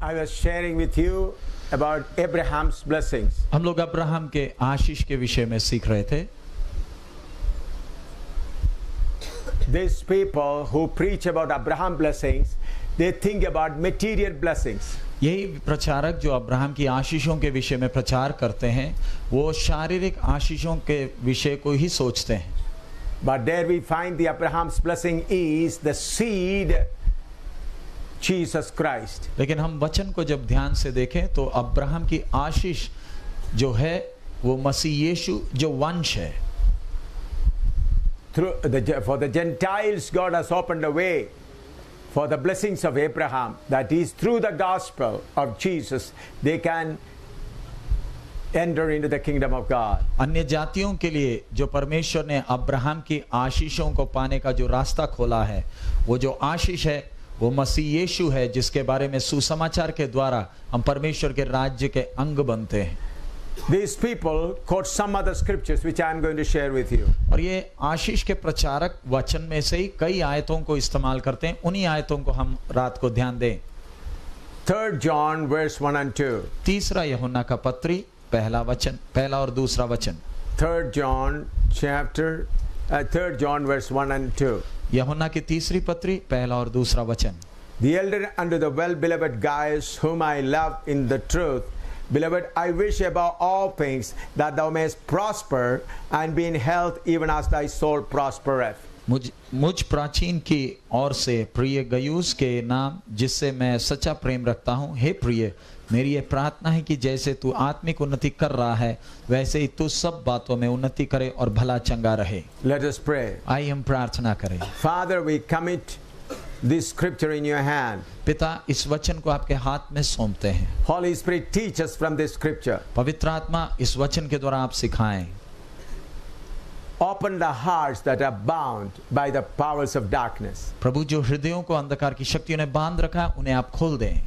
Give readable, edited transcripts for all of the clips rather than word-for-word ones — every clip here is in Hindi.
I was sharing with you about Abraham's blessings. हम लोग अब्राहम के आशीष के विषय में सीख रहे थे। These people who preach about Abraham blessings, they think about material blessings. यही प्रचारक जो अब्राहम की आशीषों के विषय में प्रचार करते हैं, वो शारीरिक आशीषों के विषय को ही सोचते हैं। But there we find the Abraham's blessing is the seed, Jesus Christ. लेकिन हम वचन को जब ध्यान से देखें तो अब्राहम की आशीष जो है वो मसीह यीशु जो वंश है। For the Gentiles, God has opened a way for the blessings of Abraham. That is, through the gospel of Jesus, they can enter into the kingdom of God. अन्य जातियों के लिए जो परमेश्वर ने अब्राहम की आशीषों को पाने का जो रास्ता खोला है, वो जो आशीष है वो मसीह यीशु है, जिसके बारे में सुसमाचार के द्वारा हम परमेश्वर के राज्य के अंग बनते हैं। These people quote some other scriptures which I am going to share with you. और ये आशीष के प्रचारक वचन में से ही कई आयतों को इस्तेमाल करते हैं। उन्हीं आयतों को हम रात को ध्यान दें। 3 John verse 1 and 2. तीसरा यूहन्ना का पत्री पहला और दूसरा वचन। 3 John verse 1 and 2. यूहन्ना की तीसरी पत्री पहला और दूसरा वचन। The elder unto the well-beloved Gaius, whom I love in the truth, beloved, I wish above all things that thou mayest prosper and be in health even as thy soul prospereth. मुझ प्राचीन की ओर से प्रिय गयुस के नाम, जिससे मैं सच्चा प्रेम रखता हूँ, हे प्रिय, मेरी ये प्रार्थना है कि जैसे तू आत्मिक उन्नति कर रहा है, वैसे ही तू सब बातों में उन्नति करे और भला चंगा रहे। Let us pray. आइए हम प्रार्थना करें। Father, we commit this scripture in your hand. पिता, इस वचन को आपके हाथ में सौंपते हैं। Holy Spirit, teach us from this scripture. पवित्र आत्मा, इस वचन के द्वारा आप सिखाएं। Open the hearts that are bound by the powers of darkness. प्रभु, जो हृदयों को अंधकार की शक्तियों ने बांध रखा है, उन्हें आप खोल दें।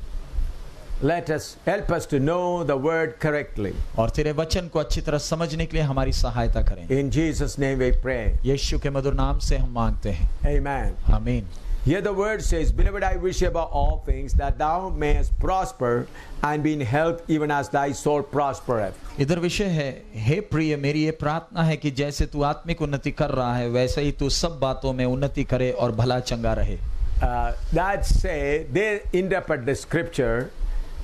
Help us to know the word correctly. और तेरे वचन को अच्छी तरह समझने के लिए हमारी सहायता करें। In Jesus' name we pray. यीशु के मधुर नाम से हम मांगते हैं। Amen. आमीन। Here the word says, Beloved, I wish above all things that thou mayest prosper and be in health even as thy soul prospereth. इधर विषय है, हे प्रिय, मेरी ये प्रार्थना है कि जैसे तू आत्मिक उन्नति कर रहा है, वैसे ही तू सब बातों में उन्नति करे और भला चंगा रहे। That say, they interpret the scripture.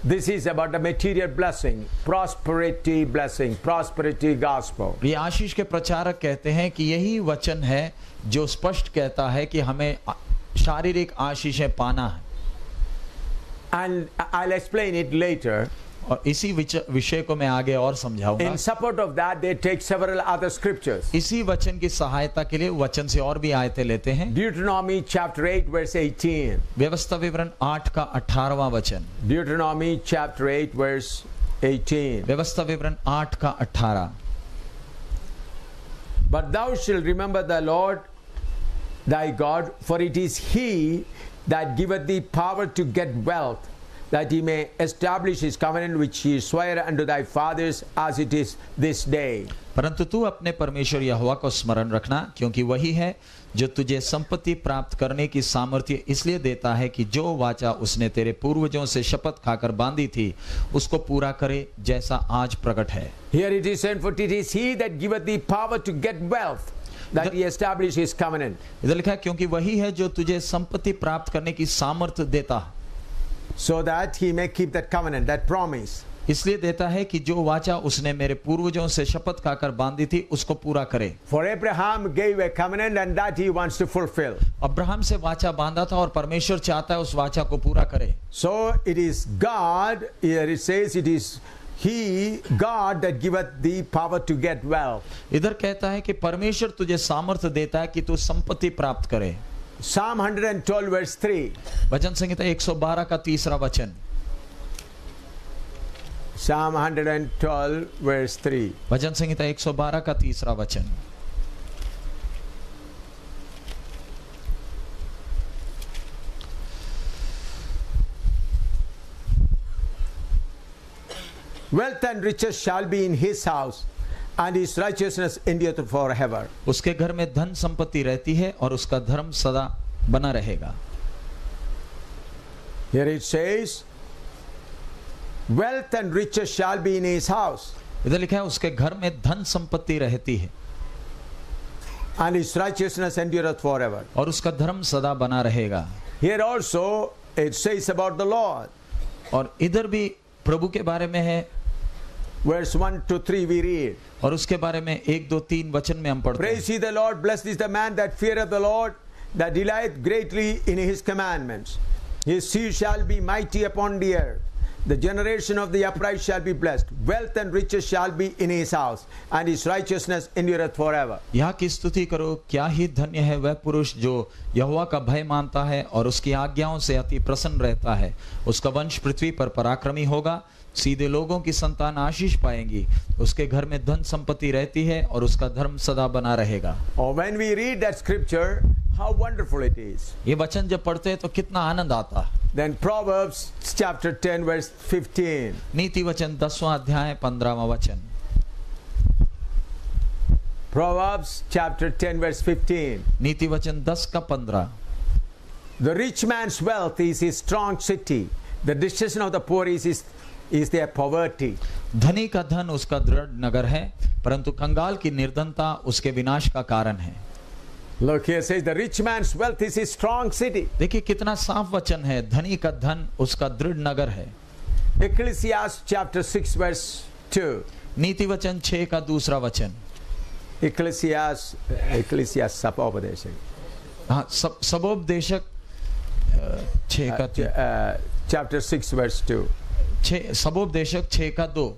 This is about the material blessing, prosperity blessing, prosperity gospel. ये आशीष के प्रचारक कहते हैं कि यही वचन है जो स्पष्ट कहता है कि हमें शारीरिक आशीषें पाना है। And I'll explain it later. और इसी विषय को मैं आगे और समझाऊंगा। In support of that, they take several other scriptures. इसी वचन की सहायता के लिए वचन से और भी आयतें लेते हैं। Deuteronomy chapter 8 verse 18. व्यवस्था विवरण 8 का 18वां वचन। Deuteronomy chapter 8 verse 18. व्यवस्था विवरण 8 का 18। But thou shalt remember the Lord thy God, for it is he that giveth thee power to get wealth, that he may establish his covenant which he sware unto thy fathers, as it is this day. परंतु तू अपने परमेश्वर यहोवा को स्मरण रखना, क्योंकि वही है जो तुझे संपत्ति प्राप्त करने की सामर्थ्य इसलिए देता है कि जो वाचा उसने तेरे पूर्वजों से शपथ खाकर बांधी थी, उसको पूरा करे, जैसा आज प्रकट है। Here it is said, for it is he that giveth thee power to get wealth, that he establish his covenant. इधर लिखा है, क्योंकि वही है जो तुझे संपत्ति प्राप्त करने की सामर्थ्य देता, so that he may keep that covenant, that promise. इसलिए देता है कि जो वाचा उसने मेरे पूर्वजों से शपथ खाकर बांधी थी, उसको पूरा करे। For Abraham gave a covenant and that he wants to fulfill. Abraham से वाचा बांधा था और परमेश्वर चाहता है उस वाचा को पूरा करे। So it is God, here it says it is he, God, that giveth thee power to get wealth. इधर कहता है कि परमेश्वर तुझे सामर्थ्य देता है कि तू संपत्ति प्राप्त करे। Psalm 112 verse 3. भजन संहिता 112 का 3रा वचन। Psalm 112 verse 3. भजन संहिता 112 का 3रा वचन। Wealth and riches shall be in his house, and his righteousness endureth forever. उसके घर में धन संपत्ति रहती है और उसका धर्म सदा बना रहेगा। Here it says, wealth and riches shall be in his house, इधर लिखा है उसके घर में धन संपत्ति रहती है and his righteousness endureth forever. और उसका धर्म सदा बना रहेगा। Here also it says about the Lord. और इधर भी प्रभु के बारे में है, Verse 1 to 3 we read. और उसके बारे में 1, 2, 3 वचन में हम पढ़ते हैं। Praise ye the Lord, blessed is the man that feareth the Lord, that delighteth greatly in his commandments. His seed shall be mighty upon the earth. The generation of the upright shall be blessed. Wealth and riches shall be in his house, and his righteousness endureth forever. यहाँ की स्तुति करो, क्या ही धन्य है वह पुरुष जो यहोवा का भय मानता है और उसकी आज्ञाओं से अति प्रसन्न रहता है। उसका वंश पृथ्वी पर पराक्रमी होगा, सीधे लोगों की संतान आशीष पाएंगी। उसके घर में धन संपत्ति रहती है और उसका धर्म सदा बना रहेगा। Or when we read that scripture, how wonderful it is. ये वचन जब पढ़ते हैं तो कितना आनंद आता। Then Proverbs chapter 10 verse 15. नीति वचन 10वां अध्याय 15वां वचन। Proverbs chapter 10 verse 15. नीति वचन 10 का 15। The rich man's wealth is his strong city. The destruction of the poor is their poverty. धनी का धन उसका दृढ़ नगर है, परंतु कंगाल की निर्धनता उसके विनाश का कारण है। Look here, says the rich man's wealth is his strong city. देखिए कितना साफ वचन है, धनी का धन उसका दृढ़ नगर है। Ecclesiastes chapter 6 verse 2. नीति वचन 6 का दूसरा वचन। Ecclesiastes सपोपदेशक। हाँ, सबोपदेशक 6 का chapter 6 verse 2. सबोपदेशक 6 का 2।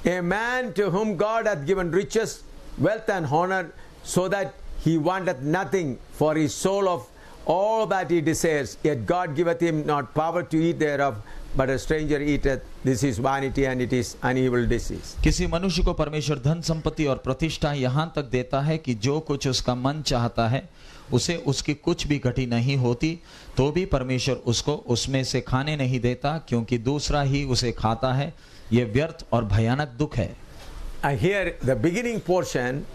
A man to whom God hath given riches, wealth and honor, so that he wanteth nothing for his soul of all that he desires, yet God giveth him not power to eat thereof, but a stranger eateth. This is vanity, and it is an evil disease. किसी मनुष्य को परमेश्वर धन संपत्ति और प्रतिष्ठा यहाँ तक देता है कि जो कुछ उसका मन चाहता है उसे उसकी कुछ भी घटी नहीं होती, तो भी परमेश्वर उसको उसमें से खाने नहीं देता, क्योंकि दूसरा ही उसे खाता है। ये व्यर्थ और भयानक दुख है। I hear the beginning portion,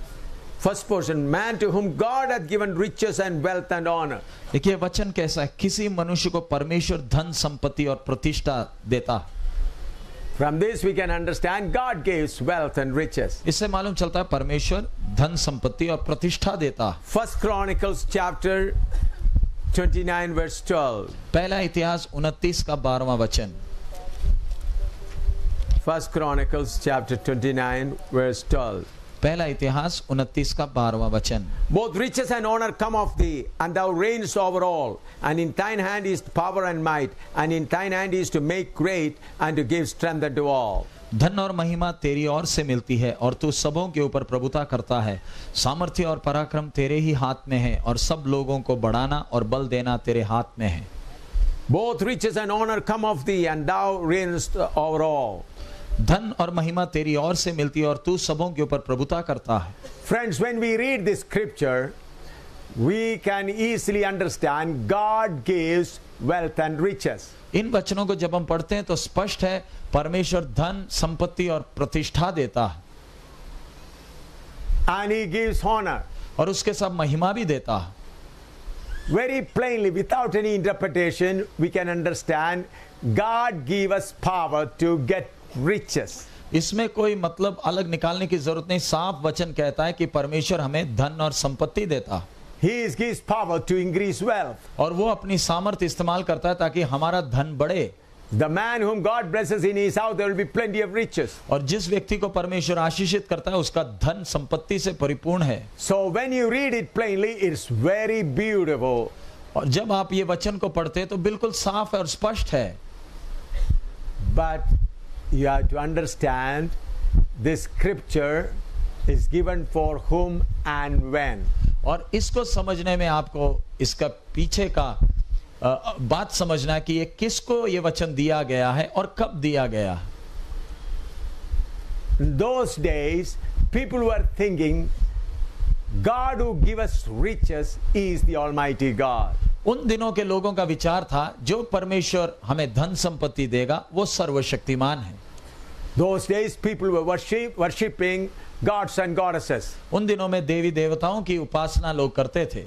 first portion, man to whom God hath given riches and wealth and honor. देखिए वचन कैसा है, किसी मनुष्य को परमेश्वर धन संपत्ति और प्रतिष्ठा देता। From this we can understand God gives wealth and riches. इससे मालूम चलता है परमेश्वर धन संपत्ति और प्रतिष्ठा देता। First Chronicles chapter 29 verse 12. पहला इतिहास 29 का 12वां वचन। First Chronicles chapter 29 verse 12. पहला इतिहास 29 का 12वां वचन। Both riches and honor come of thee, and thou reignest over all, and in thine hand is power and might, and in thine hand is to make great and to give strength unto all. धन और महिमा तेरी ओर से मिलती है और तू सबों के ऊपर प्रभुता करता है। सामर्थ्य और पराक्रम तेरे ही हाथ में है और सब लोगों को बढ़ाना और बल देना तेरे हाथ में है। Both riches and honor come of thee, and thou reignest over all. धन और महिमा तेरी ओर से मिलती है और तू सबों के ऊपर प्रभुता करता है। Friends, when we read this scripture, we can easily understand God gives wealth and riches. इन वचनों को जब हम पढ़ते हैं तो स्पष्ट है परमेश्वर धन संपत्ति और प्रतिष्ठा देता है। And he gives honor. और उसके साथ महिमा भी देता है। Very plainly, without any interpretation, we can understand God give us power to get riches. इसमें कोई मतलब अलग निकालने की जरूरत नहीं, साफ वचन कहता है कि परमेश्वर हमें धन और संपत्ति देता। He gives power to increase wealth. और वो अपनी सामर्थ्य इस्तेमाल करता है ताकि हमारा धन बढ़े। The man whom God blesses in his house, there will be plenty of riches. और जिस व्यक्ति को परमेश्वर आशीषित करता है उसका धन संपत्ति से परिपूर्ण है। So when you read it plainly, it's very beautiful. और जब आप ये वचन को पढ़ते हैं तो बिल्कुल साफ है और स्पष्ट है। But you have to understand this scripture is given for whom and when. और इसको समझने में आपको इसका पीछे का बात समझना है कि ये किसको ये वचन दिया गया है और कब दिया गया। In those days, people were thinking God who gives us riches is the Almighty God. उन दिनों के लोगों का विचार था जो परमेश्वर हमें धन संपत्ति देगा वो सर्वशक्तिमान है। Those days people were worshipping gods and goddesses. उन दिनों में देवी देवताओं की उपासना लोग करते थे।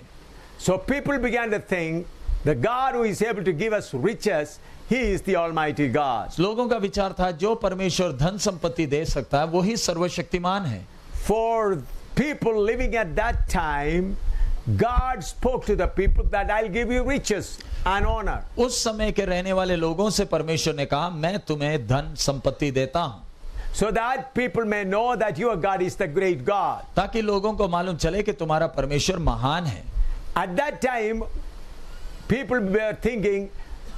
So people began to think The God who is able to give us riches, He is the Almighty God. लोगों का विचार था जो परमेश्वर धन संपत्ति दे सकता है वही सर्वशक्तिमान है। For people living at that time, God spoke to the people that I'll give you riches and honor. उस समय के रहने वाले लोगों से परमेश्वर ने कहा मैं तुम्हें धन संपत्ति देता हूं, So that people may know that your God is the great God. ताकि लोगों को मालूम चले कि तुम्हारा परमेश्वर महान है। At that time, people were thinking,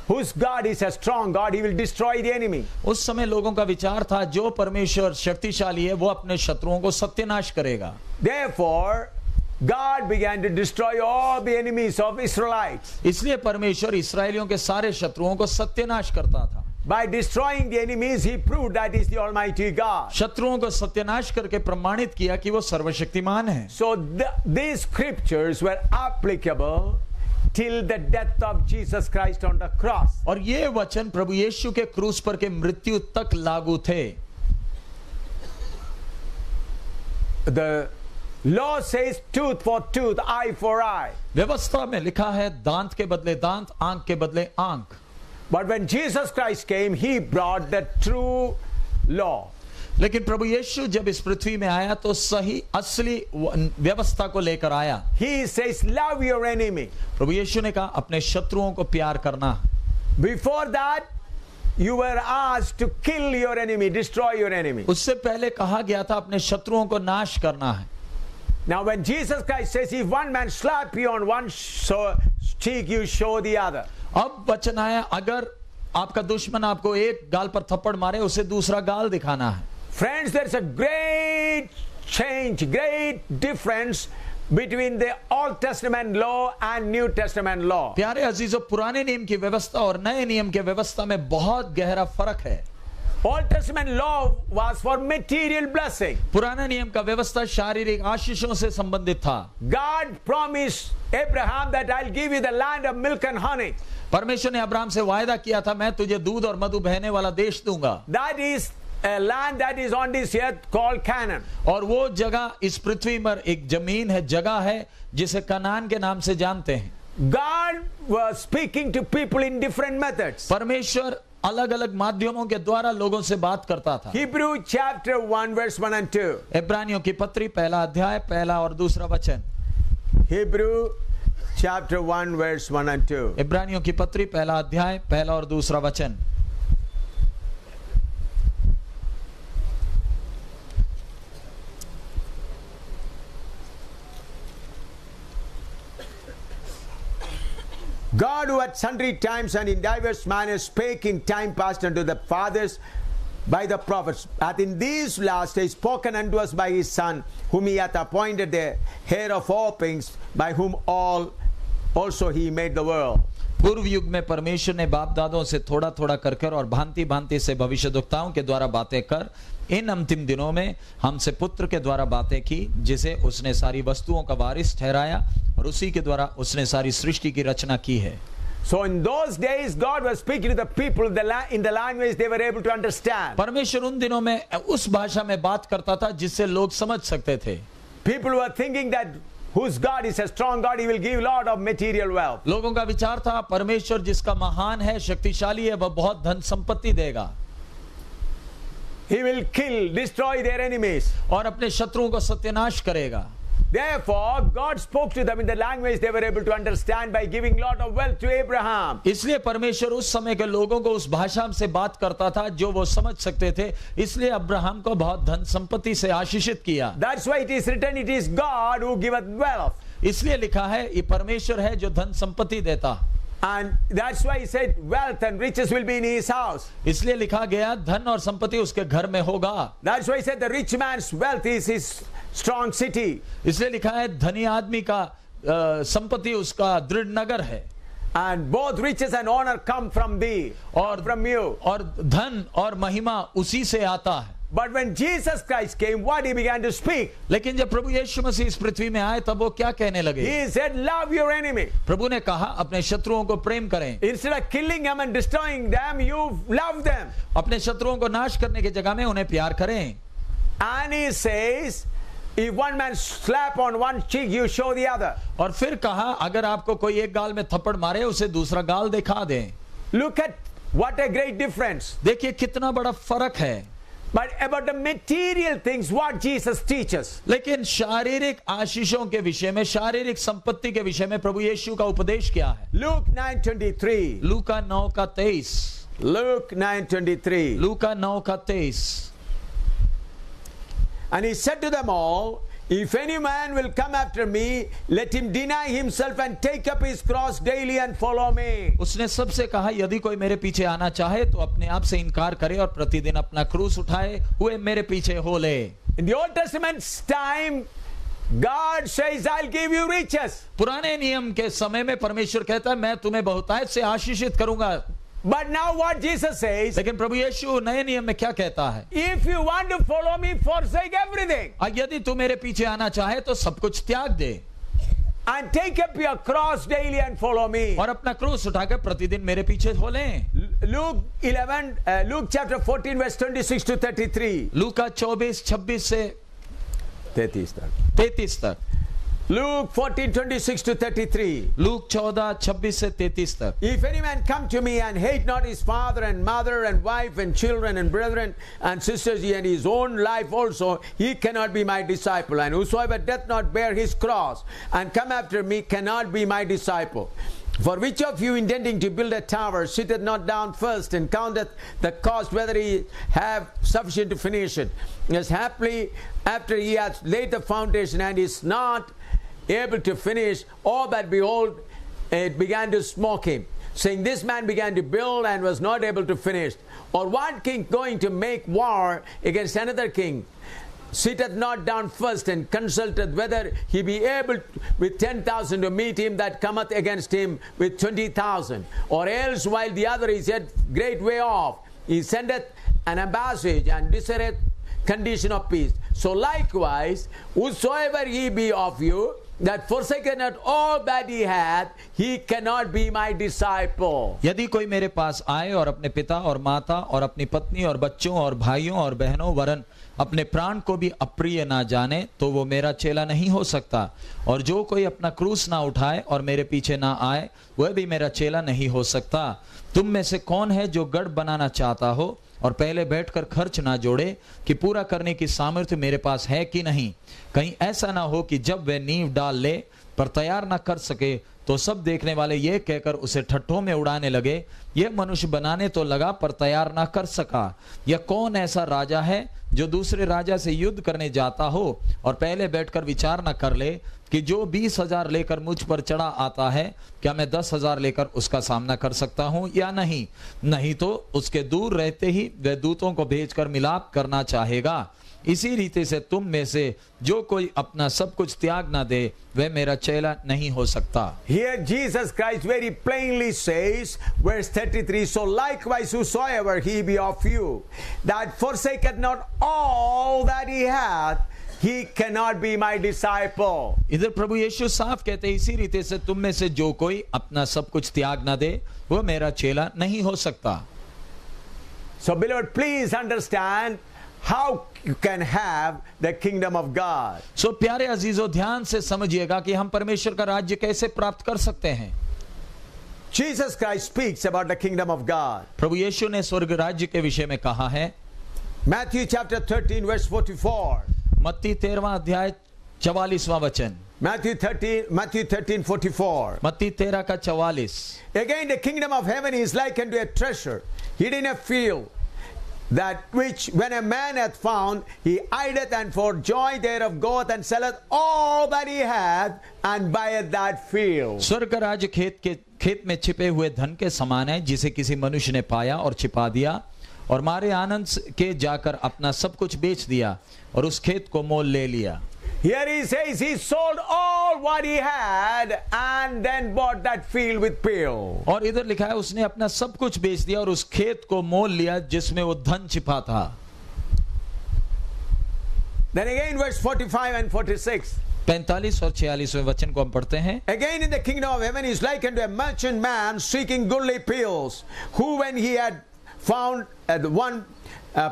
whose God is a strong God, He will destroy the enemy. उस समय लोगों का विचार था जो परमेश्वर शक्तिशाली है वो अपने शत्रुओं को सत्यानाश करेगा। Therefore, God began to destroy all the enemies of Israelites. इसलिए परमेश्वर इस्राएलियों के सारे शत्रुओं को सत्यानाश करता था। By destroying the enemies, He proved that He is the Almighty God. शत्रुओं को सत्यानाश करके प्रमाणित किया कि वो सर्वशक्तिमान है। So these scriptures were applicable till the death of Jesus Christ on the cross. और ये वचन प्रभु यीशु के क्रूस पर के मृत्यु तक लागू थे। The law says tooth for tooth, eye for eye. व्यवस्था में लिखा है दांत के बदले दांत, आंख के बदले आंख। But when Jesus Christ came, He brought the true law. लेकिन प्रभु यीशु जब इस पृथ्वी में आया तो सही असली व्यवस्था को लेकर आया। He says, love your enemy. प्रभु यीशु ने कहा अपने शत्रुओं को प्यार करना। Before that, you were asked to kill your enemy, destroy your enemy. उससे पहले कहा गया था अपने शत्रुओं को नाश करना है। Now when Jesus Christ says, if one man slap you on one cheek, you show the other. अब वचन आया अगर आपका दुश्मन आपको एक गाल पर थप्पड़ मारे उसे दूसरा गाल दिखाना है। Friends, there's a great change, great difference between the Old Testament law and New Testament law. प्यारे अजीजों, पुराने नियम की व्यवस्था और नए नियम की व्यवस्था में बहुत गहरा फर्क है। Old Testament law was for material blessing. पुराना नियम का व्यवस्था शारीरिक आशीषों से संबंधित था। God promised Abraham that I'll give you the land of milk and honey. परमेश्वर ने अब्राहम से वायदा किया था मैं तुझे दूध और मधु बहने वाला देश दूंगा। That is a land that is on this earth called Canaan. और वो जगह इस पृथ्वी पर एक जमीन है, जगह है जिसे कनान के नाम से जानते हैं। God was speaking to people in different methods. परमेश्वर अलग अलग माध्यमों के द्वारा लोगों से बात करता था। Hebrew chapter 1 verse 1 and 2. इब्रानियों की पत्री पहला अध्याय पहला और दूसरा वचन। Hebrew chapter 1 verse 1 and 2. इब्रानियों की पत्री पहला अध्याय पहला और दूसरा वचन। God, who at sundry times and in diverse manners spake in time past unto the fathers by the prophets, hath in these last days spoken unto us by His Son, whom He hath appointed the heir of all things, by whom also He made the world. पूर्व युग में परमेश्वर ने बाप दादों से थोड़ा थोड़ा कर कर और भांति भांति से भविष्यद्वक्ताओं के द्वारा बातें कर इन अंतिम दिनों में हमसे पुत्र के द्वारा बातें की, जिसे उसने सारी वस्तुओं का वारिस ठहराया और उसी के द्वारा उसने सारी सृष्टि की रचना की है। So in those days, God was speaking to the people in the language they were able to understand. परमेश्वर उन दिनों में उस भाषा में बात करता था जिससे लोग समझ सकते थे। People were thinking that whose God is a strong God, He will give lot of material wealth. लोगों का विचार था परमेश्वर जिसका महान है, शक्तिशाली है, वह बहुत धन संपत्ति देगा। He will kill, destroy their enemies. और अपने शत्रुओं को सत्यानाश करेगा। Therefore, God spoke to them in the language they were able to understand by giving lot of wealth to Abraham. इसलिए परमेश्वर उस समय के लोगों को उस भाषा से बात करता था जो वो समझ सकते थे, इसलिए अब्राहम को बहुत धन संपत्ति से आशीषित किया। That's why it is written, it is God who giveth wealth. इसलिए लिखा है ये परमेश्वर है जो धन संपत्ति देता। And that's why He said wealth and riches will be in His house. इसलिए लिखा गया धन और संपत्ति उसके घर में होगा। That's why He said the rich man's wealth is his strong city. इसलिए लिखा है धनी आदमी का संपत्ति उसका दृढ़ नगर है। And both riches and honor come from thee, or from you. और धन और महिमा उसी से आता है। But when Jesus Christ came, what He began to speak? लेकिन जब प्रभु यीशु मसीह इस पृथ्वी में आए तब वो क्या कहने लगे? He said, love your enemy. प्रभु ने कहा अपने शत्रुओं को प्रेम करें। Instead of killing them and destroying them, you love them. अपने शत्रुओं को नाश करने की जगह में उन्हें प्यार करें। And He says if one man slap on one cheek, you show the other. और फिर कहा अगर आपको कोई एक गाल में थप्पड़ मारे उसे दूसरा गाल दिखा दें। Look at what a great difference. देखिए कितना बड़ा फर्क है। But about the material things, what Jesus teaches. लेकिन शारीरिक आशीषों के विषय में, शारीरिक संपत्ति के विषय में प्रभु यीशु का उपदेश क्या है? Luke 9:23. लूका 9 का 23। Luke 9:23. लूका 9 का 23। And he said to them all, if any man will come after me, let him deny himself and take up his cross daily and follow me. उसने सबसे कहा यदि कोई मेरे पीछे आना चाहे तो अपने आप से इनकार करे और प्रतिदिन अपना क्रूस उठाए हुए मेरे पीछे हो ले। In the Old Testament's time, God says, I'll give you riches. पुराने नियम के समय में परमेश्वर कहता है मैं तुम्हें बहुतायत से आशीषित करूंगा। But now what Jesus says, लेकिन प्रभु यीशु नए नियम में क्या कहता है? if you want to follow me, forsake everything. यदि तू मेरे पीछे आना चाहे तो सब कुछ त्याग दे And take up your cross daily and follow me. और अपना क्रूस उठाकर प्रतिदिन मेरे पीछे हो लें। Luke chapter 14 verse 26 to 33. लूका 24:26 से 33 तक। Luke 14:26 to 33. लूक 14:26 से 33 तक। If any man come to me and hate not his father and mother and wife and children and brethren and sisters and his own life also, he cannot be my disciple. And whosoever doth not bear his cross and come after me cannot be my disciple. For which of you intending to build a tower sitteth not down first and counteth the cost whether he have sufficient to finish it? As haply after he hath laid the foundation and is not able to finish, all that behold, it began to smoke him, saying, this man began to build and was not able to finish. Or what king going to make war against another king sitteth not down first and consulteth whether he be able with 10,000 to meet him that cometh against him with 20,000? Or else while the other is yet great way off, he sendeth an ambassage and desireth condition of peace. So likewise, whosoever he be of you that forsaketh not all that he hath, he cannot be my disciple. यदि कोई मेरे पास आए और अपने पिता और माता और अपनी पत्नी और बच्चों और भाइयों और बहनों वरन अपने प्राण को भी अप्रिय ना जाने तो वो मेरा चेला नहीं हो सकता। और जो कोई अपना क्रूस ना उठाए और मेरे पीछे ना आए वह भी मेरा चेला नहीं हो सकता। तुम में से कौन है जो गढ़ बनाना चाहता हो और पहले बैठकर खर्च ना जोड़े कि पूरा करने की सामर्थ्य मेरे पास है कि नहीं? कहीं ऐसा ना हो कि जब वह नींव डाल ले पर तैयार ना कर सके तो सब देखने वाले ये कहकर उसे ठट्ठों में उड़ाने लगे, यह मनुष्य बनाने तो लगा पर तैयार ना कर सका। यह कौन ऐसा राजा है जो दूसरे राजा से युद्ध करने जाता हो और पहले बैठकर विचार न कर ले कि जो 20,000 लेकर मुझ पर चढ़ा आता है क्या मैं 10,000 लेकर उसका सामना कर सकता हूं या नहीं? नहीं तो उसके दूर रहते ही वह दूतों को भेजकर मिलाप करना चाहेगा। इसी रीति से तुम में से जो कोई अपना सब कुछ त्याग ना दे वह मेरा चेला नहीं हो सकता। Here Jesus Christ very plainly says, verse 33, so likewise whosoever he be of you that forsaketh not all that he hath, he cannot be my disciple. इधर प्रभु यीशु साफ कहते हैं इसी रीति से तुम में से जो कोई अपना सब कुछ त्याग ना दे वह मेरा चेला नहीं हो सकता। So beloved, please understand how you can have the kingdom of God. सो प्यारे अजीजों ध्यान से समझिएगा कि हम परमेश्वर का राज्य कैसे प्राप्त कर सकते हैं। Jesus Christ speaks about the kingdom of God. प्रभु यीशु ने स्वर्ग राज्य के विषय में कहा है। Matthew chapter 13 verse 44. मत्ती 13वां अध्याय 44वां वचन। Matthew 13:44. मत्ती 13 का 44। Again the kingdom of heaven is like unto a treasure hid in a field, that which when a man hath found, he hideth, and for joy thereof goeth and selleth all that he hath and buyeth that field. स्वर्ग का राज्य खेत में छिपे हुए धन के समान है जिसे किसी मनुष्य ने पाया और छिपा दिया और मारे आनंद के जाकर अपना सब कुछ बेच दिया और उस खेत को मोल ले लिया। Here he says he sold all what he had and then bought that field with pearl. और इधर लिखा है उसने अपना सब कुछ बेच दिया और उस खेत को मोल लिया जिसमें वो धन छिपा था। Then again verse 45 and 46. 45 और 46वें वचन को हम पढ़ते हैं। Again in the kingdom of heaven is like unto a merchant man seeking goodly pearls, who when he had found one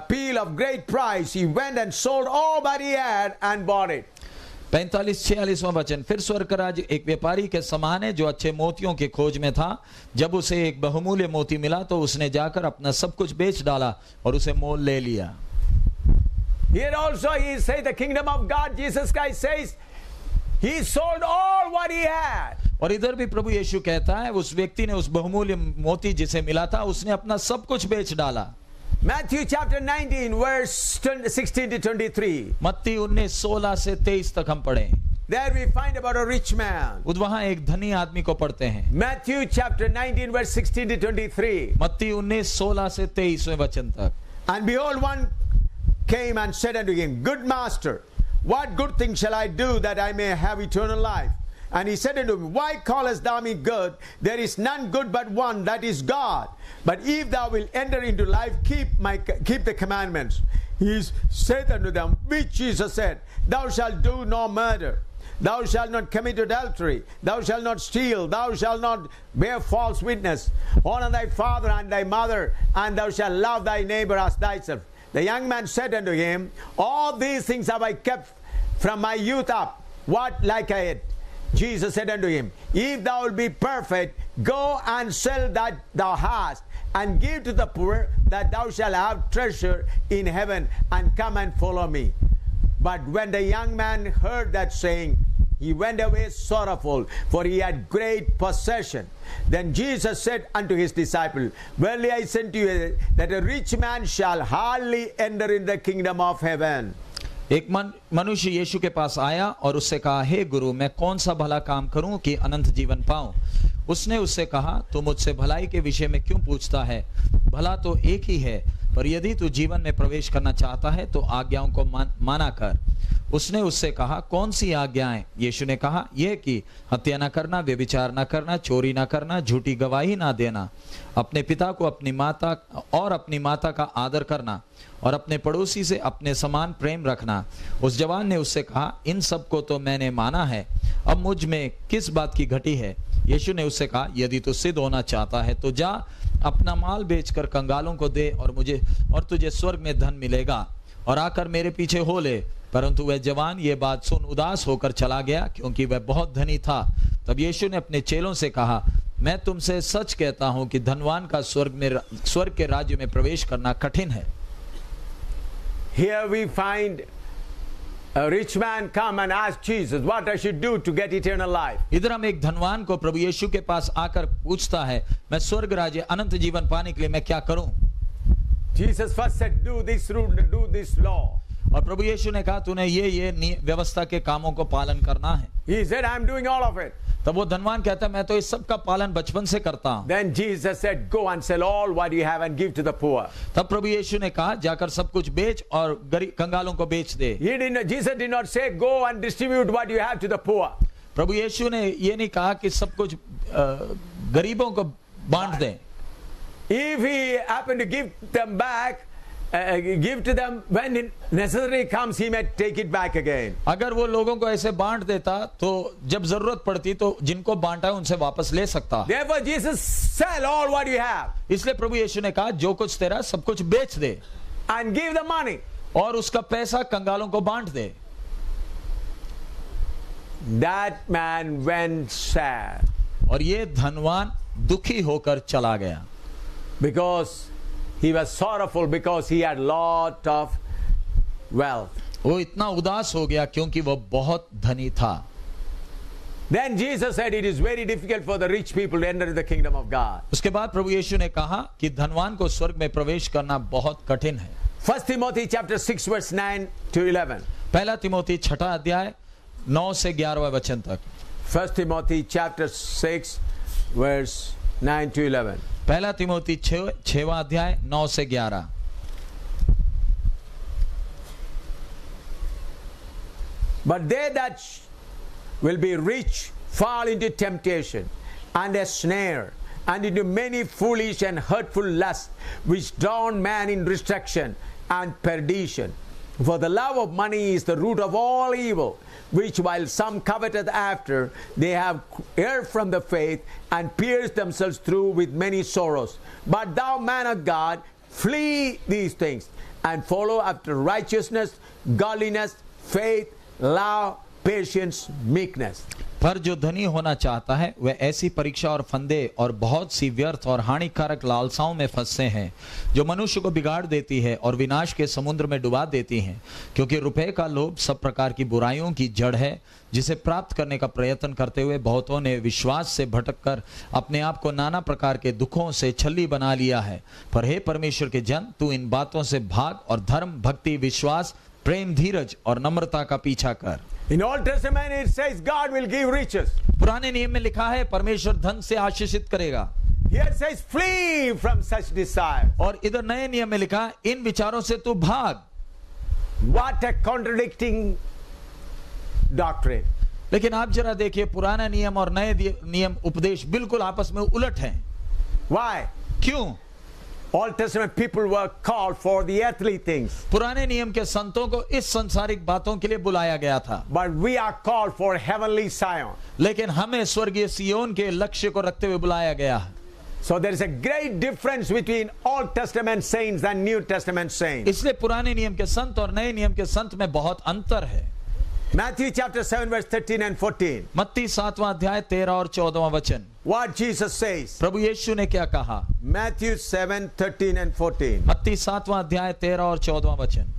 pearl of great price, he went and sold all that he had and bought it. 45-46वां वचन। फिर स्वर्ग का राज्य एक व्यापारी के समान है जो अच्छे मोतियों की खोज में था। जब उसे एक बहुमूल्य मोती मिला तो उसने जाकर अपना सब कुछ बेच डाला और उसे मोल ले लिया। Here also he says the kingdom of God, Jesus Christ says, he sold all what he had. और इधर भी प्रभु यीशु कहता है उस व्यक्ति ने उस बहुमूल्य मोती जिसे मिला था उसने अपना सब कुछ बेच डाला। Matthew chapter 19 verse 16 to 23. मत्ती 19:16 से 23 तक हम पढ़ें। There we find about a rich man. वहाँ एक धनी आदमी को पढ़ते हैं। Matthew chapter 19 verse 16 to 23. मत्ती 19:16 से 23वें वचन तक। And behold, one came and said unto him, Good master, what good thing shall I do that I may have eternal life? And he said unto him, Why callest thou me good? There is none good but one, that is God. But if thou wilt enter into life, keep the commandments. He said unto them, which Jesus said, Thou shalt do no murder. Thou shalt not commit adultery. Thou shalt not steal. Thou shalt not bear false witness. Honor thy father and thy mother, and thou shalt love thy neighbor as thyself. The young man said unto him, All these things have I kept from my youth up. What like I it? Jesus said unto him, If thou wilt be perfect, go and sell that thou hast, and give to the poor, that thou shalt have treasure in heaven, and come and follow me. But when the young man heard that saying, he went away sorrowful, for he had great possession. Then Jesus said unto his disciples, Verily I say unto you, that a rich man shall hardly enter in the kingdom of heaven. एक मनुष्य यीशु के पास आया और उससे कहा, हे गुरु, मैं कौन सा भला काम करूं कि अनंत जीवन पाऊं? उसने उससे कहा, तू मुझसे भलाई के विषय में क्यों पूछता है? भला तो एक ही है, पर यदि तू जीवन में प्रवेश करना चाहता है तो आज्ञाओं को माना कर। उसने उससे कहा, कौन सी आज्ञाएं? यीशु ने कहा, यह कि हत्या न करना, व्यभिचार न करना, चोरी न करना, झूठी गवाही न देना, अपने पिता को अपनी माता का आदर करना, और अपने पड़ोसी से अपने समान प्रेम रखना। उस जवान ने उससे कहा, इन सब को तो मैंने माना है, अब मुझ में किस बात की घटी है? यीशु ने उससे कहा, यदि तू सिद्ध होना चाहता है तो जा, अपना माल बेचकर कंगालों को दे, और तुझे स्वर्ग में धन मिलेगा, और आकर मेरे पीछे हो ले। परंतु वह जवान ये बात सुन उदास होकर चला गया, क्योंकि वह बहुत धनी था। तब यीशु ने अपने चेलों से कहा, मैं तुमसे सच कहता हूं कि धनवान का स्वर्ग के राज्य में प्रवेश करना कठिन है। Here we find a rich man come and ask Jesus, what I should do to get eternal life. इधर हम एक धनवान को प्रभु यीशु के पास आकर पूछता है, मैं स्वर्ग राज्य अनंत जीवन पाने के लिए मैं क्या करूं? Jesus first said, do this rule, do this law. और प्रभु यीशु ने कहा, तूने ये व्यवस्था के कामों को पालन करना है। He said, I'm doing all of it. तब वो धनवान कहता है, मैं तो इस सब का पालन बचपन से करता हूं। Then Jesus said, go and sell all what you have and give to the poor. तब प्रभु यीशु ने कहा, जाकर सब कुछ बेच और कंगालों को बेच दे। Jesus did not say, go and distribute what you have to the poor. प्रभु यीशु ने ये नहीं कहा कि सब कुछ गरीबों को बांट दें। If he happened to give them back, give to them when it necessary comes, he may take it back again. अगर वो लोगों को ऐसे बांट देता तो जब जरूरत पड़ती तो जिनको बांटा है उनसे वापस ले सकता। Therefore Jesus sell all what you have. इसलिए प्रभु यीशु ने कहा, जो कुछ तेरा सब कुछ बेच दे and give the money, और उसका पैसा कंगालों को बांट दे। That man went sad. और ये धनवान दुखी होकर चला गया, because he was sorrowful, because he had lot of wealth. वो इतना उदास हो गया क्योंकि वो बहुत धनी था। Then Jesus said, it is very difficult for the rich people to enter the kingdom of God. उसके बाद प्रभु यीशु ने कहा कि धनवान को स्वर्ग में प्रवेश करना बहुत कठिन है। 1 Timothy chapter 6 verse 9 to 11. पहला तिमोथी 6 अध्याय 9 से 11 वचन तक। 1 Timothy chapter 6 verse 9 to 11. पहला तिमोथी 6 अध्याय 9 से 11। But they that will be rich fall into temptation and a snare, and into many foolish and hurtful lusts, which drown man in destruction and perdition. For the love of money is the root of all evil, which while some coveteth after, they have erred from the faith, and pierced themselves through with many sorrows. But thou, man of God, flee these things, and follow after righteousness, godliness, faith, love, patience, meekness. पर जो धनी होना चाहता है वह ऐसी परीक्षा और फंदे और बहुत सी व्यर्थ और हानिकारक लालसाओं में फंसते हैं जो मनुष्य को बिगाड़ देती है और विनाश के समुद्र में डुबा देती हैं, क्योंकि रुपए का लोभ सब प्रकार की बुराइयों की जड़ है, जिसे प्राप्त करने का प्रयत्न करते हुए बहुतों ने विश्वास से भटककर अपने आप को नाना प्रकार के दुखों से छली बना लिया है। पर हे परमेश्वर के जन, तू इन बातों से भाग और धर्म, भक्ति, विश्वास, प्रेम, धीरज और नम्रता का पीछा कर। In Old Testament it says God will give riches. पुराने नियम में लिखा है परमेश्वर धन से आशीषित करेगा। Here it says flee from such desire. और इधर नए नियम में लिखा है इन विचारों से तू भाग। What a contradicting doctrine. लेकिन आप जरा देखिए, पुराना नियम और नए नियम उपदेश बिल्कुल आपस में उलट हैं। Why? क्यों? Old Testament people were called for the earthly things. पुराने नियम के संतों को इस संसारिक बातों के लिए बुलाया गया था, But we are called for heavenly Zion. लेकिन हमें स्वर्गीय सियोन के लक्ष्य को रखते हुए बुलाया गया है। So there is a great difference between Old Testament saints and New Testament saints. इसलिए पुराने नियम के संत और नए नियम के संत में बहुत अंतर है। Matthew chapter 7 verse 13 and 14. मत्ती 7वां अध्याय 13 और 14वां वचन। What Jesus says. प्रभु यीशु ने क्या कहा? Matthew 7, 13 and 14. मत्ती 7वां अध्याय 13 और 14वां वचन।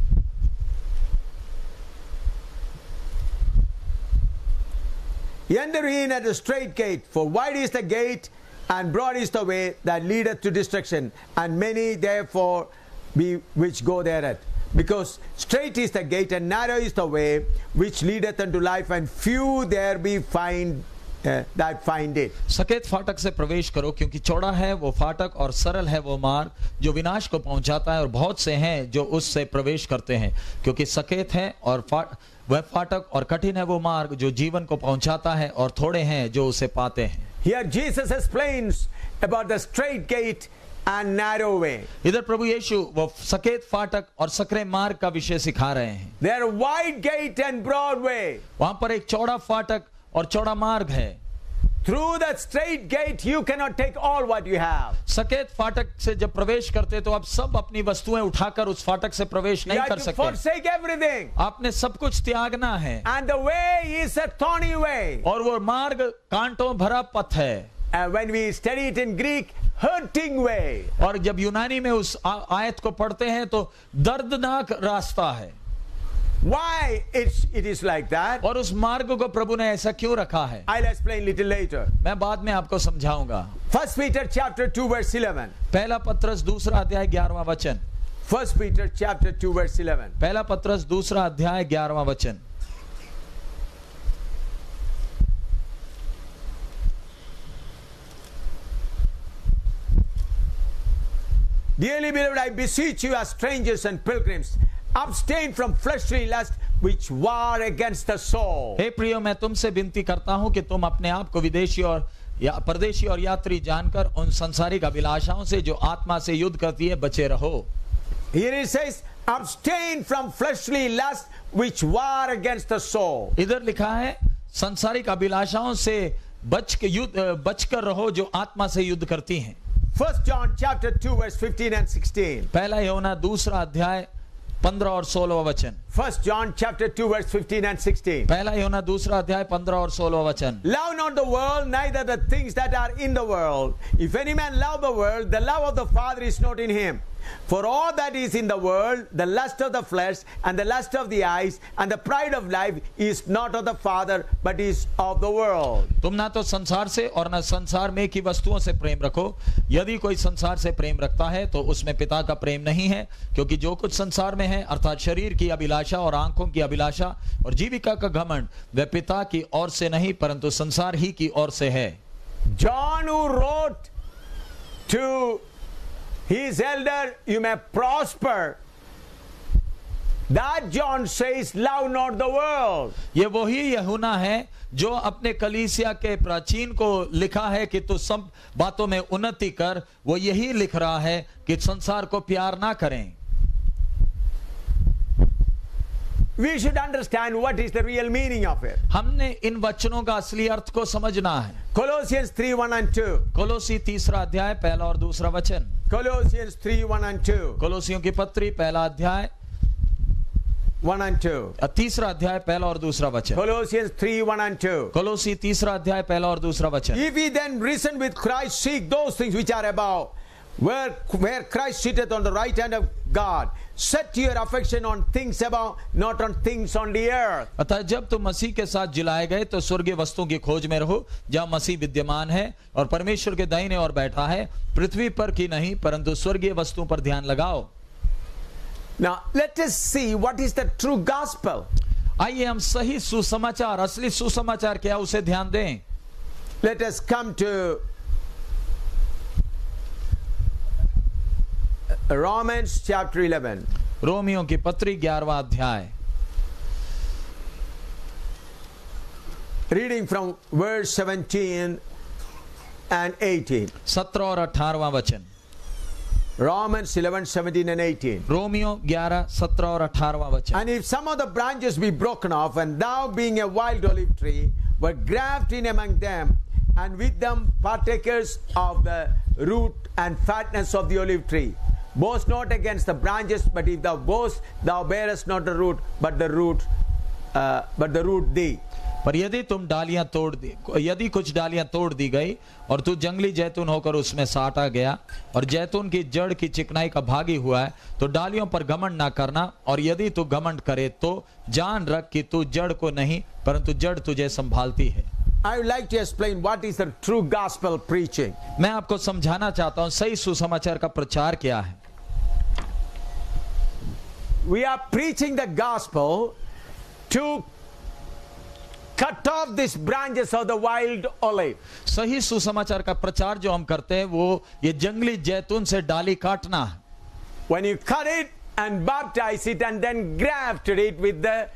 Enter in at the straight gate, for wide is the gate, and broad is the way that leadeth to destruction, and many therefore be which go thereat. Because straight is the gate, and narrow is the way which leadeth unto life, and few there be that find it. सकेत फाटक से प्रवेश करो, क्योंकि चौड़ा है वो फाटक और सरल है वो मार्ग जो विनाश को पहुंचाता है, और बहुत से हैं जो उससे प्रवेश करते हैं। क्योंकि सकेत है और वह फाटक, और कठिन है वो मार्ग जो जीवन को पहुंचाता है, और थोड़े हैं जो उसे पाते हैं। Here Jesus explains about the straight gate and narrow way. इधर प्रभु यीशु वो सकेत फाटक और सकरे मार्ग का विषय सिखा रहे हैं। There are wide gate and broad way. वहां पर एक चौड़ा फाटक और चौड़ा मार्ग है। Through that straight gate you cannot take all what you have. सकेत फाटक से जब प्रवेश करते तो आप सब अपनी वस्तुएं उठाकर उस फाटक से प्रवेश You नहीं have कर to सकते। forsake everything. आपने सब कुछ त्यागना है, And the way is a thorny way. और वो मार्ग कांटों भरा पथ है। And when we study it in Greek, hurting way. और जब यूनानी में उस आयत को पढ़ते हैं तो दर्दनाक रास्ता है। Why it is like that? और उस मार्ग को प्रभु ने ऐसा क्यों रखा है, I'll explain little later. मैं बाद में आपको समझाऊंगा। 1 Peter chapter 2 verse 11. पहला पत्रस दूसरा अध्याय 11वां वचन। 1 Peter chapter 2 verse 11. पहला पत्रस दूसरा अध्याय 11वां वचन। Dearly beloved, I beseech you as strangers and pilgrims, abstain from fleshly lust which war against the soul. हे प्रियो, मैं तुमसे विनती करता हूं कि तुम अपने आप को विदेशी और परदेशी और यात्री जानकर उन संसारिक अभिलाषाओं से जो आत्मा से युद्ध करती है बचे रहो। Here it says, abstain from fleshly lust which war against the soul. इधर लिखा है संसारिक अभिलाषाओं से बचकर रहो जो आत्मा से युद्ध करती हैं। 1 John chapter 2 verse 15 and 16. पहला यूहन्ना दूसरा अध्याय 15 और 16 वचन। 1 John chapter 2 verse 15 and 16. पहला यूहन्ना दूसरा अध्याय 15 और 16 वचन। Love not the world, neither the things that are in the world. If any man love the world, the love of the Father is not in him. For all that is in the world, the lust of the flesh and the lust of the eyes and the pride of life is not of the Father, but is of the world. तुम ना तो संसार से और ना संसार में की वस्तुओं से प्रेम रखो। यदि कोई संसार से प्रेम रखता है तो उसमें पिता का प्रेम नहीं है, क्योंकि जो कुछ संसार में है अर्थात शरीर की अभिलाषा और आंखों की अभिलाषा और जीविका का घमंड, वह पिता की ओर से नहीं परंतु संसार ही की ओर से है। John, who wrote to his elder, you may prosper, that John says, love not the world. ये वही यूहन्ना है जो अपने कलीसिया के प्राचीन को लिखा है कि तू सब बातों में उन्नति कर। वो यही लिख रहा है कि संसार को प्यार ना करें। We should understand what is the real meaning of it. हमने इन वचनों का असली अर्थ को समझना है। Colossians 3:1 and 2. कोलोसी तीसरा अध्याय पहला और दूसरा वचन। Colossians 3:1 and 2. कोलोसियों की पत्री पहला अध्याय 1 and 2. तीसरा अध्याय पहला और दूसरा वचन। Colossians 3, 1 and 2. कोलोसी तीसरा अध्याय पहला और दूसरा वचन। If ye then risen with Christ, seek those things which are above, where Christ sitteth on the right hand of God. Set your affection on things above, not on things on the earth. अतः जब तुम मसीह के साथ जिलाए गए तो स्वर्गीय वस्तुओं की खोज में रहो, जहाँ मसीह विद्यमान है और परमेश्वर के दाहिने ओर बैठा है। पृथ्वी पर की नहीं परंतु स्वर्गीय वस्तुओं पर ध्यान लगाओ। Now let us see what is the true gospel. आइए हम सही सुसमाचार, असली सुसमाचार क्या उसे ध्यान दें। Let us come to Romans chapter 11. रोमियों की पत्री 11वां अध्याय, Reading from verse 17 and 18. 17 और 18वां वचन। Romans 11, 17 and 18. रोमियो 11, 17 और 18वां वचन। And if some of the branches be broken off, and thou being a wild olive tree, were grafted in among them, and with them partakers of the root and fatness of the olive tree. Boast not against the branches, but if thou boast, thou bearest not the root, but the root thee. पर यदि तुम डालियां तोड़ दी, यदि कुछ डालियां तोड़ दी गई और तू जंगली जैतून होकर उसमें साटा गया और जैतून की जड़ की चिकनाई का भागी हुआ है, तो डालियों पर घमंड ना करना, और यदि तू घमंड करे तो जान रख कि तू जड़ को नहीं परंतु जड़ तुझे संभालती है। I would like to explain what is the true gospel preaching. मैं आपको समझाना चाहता हूं सही सुसमाचार का प्रचार क्या है। We are preaching the gospel to cut off these branches of the wild olive. सही सुसमाचार का प्रचार जो हम करते हैं वो ये जंगली जैतून से डाली काटना है। When you cut it and baptize it and then grafted it with the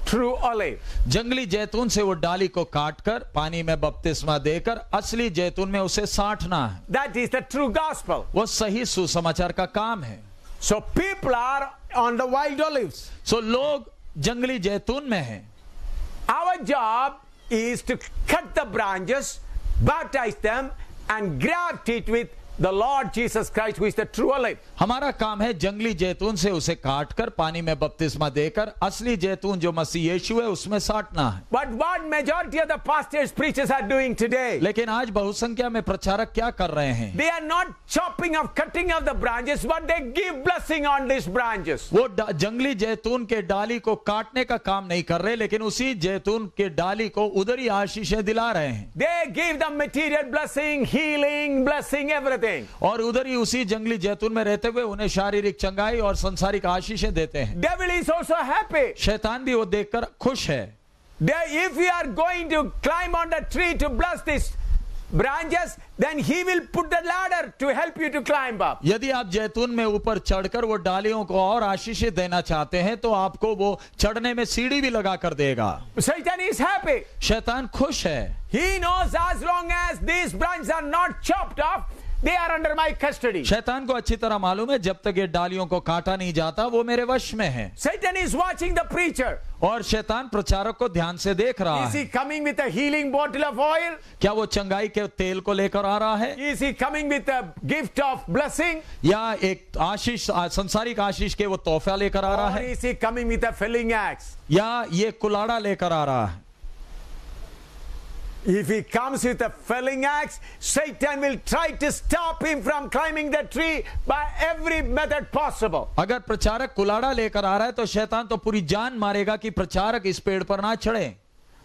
true olive. जंगली जैतून से वो डाली को काटकर पानी में बपतिस्मा देकर असली जैतून में उसे साटना है। That is the true gospel. वो सही सुसमाचार का काम है। So people are on the wild olives. सो लोग जंगली जैतून में हैं। Our job is to cut the branches, baptize them and graft it with the Lord Jesus Christ, who is the true olive. हमारा काम है जंगली जैतून से उसे काटकर पानी में बपतिस्मा देकर असली जैतून जो मसीह यीशु है उसमें साटना है। But what majority of the pastors, preachers are doing today? लेकिन आज बहुसंख्या में प्रचारक क्या कर रहे हैं? They are not chopping off, cutting off the branches, but they give blessing on these branches. वो जंगली जैतून के डाली को काटने का काम नहीं कर रहे, लेकिन उसी जैतून के डाली को उधर ही आशीषें दिला रहे हैं। They give them material blessing, healing, blessing, everything. और उधर ही उसी जंगली जैतून में रहते हुए उन्हें शारीरिक चंगाई और संसारिक आशीषें देते हैं। Devil is also happy. शैतान भी वो देखकर खुश है। If you are going to climb on the tree to bless these branches, then he will put the ladder to help you to climb up. यदि आप जैतून में ऊपर चढ़कर वो डालियों को और आशीषें देना चाहते हैं तो आपको वो चढ़ने में सीढ़ी भी लगा कर देगा। Satan is happy. शैतान खुश है। He knows as long as these branches are not chopped off, they are under my custody. शैतान को अच्छी तरह मालूम है जब तक ये डालियों को काटा नहीं जाता वो मेरे वश में है। Satan is watching the preacher. और शैतान प्रचारक को ध्यान से देख रहा Is he है। coming with a healing bottle of oil? क्या वो चंगाई के तेल को लेकर आ रहा है, Is he coming with a gift of blessing? या एक आशीष, संसारिक आशीष के वो तोहफा लेकर आ रहा Or है, is he coming with a filling axe? या ये कुलाड़ा लेकर आ रहा है? If he comes with a felling axe, Satan will try to stop him from climbing the tree by every method possible. अगर प्रचारक कुलाड़ा लेकर आ रहा है तो शैतान तो पूरी जान मारेगा कि प्रचारक इस पेड़ पर ना चढ़े।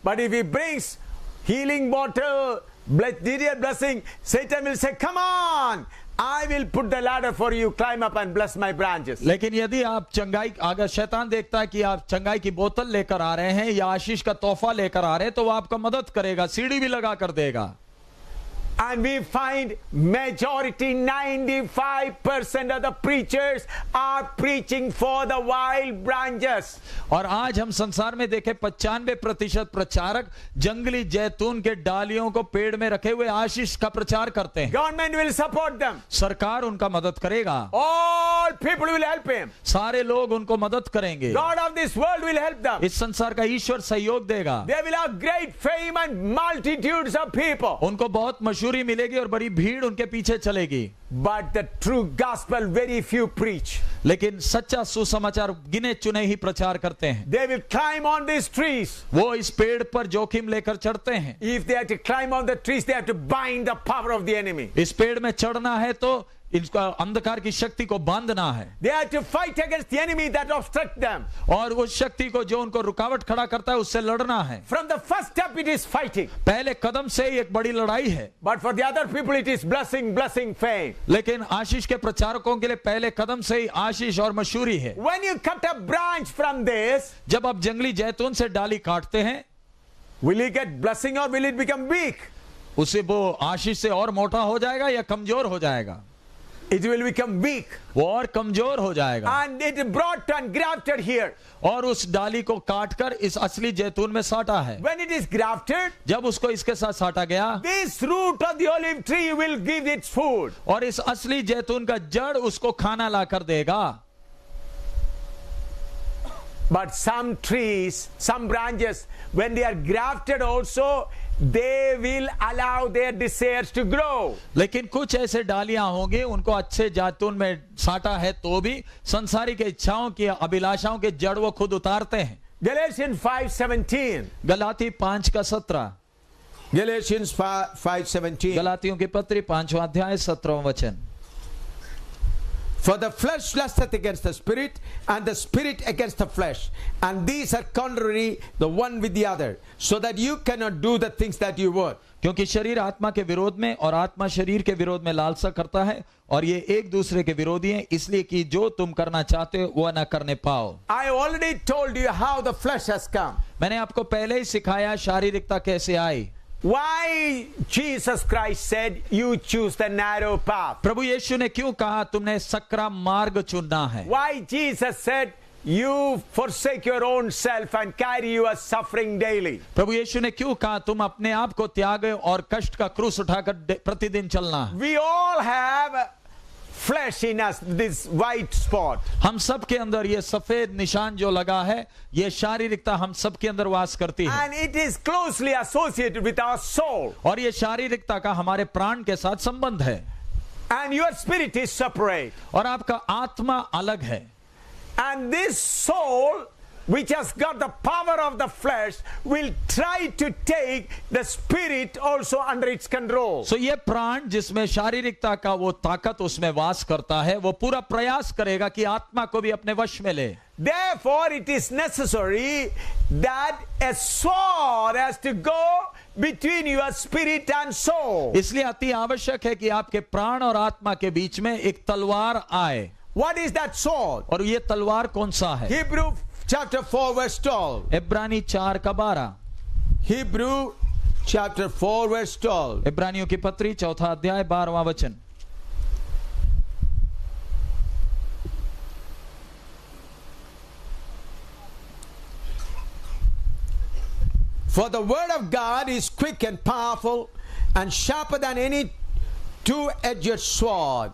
But if he brings healing bottle, material blessing, Satan will say, come on, I will put the ladder for you, climb up and bless my branches. लेकिन यदि आप चंगाई, अगर शैतान देखता है कि आप चंगाई की बोतल लेकर आ रहे हैं या आशीष का तोहफा लेकर आ रहे हैं तो वो आपका मदद करेगा, सीढ़ी भी लगा कर देगा। And we find majority, 95% of the preachers are preaching for the wild branches. और आज हम संसार में देखें 95% प्रचारक जंगली जैतून के डालियों को पेड़ में रखे हुए आशीष का प्रचार करते हैं। Government will support them. सरकार उनका मदद करेगा। All people will help him. सारे लोग उनको मदद करेंगे। God of this world will help them. इस संसार का ईश्वर सहयोग देगा। They will have great fame and multitudes of people. उनको बहुत मशहूरी मिलेगी और बड़ी भीड़ उनके पीछे चलेगी। but the true gospel very few preach. लेकिन सच्चा सुसमाचार गिने चुने ही प्रचार करते हैं। They will climb on these trees. वो इस पेड़ पर जोखिम लेकर चढ़ते हैं। If they have to climb on the trees, they have to bind the power of the enemy. इस पेड़ में चढ़ना है तो इनका अंधकार की शक्ति को बांधना है। They have to fight against the enemy that obstruct them. और उस शक्ति को जो उनको रुकावट खड़ा करता है उससे लड़ना है। From the first step it is fighting. पहले कदम से ही एक बड़ी लड़ाई है। But for the other people it is blessing, blessing, fame. लेकिन आशीष के प्रचारकों के लिए पहले कदम से ही आशीष और मशहूरी है। When you cut a branch from this, जब आप जंगली जैतून से डाली काटते हैं, will it get blessing or will it become weak? उसे वो आशीष से और मोटा हो जाएगा या कमजोर हो जाएगा? It will become weak. वो और कमजोर हो जाएगा। And it brought and grafted here. और उस डाली को काटकर इस असली जैतून में साटा है। When it is grafted, जब उसको इसके साथ साटा गया, this root of the olive tree will give its food. और इस असली जैतून का जड़ उसको खाना ला कर देगा। But some trees, some branches, when they are grafted also, they will allow their desires to grow. लेकिन कुछ ऐसे डालियां होंगे उनको अच्छे जैतून में साटा है तो भी संसारिक इच्छाओं की अभिलाषाओं के जड़ वो खुद उतारते हैं। Galatians 5:17. गलाती 5:17। Galatians 5:17. गलातियों की पत्री 5वां अध्याय 17वां वचन। For the flesh lusteth against the spirit, and the spirit against the flesh, and these are contrary the one with the other, so that you cannot do the things that you would. क्योंकि शरीर आत्मा के विरोध में और आत्मा शरीर के विरोध में लालसा करता है और ये एक दूसरे के विरोधी हैं, इसलिए कि जो तुम करना चाहते हो वह न करने पाओ। I already told you how the flesh has come. मैंने आपको पहले ही सिखाया शारीरिकता कैसे आई। Why Jesus Christ said you choose the narrow path. प्रभु यीशु ने क्यों कहा तुमने सकरा मार्ग चुनना है? Why Jesus said you forsake your own self and carry your suffering daily. प्रभु यीशु ने क्यों कहा तुम अपने आप को त्यागे और कष्ट का क्रूस उठाकर प्रतिदिन चलना है? We all have flesh in us, this white spot. हम सब के अंदर ये सफेद निशान जो लगा है, ये शारीरिकता हम सब के अंदर वास करती है। And it is closely associated with our soul. और ये शारीरिकता का हमारे प्राण के साथ संबंध है। And your spirit is separate. और आपका आत्मा अलग है। And this soul, which has got the power of the flesh, will try to take the spirit also under its control. So ये प्राण जिसमें शारीरिकता का वो ताकत उसमें वास करता है, वो पूरा प्रयास करेगा कि आत्मा को भी अपने वश में ले। Therefore, it is necessary that a sword has to go between your spirit and soul. इसलिए अति आवश्यक है कि आपके प्राण और आत्मा के बीच में एक तलवार आए। What is that sword? और ये तलवार कौन सा है? Hebrew chapter 4 verse 12. इब्रानी 4:12। Hebrew chapter 4 verse 12. इब्रानियों की पत्री 4 अध्याय 12वां वचन। For the word of God is quick and powerful and sharper than any two-edged sword,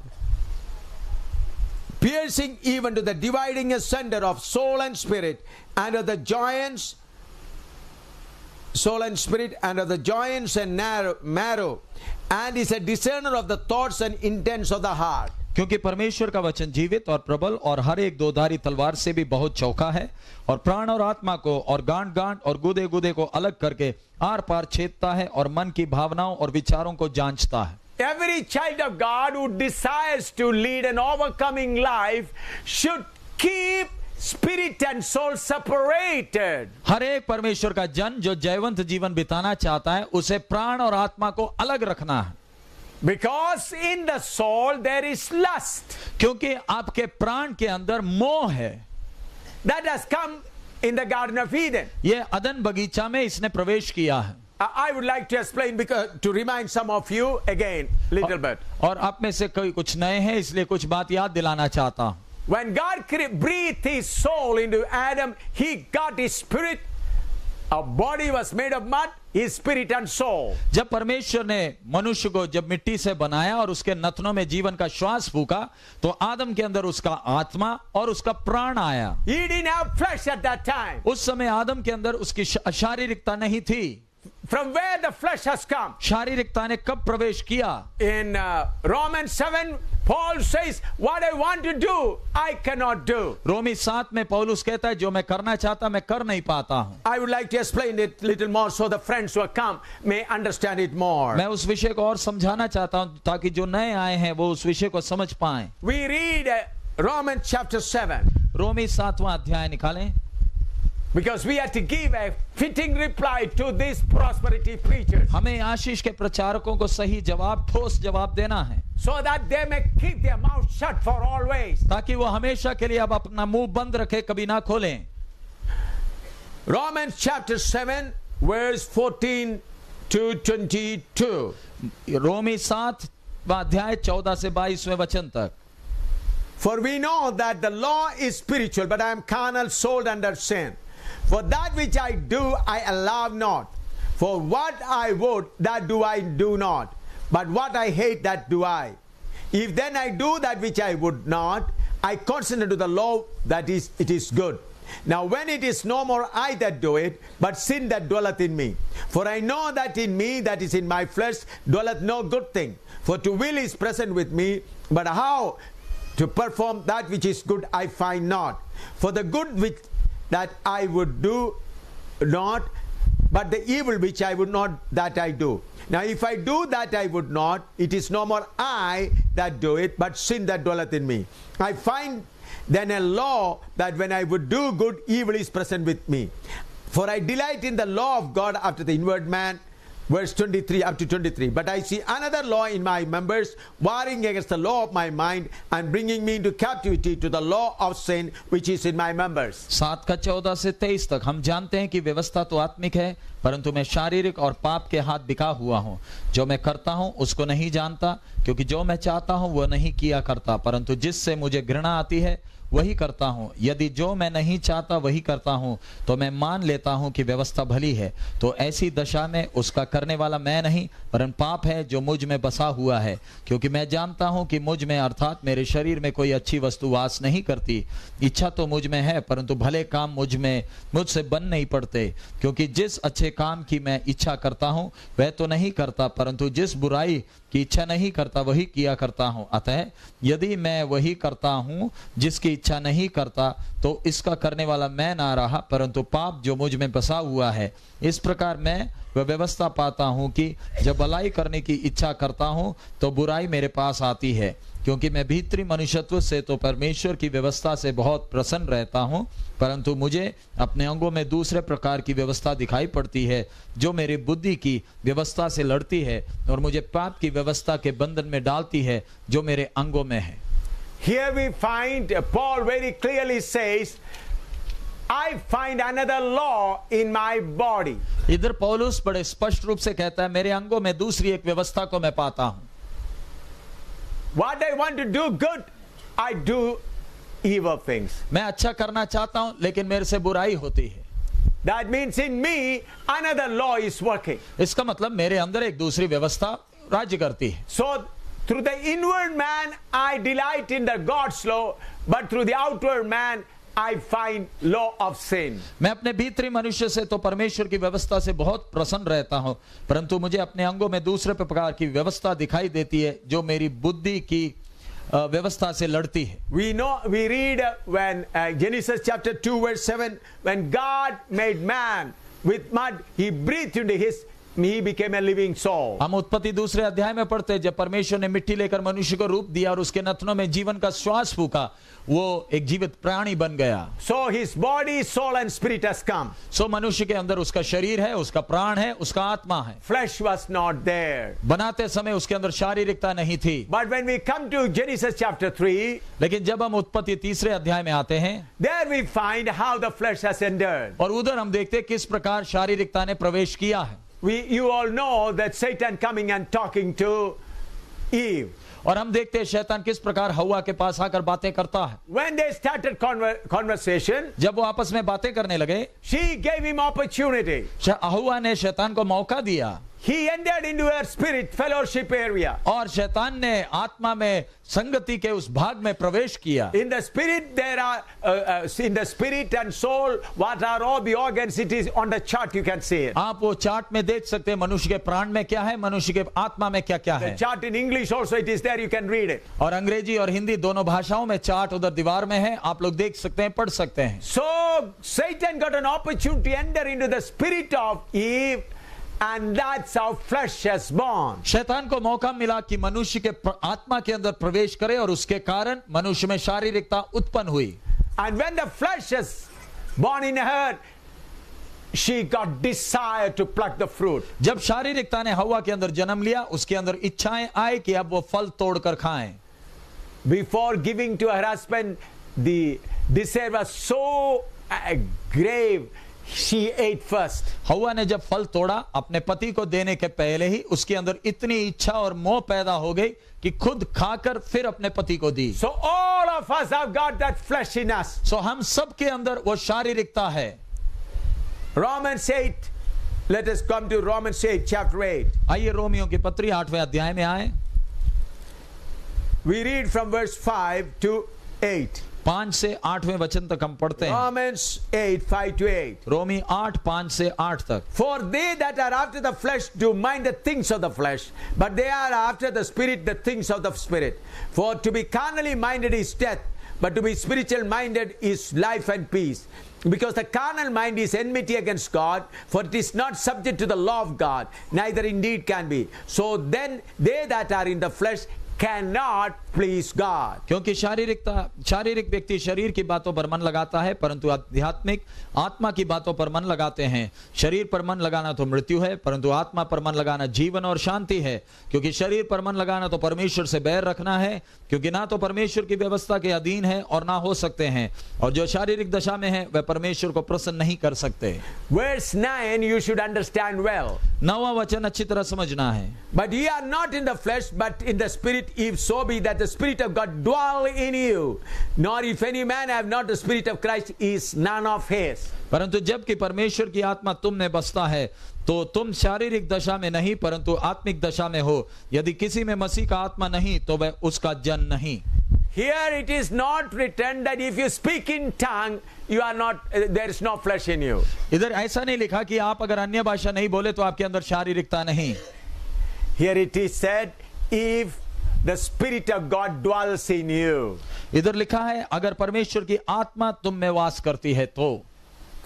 piercing even to the dividing asunder of soul and spirit, and of the joints, soul and spirit, and of the joints and marrow, and is a discerner of the thoughts and intents of the heart. क्योंकि परमेश्वर का वचन जीवित और प्रबल और हर एक दोधारी तलवार से भी बहुत चौका है और प्राण और आत्मा को और गांठ गांठ और गुदे गुदे को अलग करके आर पार छेदता है और मन की भावनाओं और विचारों को जांचता है। Every child of God who desires to lead an overcoming life should keep spirit and soul separated. हर एक परमेश्वर का जन जो जयवंत जीवन बिताना चाहता है उसे प्राण और आत्मा को अलग रखना है। Because in the soul there is lust. क्योंकि आपके प्राण के अंदर मोह है। That has come in the Garden of Eden. ये अदन बगीचा में इसने प्रवेश किया है। I would like to explain because to remind some of you again little bit. और आप में से कोई कुछ नए हैं इसलिए कुछ बात याद दिलाना चाहता हूं। When God breathed his soul into Adam, he got his spirit. A body was made of mud, his spirit and soul. जब परमेश्वर ने मनुष्य को जब मिट्टी से बनाया और उसके नथनों में जीवन का श्वास फूका तो आदम के अंदर उसका आत्मा और उसका प्राण आया। He didn't have flesh at that time. उस समय आदम के अंदर उसकी शारीरिकता नहीं थी। from where the flesh has come. शारीरिकता ने कब प्रवेश किया? In Romans 7, Paul says, what I want to do, I cannot do. रोमी 7 में पौलुस कहता है जो मैं करना चाहता मैं कर नहीं पाता हूं। I would like to explain it a little more so the friends who have come may understand it more. मैं उस विषय को और समझाना चाहता हूं ताकि जो नए आए हैं वो उस विषय को समझ पाएं। We read Romans chapter 7. रोमी 7वां अध्याय निकालें, because we have to give a fitting reply to these prosperity preachers, हमें आशीष के प्रचारकों को सही जवाब, ठोस जवाब देना है, so that they may keep their mouth shut for always. ताकि वो हमेशा के लिए अब अपना मुंह बंद रखे, कभी ना खोलें। Romans chapter 7 verse 14 to 22. रोमी 7वां अध्याय 14 से 22वें वचन तक। For we know that the law is spiritual, but I am carnal, sold under sin. For that which I do, I allow not. For what I would, that do I do not. But what I hate, that do I. If then I do that which I would not, I consent unto the law that it is good. Now when it is no more I that do it, but sin that dwelleth in me. For I know that in me, that is in my flesh, dwelleth no good thing. For to will is present with me, but how to perform that which is good I find not. For the good which that I would do not, but the evil which I would not, that I do. Now if I do that I would not, it is no more I that do it, but sin that dwelleth in me. I find then a law that when I would do good, evil is present with me. For I delight in the law of God after the inward man. Verse 23 up to 23. But I see another law in my members, warring against the law of my mind and bringing me into captivity to the law of sin which is in my members. 7 का 14 से 23 तक। हम जानते हैं कि व्यवस्था तो आत्मिक है, परंतु मैं शारीरिक और पाप के हाथ बिका हुआ हूँ। जो मैं करता हूँ उसको नहीं जानता, क्योंकि जो मैं चाहता हूँ वो नहीं किया करता, परंतु जिससे मुझे घृणा आती है वही करता हूँ। यदि जो मैं नहीं चाहता वही करता हूँ, तो मैं मान लेता हूँ कि व्यवस्था भली है। तो ऐसी दशा में उसका करने वाला मैं नहीं, परंतु पाप है जो मुझ में बसा हुआ है। क्योंकि मैं जानता हूँ कि मुझ में अर्थात मेरे शरीर में कोई अच्छी वस्तु वास नहीं करती। इच्छा तो मुझ में है, परंतु भले काम मुझसे बन नहीं पड़ते। क्योंकि जिस अच्छे काम की मैं इच्छा करता हूँ वह तो नहीं करता, परंतु जिस बुराई की इच्छा नहीं करता वही किया करता हूँ। अतः यदि मैं वही करता हूँ जिसकी इच्छा नहीं करता, तो इसका करने वाला मैं ना रहा, परंतु पाप जो मुझ में बसा हुआ है। इस प्रकार मैं वह व्यवस्था पाता हूँ कि जब भलाई करने की इच्छा करता हूँ तो बुराई मेरे पास आती है। क्योंकि मैं भीतरी मनुष्यत्व से तो परमेश्वर की व्यवस्था से बहुत प्रसन्न रहता हूँ, परंतु मुझे अपने अंगों में दूसरे प्रकार की व्यवस्था दिखाई पड़ती है, जो मेरी बुद्धि की व्यवस्था से लड़ती है और मुझे पाप की व्यवस्था के बंधन में डालती है, जो मेरे अंगों में है। Here we find Paul very clearly says, I find another law in my body. इधर पौलुस बड़े स्पष्ट रूप से कहता है, मेरे अंगों में दूसरी एक व्यवस्था को मैं पाता हूं। What I want to do good, I do evil things. मैं अच्छा करना चाहता हूं, लेकिन मेरे से बुराई होती है। That means in me another law is working. इसका मतलब मेरे अंदर एक दूसरी व्यवस्था राज्य करती है। So through the inward man I delight in the God's law, but through the outward man I find law of sin. मैं अपने भीतरी मनुष्य से तो परमेश्वर की व्यवस्था से बहुत प्रसन्न रहता हूं, परंतु मुझे अपने अंगों में दूसरे प्रकार की व्यवस्था दिखाई देती है, जो मेरी बुद्धि की व्यवस्था से लड़ती है। We read when Genesis chapter 2 verse 7, when God made man with mud, he breathed into he became a living soul. हम उत्पत्ति 2 अध्याय में पढ़ते हैं, जब परमेश्वर ने मिट्टी लेकर मनुष्य को रूप दिया और उसके नथनों में जीवन का श्वास फूका, वो एक जीवित प्राणी बन गया। So his body, soul and spirit has come. सो मनुष्य के अंदर उसका शरीर है, उसका प्राण है, उसका आत्मा है। Flesh was not there. बनाते समय उसके अंदर शारीरिकता नहीं थी। But when we come to Genesis chapter 3, लेकिन जब हम उत्पत्ति 3 अध्याय में आते हैं, there we find how the flesh has entered. और उधर हम देखते हैं किस प्रकार शारीरिकता ने प्रवेश किया है। You all know that Satan coming and talking to Eve. और हम देखते हैं शैतान किस प्रकार हव्वा के पास आकर बातें करता है। When they started conversation, जब वो आपस में बातें करने लगे, she gave him opportunity. हव्वा ने शैतान को मौका दिया। he entered into her spirit fellowship area. और शैतान ने आत्मा में संगति के उस भाग में प्रवेश किया। In the spirit, there are in the spirit and soul, what are all the organs? It is on the chart. You can see it. आप वो चार्ट में देख सकते हैं मनुष्य के प्राण में क्या है, मनुष्य के आत्मा में क्या क्या The है। chart in English also it is there. You can read it. और अंग्रेजी और हिंदी दोनों भाषाओं में चार्ट उधर दीवार में है, आप लोग देख सकते हैं, पढ़ सकते हैं। So Satan got an opportunity to enter into the spirit of Eve, and that's how flesh has born. शैतान को मौका मिला कि मनुष्य के आत्मा के अंदर प्रवेश करे और उसके कारण मनुष्य में शारीरिकता उत्पन्न हुई। And when the flesh is born in her, she got desire to pluck the fruit. जब शारीरिकता ने हवा के अंदर जन्म लिया, उसके अंदर इच्छाएं आई कि अब वो फल तोड़कर खाएं। Before giving to her husband, the desire was so grave. She ate first. हवा ने जब फल तोड़ा, अपने पति को देने के पहले ही उसके अंदर इतनी इच्छा और मोह पैदा हो गई कि खुद खाकर फिर अपने पति को दी। So all of us have got that flesh in us. सो हम सब के अंदर वो शारीरिकता है। Romans 8. Let us come to Romans 8, chapter 8. आइए रोमियों की पत्री 8वें अध्याय में आए। We read from verse 5 to 8. 5 से 8वें वचन तक हम पढ़ते हैं। Romans 8, 5 to 8. रोमी 8, 5 से 8 तक। For they that are after the flesh do mind the things of the flesh, but they are after the spirit the things of the spirit. For to be carnally minded is death, but to be spiritual minded is life and peace. Because the carnal mind is enmity against God, for it is not subject to the law of God, neither indeed can be. So then they that are in the flesh cannot please God. क्योंकि शारीरिक व्यक्ति शरीर की बातों पर मन लगाता है, परंतु आध्यात्मिक आत्मा की बातों पर मन लगाते हैं। शरीर पर मन लगाना तो मृत्यु है, परंतु आत्मा पर मन लगाना जीवन और शांति है। क्योंकि शरीर पर मन लगाना तो परमेश्वर से बैर रखना है, क्योंकि ना तो परमेश्वर की व्यवस्था के अधीन है और ना हो सकते हैं, और जो शारीरिक दशा में है वह परमेश्वर को प्रसन्न नहीं कर सकते। Verse 9 you should understand well. 9वां वचन अच्छी तरह समझना है। But ye are not in the flesh, but in the spirit, if so be that the Spirit of God dwell in you. Nor if any man have not the Spirit of Christ, is none of his. परंतु जबकि परमेश्वर की आत्मा तुम में बसता है, तो तुम शारीरिक दशा में नहीं परंतु आत्मिक दशा में हो। यदि किसी में मसीह का आत्मा नहीं तो वह उसका जन नहीं। Here it is not written that if you speak in tongue, you are not, there is no flesh in you. इधर ऐसा नहीं लिखा कि आप अगर अन्य भाषा नहीं बोले तो आपके अंदर शारीरिकता नहीं। Here it is said, if the Spirit of God dwells in you. इधर लिखा है अगर परमेश्वर की आत्मा तुम में वास करती है तो।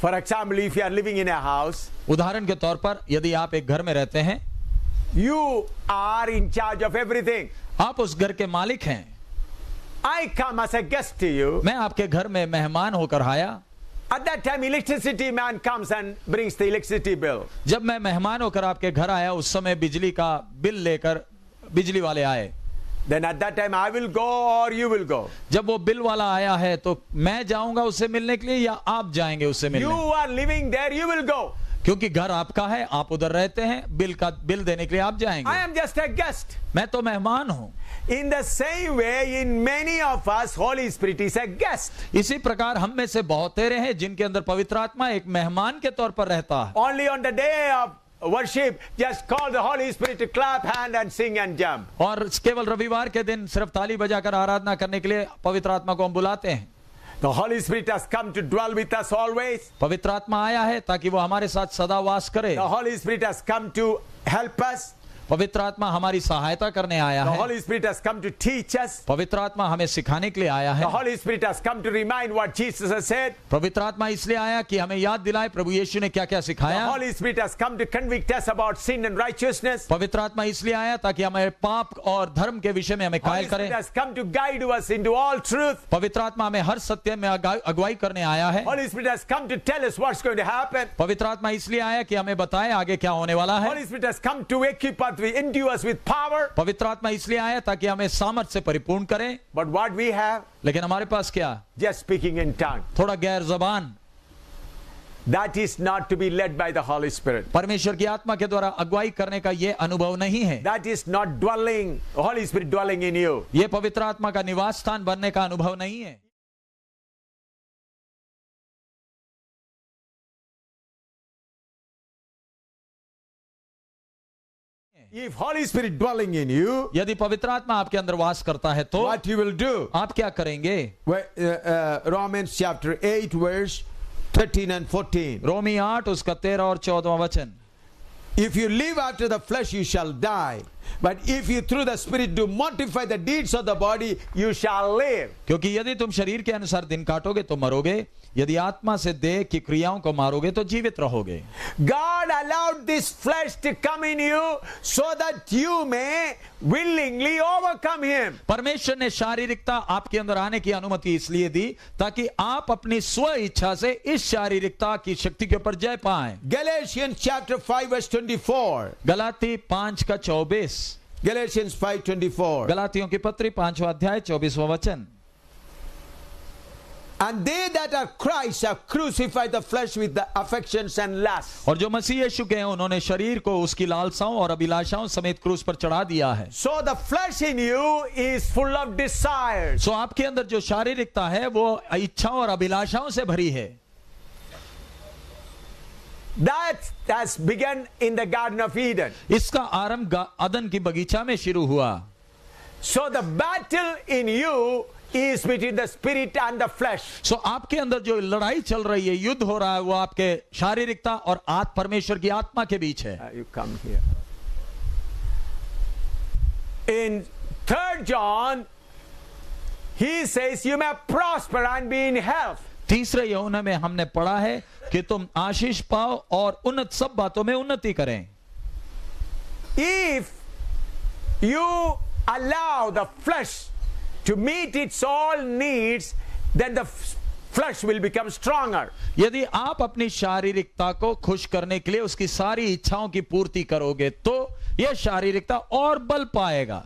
For example, if you are living in a house, उदाहरण के तौर पर यदि आप एक घर में रहते हैं, you are in charge of everything. आप उस घर के मालिक हैं। I come as a guest to you. मैं आपके घर में मेहमान होकर आया। At that time, electricity man comes and brings the electricity bill. जब मैं मेहमान होकर आपके घर आया, उस समय बिजली का बिल लेकर बिजली वाले आए। Then at that time I will go or you will go. जब वो बिल वाला आया है तो मैं जाऊंगा उससे मिलने के लिए या आप जाएंगे उससे You मिलने? are living there, you will go. क्योंकि घर आपका है, आप उधर रहते हैं, बिल देने के लिए आप I जाएंगे। am just a guest. मैं तो मेहमान हूँ। In the same way, in many of us, Holy Spirit is a guest. इसी प्रकार हम में से बहुत तेरे हैं जिनके अंदर पवित्र आत्मा एक मेहमान के तौर पर रहता है। Only on the day of worship, just call the Holy Spirit to clap hand and sing and jump. और केवल रविवार के दिन सिर्फ ताली बजाकर आराधना करने के लिए पवित्र आत्मा को हम बुलाते हैं। The Holy Spirit has come to dwell with us always. पवित्र आत्मा आया है ताकि वो हमारे साथ सदा वास करे। The Holy Spirit has come to help us. पवित्र आत्मा हमारी सहायता करने आया The है। Holy Spirit has come to teach us. पवित्र आत्मा हमें सिखाने के लिए आया है। The Holy Spirit has come to remind what Jesus has said. पवित्र आत्मा इसलिए आया कि हमें याद दिलाए प्रभु यीशु ने क्या क्या The सिखाया। Holy Spirit has come to convict us about sin and righteousness. पवित्र आत्मा इसलिए आया ताकि हमें पाप और धर्म के विषय में हमें Holy कायल करे। Spirit has come to guide us into all truth. पवित्र आत्मा हमें हर सत्य में अगुवाई करने आया है। Holy Spirit has come to tell us what's going to happen. पवित्र आत्मा इसलिए आया कि हमें बताए आगे क्या होने वाला है। Holy Spirit has come to equip us, to endue us with power. पवित्र आत्मा इसलिए आया ताकि हमें सामर्थ्य से परिपूर्ण करे। But what we have, लेकिन हमारे पास क्या? just speaking in tongue. थोड़ा गैर जबान। That is not to be led by the Holy Spirit. परमेश्वर की आत्मा के द्वारा अगुवाई करने का ये अनुभव नहीं है। That is not dwelling, Holy Spirit dwelling in you. ये पवित्र आत्मा का निवास स्थान बनने का अनुभव नहीं है। If Holy Spirit dwelling in you, यदि पवित्र आत्मा आपके अंदर वास करता है तो what you will do? आप क्या करेंगे? Romans chapter 8 verse 13 and 14. रोमी 8 उसका 13 और 14वां वचन। If you live after the flesh, you shall die. But if you through the Spirit do mortify the deeds of the body, you shall live. क्योंकि यदि तुम शरीर के अनुसार दिन काटोगे तो मरोगे, यदि आत्मा से देह की क्रियाओं को मारोगे तो जीवित रहोगे। God allowed this flesh to come in you so that you may willingly overcome him. परमेश्वर ने शारीरिकता आपके अंदर आने की अनुमति इसलिए दी ताकि आप अपनी स्व इच्छा से इस शारीरिकता की शक्ति के ऊपर जय पाएं। Galatians chapter 5 verse 24. गलाती 5 का 24। Galatians 5:24. गलातियों की पत्री 5वां अध्याय 24वां वचन। And they that are Christ have crucified the flesh with the affections and lusts. और जो मसीह यीशु के हैं उन्होंने शरीर को उसकी लालसाओं और अभिलाषाओं समेत क्रूस पर चढ़ा दिया है। So the flesh in you is full of desires. सो आपके अंदर जो शारीरिकता है वो इच्छाओं और अभिलाषाओं से भरी है। That has begun in the Garden of Eden. इसका आरंभ अदन की बगीचा में शुरू हुआ। So the battle in you is between the spirit and the flesh. सो आपके अंदर जो लड़ाई चल रही है, युद्ध हो रहा है, वो आपके शारीरिकता और परमेश्वर की आत्मा के बीच है। You come here. In 3 John, he says, you may prosper and be in health. तीसरे यूहन्ना में हमने पढ़ा है कि तुम आशीष पाओ और उन्नत सब बातों में उन्नति करें। If you allow the flesh to meet its all needs, then the flesh will become stronger. यदि आप अपनी शारीरिकता को खुश करने के लिए उसकी सारी इच्छाओं की पूर्ति करोगे तो यह शारीरिकता और बल पाएगा।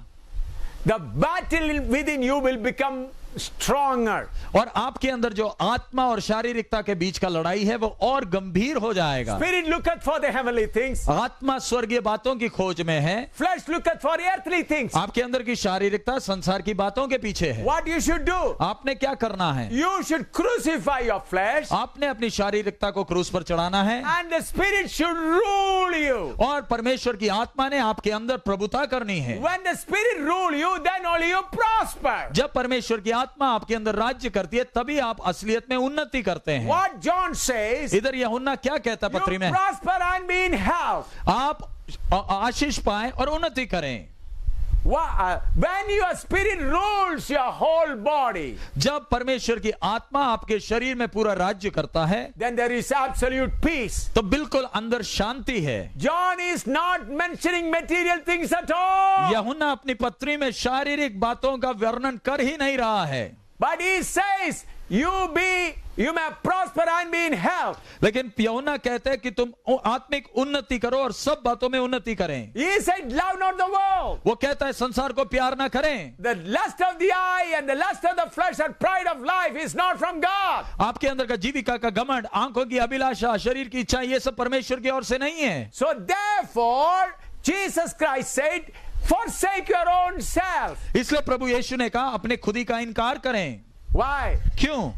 The battle within you will become stronger. और आपके अंदर जो आत्मा और शारीरिकता के बीच का लड़ाई है वो और गंभीर हो जाएगा। Spirit looketh for the heavenly things. आत्मा स्वर्गीय बातों की खोज में है। Flesh looketh for earthly things. आपके अंदर की शारीरिकता संसार की बातों के पीछे है। What you should do? आपने क्या करना है? You should crucify your flesh. आपने अपनी शारीरिकता को क्रूस पर चढ़ाना है। And the Spirit should rule you. और परमेश्वर की आत्मा ने आपके अंदर प्रभुता करनी है। When the Spirit rule you, then only you prosper. जब परमेश्वर की आत्मा आपके अंदर राज्य करती है तभी आप असलियत में उन्नति करते हैं। What John says, इधर यूहन्ना क्या कहता पत्री you में? prosper and be in health. आप आशीष पाएं और उन्नति करें। When your spirit rules your whole body, जब परमेश्वर की आत्मा आपके शरीर में पूरा राज्य करता है then there is absolute peace. तो बिल्कुल अंदर शांति है। John is not mentioning material things at all. यूहन्ना अपनी पत्री में शारीरिक बातों का वर्णन कर ही नहीं रहा है। But he says, you may prosper and be in health. लेकिन यूहन्ना कहते हैं कि तुम आत्मिक उन्नति करो और सब बातों में उन्नति करें। He said, love not the world. वो कहता है संसार को प्यार ना करें। The lust of the eye and the lust of the flesh and pride of life is not from God. आपके अंदर का जीविका का घमंड, आंखों की अभिलाषा, शरीर की इच्छा, ये सब परमेश्वर की ओर से नहीं है। So therefore, Jesus Christ said, forsake your own self. इसलिए प्रभु यीशु ने कहा अपने खुदी का इनकार करें। Why? क्यों?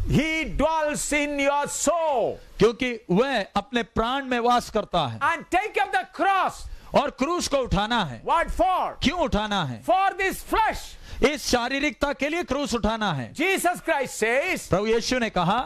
He dwells in your soul. क्योंकि वह अपने प्राण में वास करता है। And take up the cross. और क्रूस को उठाना है। What for? क्यों उठाना है? For this flesh. इस शारीरिकता के लिए क्रूस उठाना है। Jesus Christ says, प्रभु यीशु ने कहा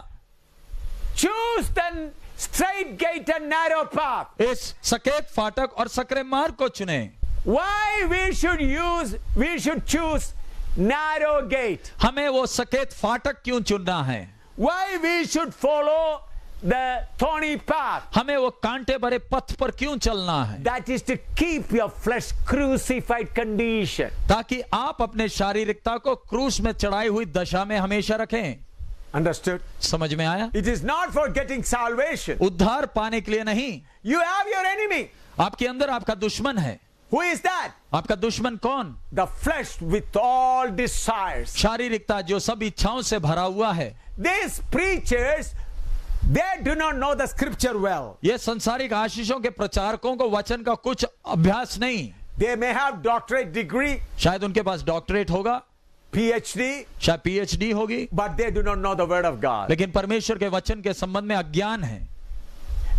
choose the straight gate and narrow path. इस सकेत फाटक और सकरे मार्ग को चुने। Why we should choose narrow gate? हमें वो सकेत फाटक क्यों चुनना है? Why we should follow the thorny path? हमें वो कांटे भरे पथ पर क्यों चलना है? That is to keep your flesh crucified condition. ताकि आप अपने शारीरिकता को क्रूस में चढ़ाई हुई दशा में हमेशा रखें। Understood? समझ में आया? It is not for getting salvation. उद्धार पाने के लिए नहीं। You have your enemy. आपके अंदर आपका दुश्मन है। Who is that? आपका दुश्मन कौन? The flesh with all desires. शारीरिकता जो सब इच्छाओं से भरा हुआ है। These preachers, they do not know the scripture well. ये संसारिक आशीषों के प्रचारकों को वचन का कुछ अभ्यास नहीं। They may have doctorate degree, शायद उनके पास डॉक्टरेट होगा, PhD, शायद PhD होगी, but they do not know the word of God. लेकिन परमेश्वर के वचन के संबंध में अज्ञान है।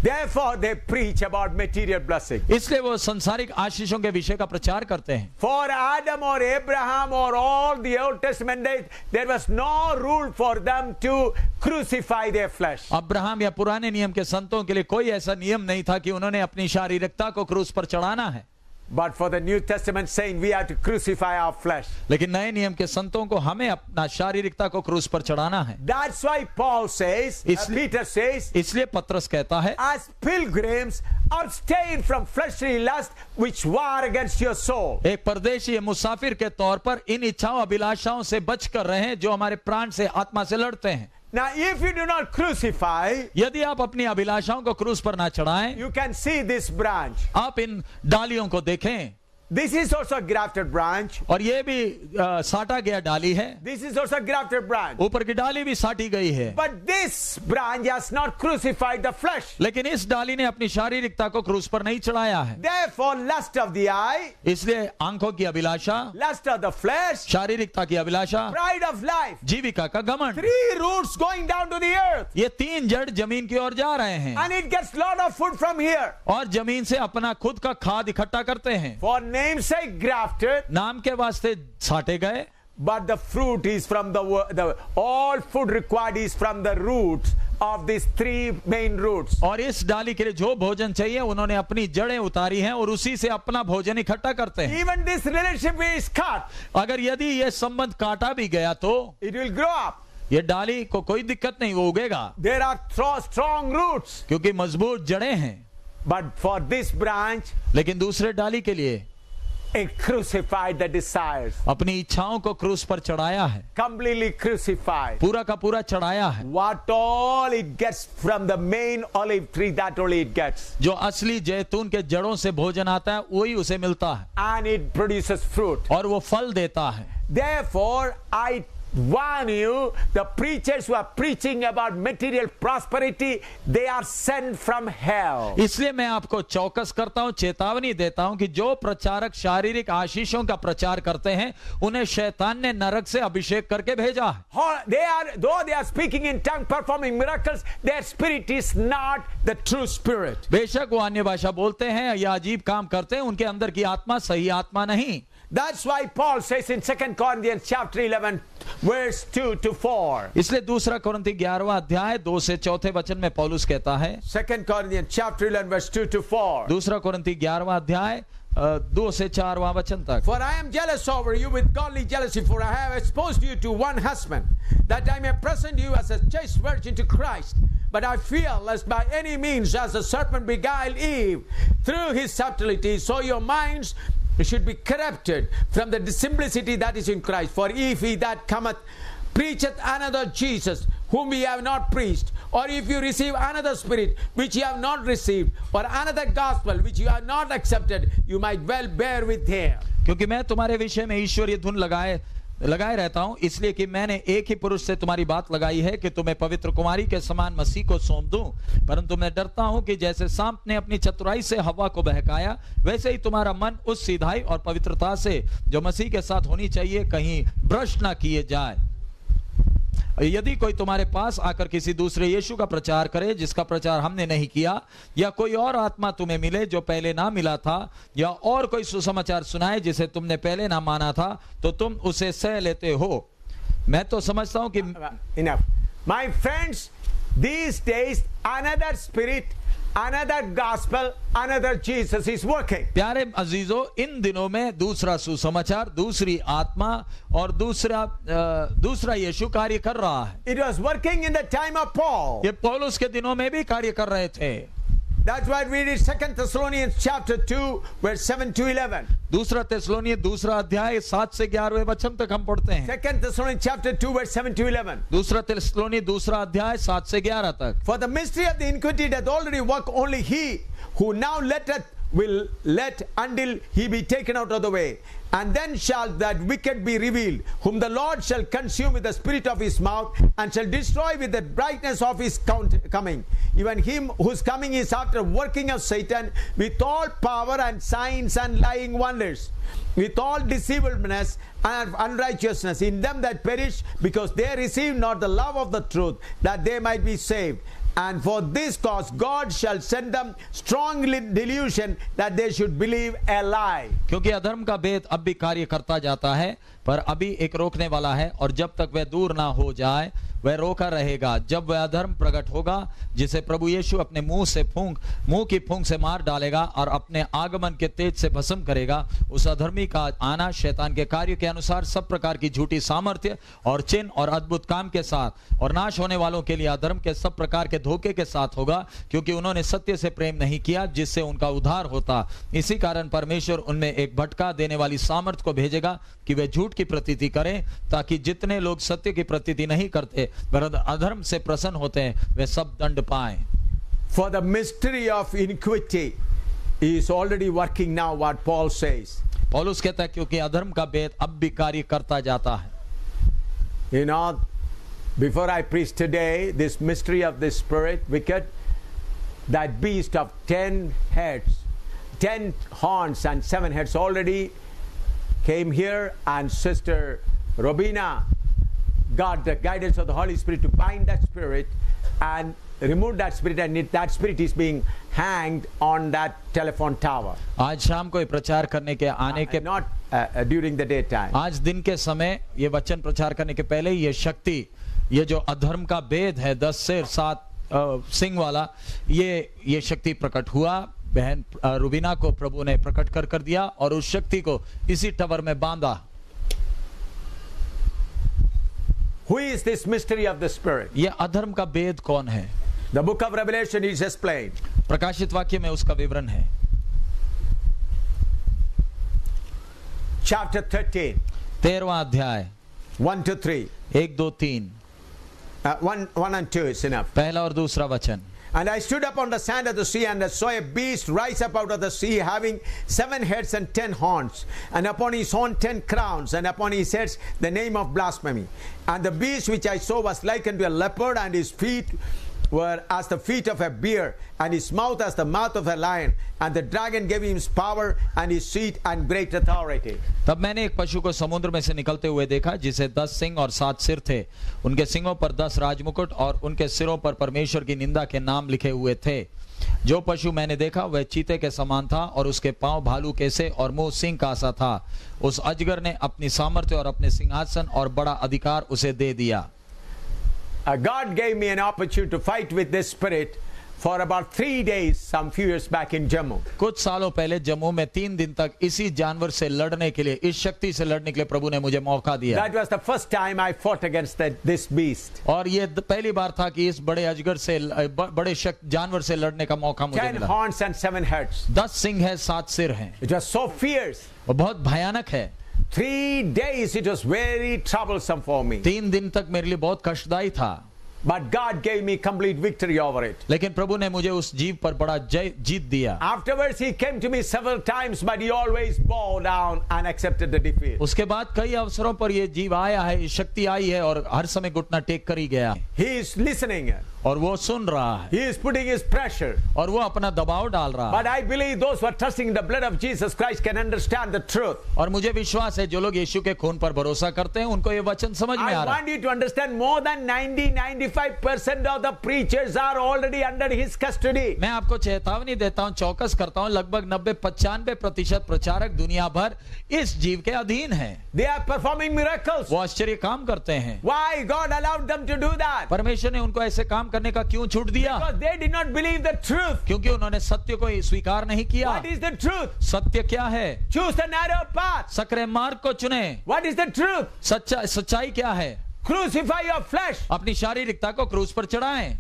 Therefore, they preach about material blessing. इसलिए वो संसारिक आशीषों के विषय का प्रचार करते हैं. For Adam or Abraham or all the Old Testament days, there was no rule for them to crucify their flesh. Abraham या पुराने नियम के संतों के लिए कोई ऐसा नियम नहीं था कि उन्होंने अपनी शारीरिकता को क्रूस पर चढ़ाना है. But for the New Testament saying we have to crucify our flesh. लेकिन नए नियम के संतों को हमें अपना शारीरिकता को क्रूस पर चढ़ाना है. That's why Paul says, Peter says, इसलिए पत्रस कहता है, as pilgrims abstain from fleshly lust which war against your soul. एक परदेशी मुसाफिर के तौर पर इन इच्छाओं अभिलाषाओं से बच कर रहें जो हमारे प्राण से आत्मा से लड़ते हैं. Now, if you do not crucify, यदि आप अपनी अभिलाषाओं को क्रूस पर ना चढ़ाएं, you can see this branch. आप इन डालियों को देखें. This is also a grafted branch. और ये भी साटा गया डाली है. This is also a grafted branch. ऊपर की डाली भी साटी गई है. But this branch has not crucified the flesh. लेकिन इस डाली ने अपनी शारीरिकता को क्रूस पर नहीं चढ़ाया है. Therefore, lust of the eye, इसलिए आंखों की अभिलाषा, lust of the flesh, शारीरिकता की अभिलाषा, pride of life, जीविका का घमंड, 3 roots going down to the earth. ये 3 जड़ जमीन की ओर जा रहे हैं. And it gets lot of food from here. और जमीन से अपना खुद का खाद इकट्ठा करते हैं. For namesake grafted, नाम के वास्ते छाटे गए. but the fruit is from the all food required is from the roots of these 3 main roots. और इस डाली के लिए जो भोजन चाहिए उन्होंने अपनी जड़ें उतारी हैं और उसी से अपना भोजन इकट्ठा करते हैं. Even this relationship is cut, अगर यदि ये संबंध काटा भी गया तो it will grow up. ये डाली को कोई दिक्कत नहीं, वो उगेगा There are strong roots. क्योंकि मजबूत जड़ें हैं. But for this branch, लेकिन दूसरे डाली के लिए it crucified the desires. अपनी इच्छाओं को क्रूस पर चढ़ाया है. Completely crucified. पूरा का पूरा चढ़ाया है. What all it gets from the main olive tree, that only it gets. जो असली जैतून के जड़ों से भोजन आता है वही उसे मिलता है. And it produces fruit. और वो फल देता है. Therefore, I warn you, the preachers who are preaching about material prosperity, they are sent from hell. इसलिए मैं आपको चौकस करता हूं, चेतावनी देता हूं कि जो प्रचारक शारीरिक आशीषों का प्रचार करते हैं उन्हें शैतान ने नरक से अभिषेक करके भेजा है. Though they are speaking in tongue, performing miracles, their spirit is not the true spirit. बेशक वो अन्य भाषा बोलते हैं या अजीब काम करते हैं, उनके अंदर की आत्मा सही आत्मा नहीं. That's why Paul says in 2 Corinthians chapter 11 verse 2 to 4. इसलिए दूसरा कोरिन्थी 11वां अध्याय 2 से 4 वचन में पौलुस कहता है, 2 Corinthians chapter 11 verse 2 to 4. दूसरा कोरिन्थी 11वां अध्याय 2 से 4वां वचन तक. For I am jealous over you with godly jealousy, for I have exposed you to one husband, that I may present you as a chaste virgin to Christ. But I fear lest by any means, as the serpent beguiled Eve through his subtlety, so your minds should be corrupted from the simplicity that is in Christ. For if he that cometh preacheth another Jesus, whom we have not preached, or if you receive another spirit which you have not received, or another gospel which you have not accepted, you might well bear with him. क्योंकि मैं तुम्हारे विषय में ईश्वरीय धुन लगाए रहता हूं, इसलिए कि मैंने एक ही पुरुष से तुम्हारी बात लगाई है कि तुम्हें पवित्र कुमारी के समान मसीह को सौंप दूं. परंतु मैं डरता हूं कि जैसे सांप ने अपनी चतुराई से हवा को बहकाया, वैसे ही तुम्हारा मन उस सीधाई और पवित्रता से जो मसीह के साथ होनी चाहिए कहीं भ्रष्ट ना किए जाए. यदि कोई तुम्हारे पास आकर किसी दूसरे यीशु का प्रचार करे जिसका प्रचार हमने नहीं किया, या कोई और आत्मा तुम्हें मिले जो पहले ना मिला था, या और कोई सुसमाचार सुनाए जिसे तुमने पहले ना माना था, तो तुम उसे सह लेते हो. मैं तो समझता हूं कि enough. My friends, these days another spirit, another gospel, another Jesus is working. प्यारे अजीजों, इन दिनों में दूसरा सुसमाचार, दूसरी आत्मा और दूसरा यीशु कार्य कर रहा है. It was working in the time of Paul. ये पौलुस के दिनों में भी कार्य कर रहे थे. That's why we read 2 Thessalonians chapter 2 verse 7 to 11. दूसरा तेस्सलोनिय दूसरा अध्याय 7 से 11वें वचन तक हम पढ़ते हैं. 2 Thessalonians chapter 2 verse 7 to 11. दूसरा तेस्सलोनिय दूसरा अध्याय 7 से 11 तक. For the mystery of the iniquity doth already work, only he who now letteth will let until he be taken out of the way. And then shall that wicked be revealed, whom the Lord shall consume with the spirit of his mouth, and shall destroy with the brightness of his coming. Even him whose coming is after working of Satan with all power and signs and lying wonders, with all deceivableness and unrighteousness in them that perish, because they receive not the love of the truth, that they might be saved. And for this cause God shall send them strong delusion that they should believe a lie. क्योंकि अधर्म का भेद अब भी कार्य करता जाता है, पर अभी एक रोकने वाला है, और जब तक वह दूर ना हो जाए वह रोका रहेगा। जब वह अधर्म प्रकट होगा जिसे प्रभु यीशु अपने मुंह की फूंक से मार डालेगा और अपने आगमन के तेज से भस्म करेगा, उस अधर्मी का आना शैतान के कार्य के अनुसार सब प्रकार की झूठी सामर्थ्य और चिन्ह और अद्भुत काम के साथ और नाश होने वालों के लिए अधर्म के सब प्रकार के धोखे के साथ होगा, क्योंकि उन्होंने सत्य से प्रेम नहीं किया जिससे उनका उद्धार होता। इसी कारण परमेश्वर उनमें एक भटका देने वाली सामर्थ को भेजेगा कि वे झूठ की प्रतीति करें, ताकि जितने लोग सत्य की प्रतीति नहीं करते वरन अधर्म से प्रसन्न होते हैं वे सब दंड पाएं। For the mystery of iniquity is already working now, what Paul says. पौलुस कहता है क्योंकि अधर्म का भेद अब भी कार्य करता जाता है। You know, before I preach today, this mystery of the spirit wicked, that beast of 10 heads, 10 horns and 7 heads already came here, and Sister Robina got the guidance of the Holy Spirit to bind that spirit and remove that spirit, and that spirit is being hanged on that telephone tower. आज शाम को ये प्रचार करने के आने के not during the daytime. आज दिन के समय ये वचन प्रचार करने के पहले ये शक्ति, ये जो अधर्म का भेद है 10 सिर 7 सिंह वाला, ये शक्ति प्रकट हुआ। बहन रुबीना को प्रभु ने प्रकट कर दिया और उस शक्ति को इसी टावर में बांधा। Who is this mystery of the spirit? ये अधर्म का भेद कौन है? The book of Revelation is explained. प्रकाशित वाक्य में उसका विवरण है। Chapter 13. 13वां अध्याय 1 to 3. 1 2 3 1 and 2 is enough. पहला और दूसरा वचन। And I stood up on the sand of the sea, and I saw a beast rise up out of the sea, having 7 heads and 10 horns, and upon his horn 10 crowns, and upon his heads the name of blasphemy. And the beast which I saw was like unto a leopard, and his feet were as the feet of a bear, and his mouth as the mouth of a lion. And the dragon gave him his power and his seat and great authority. तब मैंने एक पशु को समुद्र में से निकलते हुए देखा, जिसे 10 सिंह और 7 सिर थे। उनके सिंगों पर 10 राजमुकुट और उनके सिरों पर परमेश्वर की निंदा के नाम लिखे हुए थे। जो पशु मैंने देखा वह चीते के समान था, और उसके पांव भालू के से और मुंह सिंह का सा था। उस अजगर ने अपनी सामर्थ्य और अपने सिंहासन और बड़ा अधिकार उसे दे दिया। God gave me an opportunity to fight with this spirit for about 3 days some few years back in Jammu. कुछ सालों पहले जम्मू में 3 दिन तक इसी जानवर से लड़ने के लिए, इस शक्ति से लड़ने के लिए प्रभु ने मुझे मौका दिया। That was the first time I fought against this beast. और ये पहली बार था कि इस बड़े अजगर से, बड़े जानवर से लड़ने का मौका मुझे 10 मिला। horns and 7 heads. 10 सिंह है 7 सिर हैं। It was so fierce. वो बहुत भयानक है। 3 days it was very troublesome for me. 3 दिन तक मेरे लिए बहुत कष्टदायी था। But God gave me complete victory over it. लेकिन प्रभु ने मुझे उस जीव पर बड़ा जीत दिया। Afterwards he came to me several times, but he always bowed down and accepted the defeat. उसके बाद कई अवसरों पर ये जीव आया है, शक्ति आई है, और हर समय घुटना टेक कर ही गया। He is listening. और वो सुन रहा है। He is putting his pressure. और वो अपना दबाव डाल रहा है। But I believe those who are trusting in the blood of Jesus Christ can understand the truth. और मुझे विश्वास है जो लोग यीशु के खून पर भरोसा करते हैं उनको ये वचन समझ में आ I रहा है। want you to understand more than 90-95% of the preachers are already under his custody. मैं आपको चेतावनी देता हूं, चौकस करता हूं, लगभग 90-95% प्रचारक दुनिया भर इस जीव के अधीन हैं। They are performing miracles. वो आश्चर्य काम करते हैं। Why God allowed them to do that? परमेश्वर ने उनको ऐसे काम करने का क्यों छूट दिया? Because they did not believe the truth. क्योंकि उन्होंने सत्य को स्वीकार नहीं किया। What is the truth? सत्य क्या है? Choose the narrow path. सकरे मार्ग को चुने। What is the truth? सच्चाई क्या है? Crucify your flesh. अपनी शारीरिकता को क्रूस पर चढ़ाएं।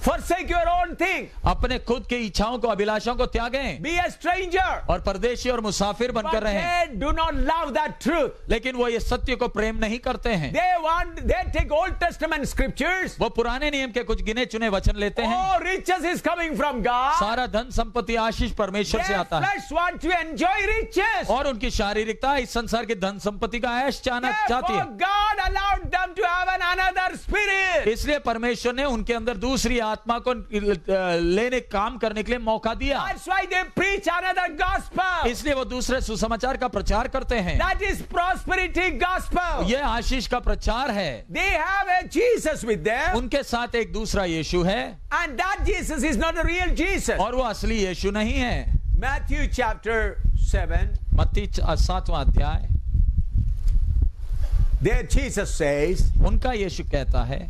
Forsake your own thing. अपने खुद की इच्छाओं को, अभिलाषाओं को त्यागें। Be a stranger. और परदेशी और मुसाफिर बनकर But रहें। they do not love that truth. लेकिन वो ये सत्य को प्रेम नहीं करते हैं। They take Old Testament scriptures. वो पुराने नियम के कुछ गिने चुने वचन लेते हैं। Oh, riches is coming from God. सारा धन संपत्ति आशीष परमेश्वर से Their आता है। flesh want to enjoy riches. और उनकी शारीरिकता इस संसार की धन संपत्ति का ऐश चाहना चाहती Therefore, है। God allowed them to have another spirit. इसलिए परमेश्वर ने उनके अंदर दूसरी आत्मा को लेने काम करने के लिए मौका दिया। That's why they preach another gospel. इसलिए वो दूसरे सुसमाचार का प्रचार करते हैं। That is prosperity gospel. यह आशीष का प्रचार है। They have a Jesus with them, उनके साथ एक दूसरा यीशु है and that Jesus is not a real Jesus. और वो असली यीशु नहीं है। Matthew chapter 7, मत्ती 7वां अध्याय, there Jesus says, उनका यीशु कहता है,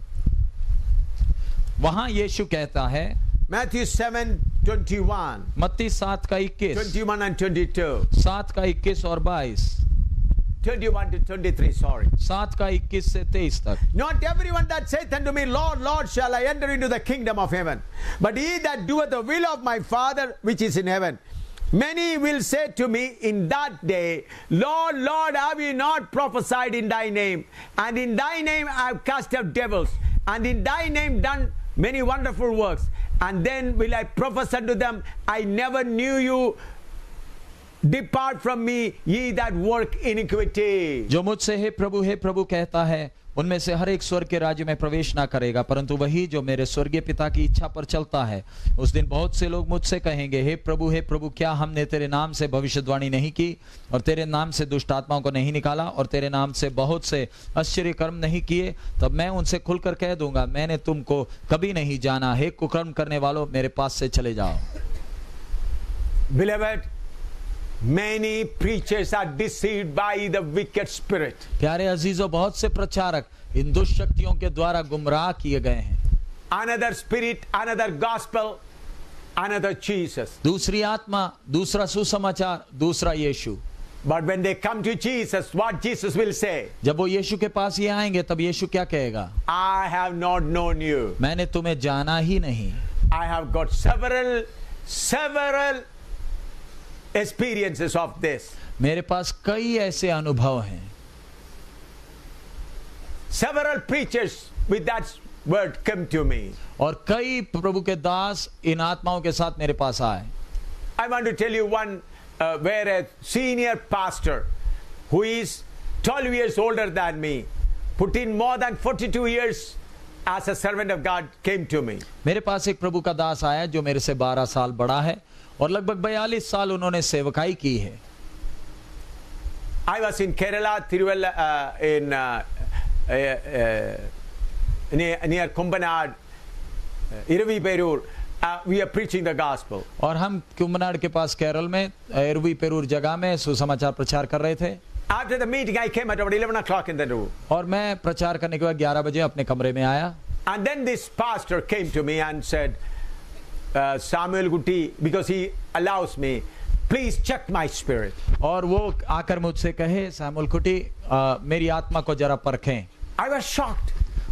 वहां यीशु कहता है, Matthew 7:21, मत्ती 7 का 21, 21 and 22, 7 का 21 और 22, 21 to 23, sorry. 7 का 21 से 23 तक। Not everyone that saith unto me, Lord, Lord, shall I enter into the kingdom of heaven, but he that doeth the will of my Father which is in heaven. Many will say to me in that day, Lord, Lord, have we not prophesied in thy name? And in thy name I have cast out devils, and in thy name done many wonderful works. And then will I profess unto them, I never knew you. Depart from me, ye that work iniquity. जो मुझसे हे प्रभु कहता है, उनमें से हर एक स्वर्ग के राज्य में प्रवेश ना करेगा, परंतु वही जो मेरे स्वर्गीय पिता की इच्छा पर चलता है। उस दिन बहुत से लोग मुझसे कहेंगे, हे प्रभु, क्या हमने तेरे नाम से भविष्यवाणी नहीं की, और तेरे नाम से दुष्ट आत्माओं को नहीं निकाला, और तेरे नाम से बहुत से आश्चर्य कर्म नहीं किए? तब मैं उनसे खुलकर कह दूंगा, मैंने तुमको कभी नहीं जाना। हे कुकर्म करने वालों, मेरे पास से चले जाओ। Beloved, many preachers are deceived by the wicked spirit. प्यारे अजीजों, बहुत से प्रचारक इन दुष्ट शक्तियों के द्वारा गुमराह किए गए हैं। Another spirit, another gospel, another Jesus. दूसरी आत्मा, दूसरा सुसमाचार, दूसरा यीशु। But when they come to Jesus, what Jesus will say? जब वो यीशु के पास ये आएंगे, तब यीशु क्या कहेगा? I have not known you. मैंने तुम्हें जाना ही नहीं। I have got several experiences of this. मेरे पास कई ऐसे अनुभव हैं। Several preachers with that word come to me. और कई प्रभु के दास इन आत्माओं के साथ मेरे पास आए। I want to tell you one where a senior pastor who is 12 years older than me, put in more than 42 years as a servant of God, came to me. मेरे पास एक प्रभु का दास आया जो मेरे से 12 साल बड़ा है, और लगभग 42 साल उन्होंने सेवकाई की है। I was in Kerala, Tiruvalla, near Kumbanad, Iravi Perur. We are preaching the gospel. और हम कुंभनाड के पास केरल में इरवी पेरूर जगह में सुसमाचार प्रचार कर रहे थे। After the meeting, I came at about 11 o'clock in the room. और मैं प्रचार करने के बाद 11 बजे अपने कमरे में आया। And then this pastor came to me and said, Samuel Gutti, because he allows me, please check my spirit. और वो आकर मुझसे कहे, सैमुअल कुटी, मेरी आत्मा को जरा परखें। I was shocked.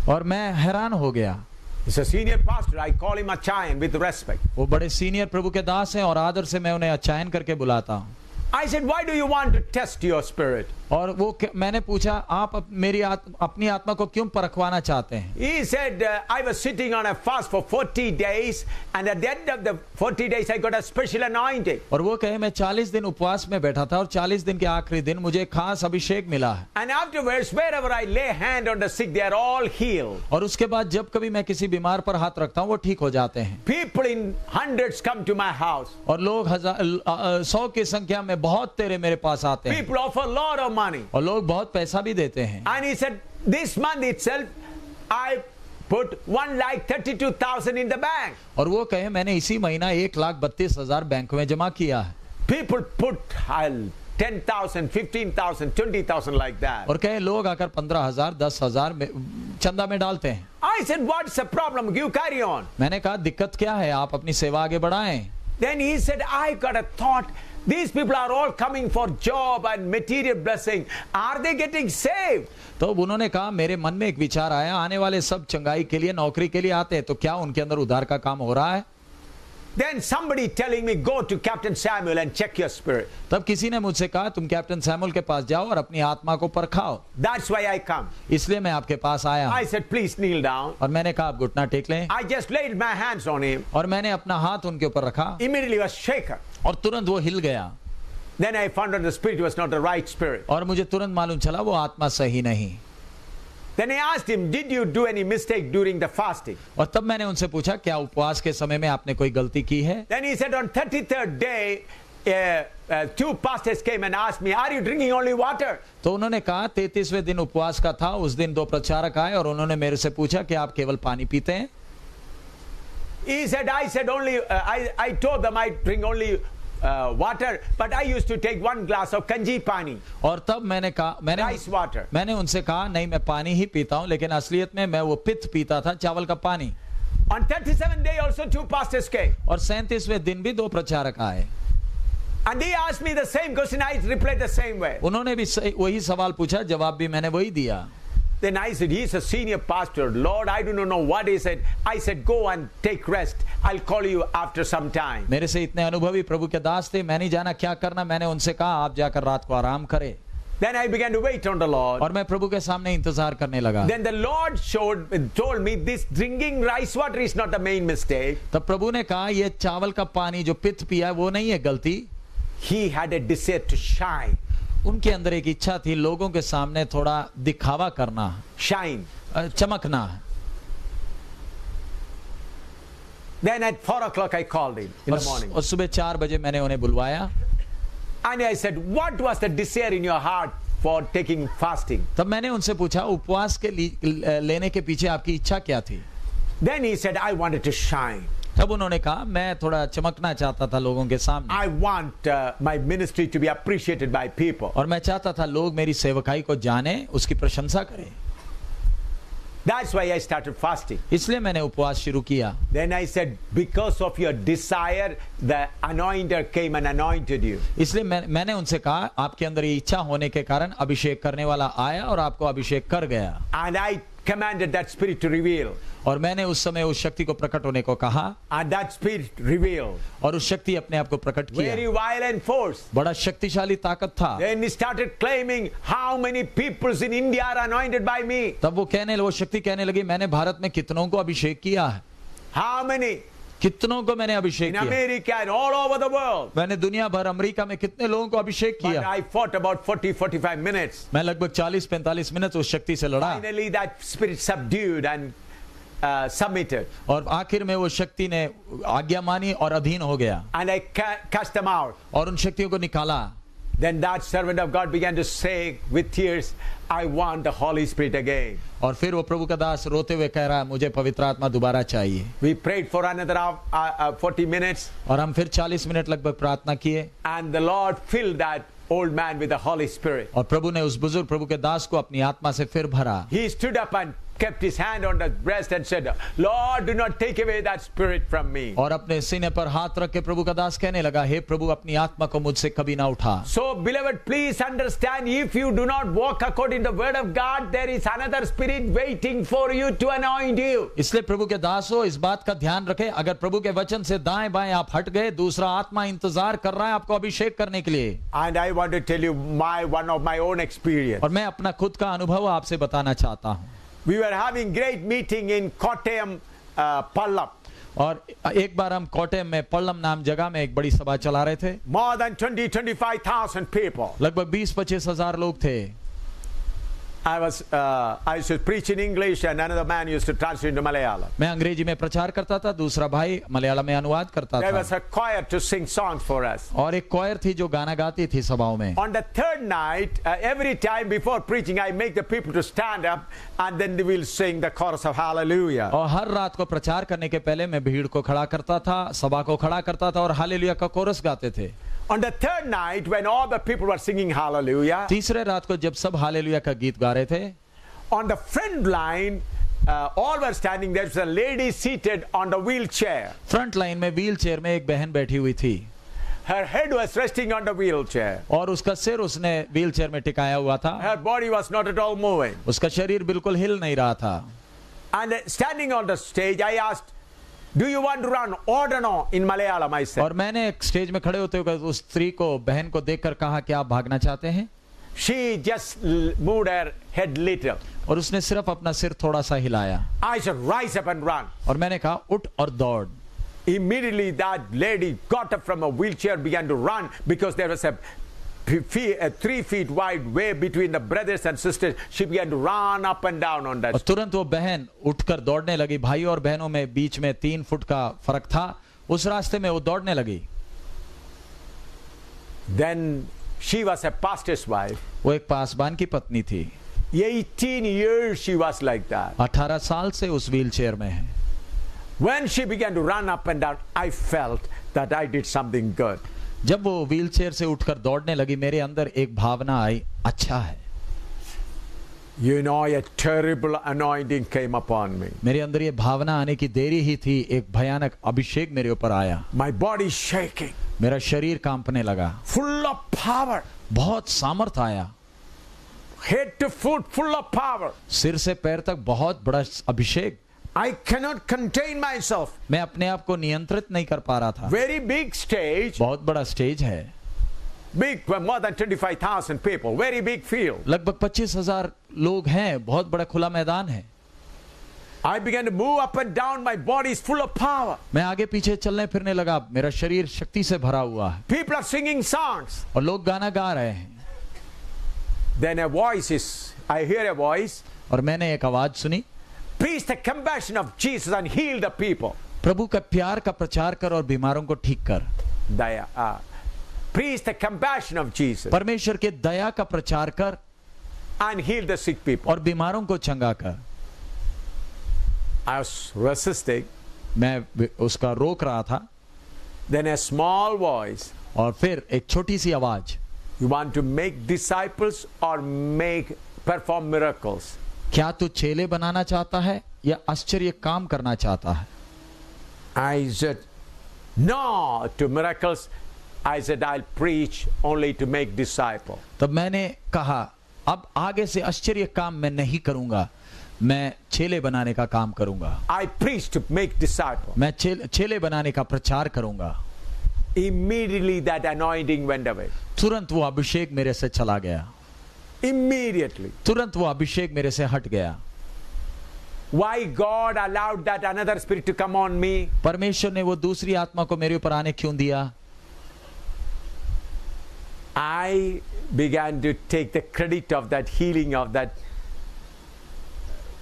और मैं हैरान हो गया। He's a senior pastor. I call him Achayan with respect. वो बड़े सीनियर प्रभु के दास हैं और आदर से मैं उन्हें अचायन करके बुलाता हूँ। I said, why do you want to test your spirit? और वो मैंने पूछा, आप अपनी आत्मा को क्यों परखवाना चाहते हैं? He said, I was sitting on a fast for 40 days, and at the end of the 40 days, I got a special anointing. और वो कहे, मैं 40 दिन उपवास में बैठा था और 40 दिन के आखिरी दिन मुझे खास अभिषेक मिला है। And afterwards, wherever I lay hand on the sick, they are all healed. और उसके बाद जब कभी मैं किसी बीमार पर हाथ रखता हूँ, वो ठीक हो जाते हैं। People in hundreds come to my house. और लोग 100 की संख्या में बहुत तेरे मेरे पास आते हैं। People offer a lot of money. और लोग बहुत पैसा भी देते हैं। And he said, this month itself, I put 1,32,000 in the bank. और वो कहे, मैंने इसी महीना 1,32,000 बैंक में जमा किया है। People put 10,000, 15,000, 20,000 like that. और कहे, लोग आकर 15,000, 10,000 चंदा में डालते हैं। I said, what's the problem? You carry on. मैंने कहा, दिक्कत क्या है, आप अपनी सेवा आगे बढ़ाएं। Then he said, I got a thought. These people are all coming for job and material blessing. Are they getting saved? तो उन्होंने कहा, मेरे मन में एक विचार आया, आने वाले सब चंगाई के लिए, नौकरी के लिए आते हैं, तो क्या उनके अंदर उद्धार का काम हो रहा है? Then somebody telling me, go to Captain Samuel and check your spirit. तब किसी ने मुझसे कहा, तुम कैप्टन सैमुअल के पास जाओ और अपनी आत्मा को परखाओ। That's why I come. इसलिए मैं आपके पास आया। I said, please kneel down. और मैंने कहा, आप घुटना टेक लें। I just laid my hands on him. और मैंने अपना हाथ उनके ऊपर रखा। Immediately was shaken. और तुरंत वो हिल गया। Then I found out the spirit was not the right spirit. और मुझे तुरंत मालूम चला वो आत्मा सही नहीं। Then I asked him, did you do any mistake during the fasting? और तब मैंने उनसे पूछा क्या उपवास के समय में आपने कोई गलती की है? Then he said on 33rd day, two pastors came and asked me, are you drinking only water? तो उन्होंने कहा 33वें दिन उपवास का था, उस दिन 2 प्रचारक आए और उन्होंने मेरे से पूछा कि आप केवल पानी पीते हैं? He said, I said only, I told them I drink only water, but I used to take 1 glass of kanji pani, और तब मैंने कहा rice water. मैंने उनसे कहा नहीं मैं पानी ही पीता हूं, लेकिन असलियत में मैं वो पित्त पीता था, चावल का पानी। On 37th day also 2 pastors came. और 37वें दिन भी 2 प्रचारक आए And they asked me the same question, I replied the same way. उन्होंने भी वही सवाल पूछा, जवाब भी मैंने वही दिया। Then I said, he's a senior pastor. Lord, I do not know what he said. I said, go and take rest. I'll call you after some time. मेरे से इतने अनुभवी प्रभु के दास थे, मैं नहीं जाना क्या करना, मैंने उनसे कहा आप जाकर रात को आराम करें। Then I began to wait on the Lord. और मैं प्रभु के सामने इंतजार करने लगा। Then the Lord told me this drinking rice water is not the main mistake. तब प्रभु ने कहा ये चावल का पानी जो पित्त पिया है वो नहीं है गलती। He had a desire to shine. उनके अंदर एक इच्छा थी लोगों के सामने थोड़ा दिखावा करना, Shine. चमकना। Then at 4 o'clock I called him in the morning. और सुबह 4 बजे मैंने उन्हें बुलवाया। And I said, what was the desire in your heart for taking fasting? तब मैंने उनसे पूछा उपवास के लेने के पीछे आपकी इच्छा क्या थी? Then he said, I wanted to shine. तब उन्होंने कहा मैं थोड़ा चमकना चाहता था लोगों के सामने। I want my ministry to be appreciated by people. और मैं चाहता था लोग मेरी सेवकाई को जाने, उसकी प्रशंसा करें। That's why I started fasting. इसलिए मैंने उपवास शुरू किया। Then I said, because of your desire, the anointer came and anointed you. इसलिए मैंने उनसे कहा आपके अंदर ये इच्छा होने के कारण अभिषेक करने वाला आया और आपको अभिषेक कर गया। And I commanded that spirit to reveal. और मैंने उस समय उस शक्ति को प्रकट होने को कहा। And that spirit revealed. और उस शक्ति अपने आप को प्रकट किया। Very violent force. बड़ा शक्तिशाली ताकत था। Then he started claiming how many peoples in India are anointed by me. तब वो शक्ति कहने लगी मैंने भारत में कितनों को अभिषेक किया है। How many? कितनों को मैंने अभिषेक In किया। America and all over the world. मैंने दुनिया भर अमेरिका में कितने लोगों को अभिषेक But किया। I fought about 40-45 minutes. मैं लगभग 40-45 मिनट उस शक्ति से लड़ा। Finally that spirit subdued and submitted. और आखिर में वो शक्ति ने आज्ञा मानी और अधीन हो गया। And I cast them out. और उन शक्तियों को निकाला। Then that servant of God began to say with tears, I want the Holy Spirit again. और फिर वो प्रभु का दास रोते हुए कह रहा है मुझे पवित्र आत्मा दोबारा चाहिए। We prayed for another 40 minutes. और हम फिर 40 मिनट लगभग प्रार्थना किए। And the Lord filled that old man with the Holy Spirit. और प्रभु ने उस बुजुर्ग प्रभु के दास को अपनी आत्मा से फिर भरा। He stood up and kept his hand on the breast and said, Lord, do not take away that spirit from me. और अपने सीने पर हाथ रख के प्रभु का दास कहने लगा हे प्रभु अपनी आत्मा को मुझसे कभी ना उठा। So beloved, please understand, if you do not walk according to the word of God, there is another spirit waiting for you to anoint you. इसलिए प्रभु के दास हो इस बात का ध्यान रखें अगर प्रभु के वचन से दाएं बाएं आप हट गए दूसरा आत्मा इंतजार कर रहा है आपको अभिषेक करने के लिए। And I want to tell you one of my own experience. और मैं अपना खुद का अनुभव आपसे बताना चाहता हूँ। We were having great meeting in Kottayam, Pallam. और एक बार हम कोट्टयम में पल्लम नाम जगह में एक बड़ी सभा चला रहे थे। More than 20-25,000 people. लगभग 20-25 हजार लोग थे। I used to preach in English and another man used to translate into Malayalam. मैं अंग्रेजी में प्रचार करता था दूसरा भाई मलयालम में अनुवाद करता There था। was a choir to sing songs for us. और एक क्वायर थी जो गाना गाती थी सभाओं में। On the third night, every time before preaching, I make the people to stand up and then they will sing the chorus of Hallelujah. और हर रात को प्रचार करने के पहले मैं भीड़ को खड़ा करता था सभा को खड़ा करता था और हालेलुया का कोरस गाते थे। On the third night, when all the people were singing Hallelujah, तीसरे रात को जब सब हालेलुया का गीत गा रहे थे on the front line, all were standing. There was a lady seated on the wheelchair. Front line में व्हील चेयर में एक बहन बैठी हुई थी। Her head was resting on the wheelchair. और उसका सिर उसने व्हील चेयर में टिकाया हुआ था। Her body was not at all moving. उसका शरीर बिल्कुल हिल नहीं रहा था। And standing on the stage, I asked, do you want to run or no in Malayalam? I said. और मैंने स्टेज में खड़े होते हुए उस स्त्री को बहन को देखकर कहा कि आप भागना चाहते हैं? She just moved her head little. और उसने सिर्फ अपना सिर थोड़ा सा हिलाया। I said, rise up and run. और मैंने कहा उठ और दौड़। Immediately that lady got up from a wheelchair, began to run because there was a 3 feet wide way between the brothers and sisters. She began to run up and down on that. और तुरंत वो बहन उठकर दौड़ने लगी। भाई और बहनों में बीच में 3 फुट का फर्क था। उस रास्ते में वो दौड़ने लगी। Then she was a pastor's wife. वो एक पासबान की पत्नी थी। 18 years she was like that. 18 साल से उस व्हील चेयर में है। When she began to run up and down, I felt that I did something good. जब वो व्हील चेयर से उठकर दौड़ने लगी, मेरे अंदर एक भावना आई, अच्छा है। You know, a terrible anointing came upon me. मेरे अंदर ये भावना आने की देरी ही थी, एक भयानक अभिषेक मेरे ऊपर आया। My body shaking. मेरा शरीर कांपने लगा। Full of power. बहुत सामर्थ आया। Head to foot, full of power. सिर से पैर तक बहुत बड़ा अभिषेक। I cannot contain myself. मैं अपने आप को नियंत्रित नहीं कर पा रहा था। Very big stage. बहुत बड़ा स्टेज है। Big, more than 25,000 people. Very big field. लगभग 25,000 लोग हैं, बहुत बड़ा खुला मैदान है। I began to move up and down. My body is full of power. मैं आगे पीछे चलने फिरने लगा, मेरा शरीर शक्ति से भरा हुआ है। People are singing songs. और लोग गाना गा रहे हैं। Then a voice is, I hear a voice. और मैंने एक आवाज सुनी, Preach the compassion of Jesus and heal the people. प्रभु का प्यार का प्रचार कर और बीमारों को ठीक कर। दया, preach the compassion of Jesus परमेश्वर के दया का प्रचार कर and heal the sick people. और बीमारों को चंगा कर। I was resisting. मैं उसका रोक रहा था। Then a small voice. और फिर एक छोटी सी आवाज, You want to make disciples or perform miracles? क्या तू चेले बनाना चाहता है या आश्चर्य काम करना चाहता है? I said no to miracles. I said I'll preach only to make disciples. तब मैंने कहा, अब आगे से आश्चर्य काम मैं नहीं करूंगा, मैं चेले बनाने का काम करूंगा। I preach to make disciples. मैं चेले बनाने का प्रचार करूंगा। Immediately that anointing went away. तुरंत वो अभिषेक मेरे से चला गया। Immediately. तुरंत वो अभिषेक मेरे से हट गया। Why God allowed that another spirit to come on me? परमेश्वर ने वो दूसरी आत्मा को मेरे ऊपर आने क्यों दिया? I began to take the credit of that healing of that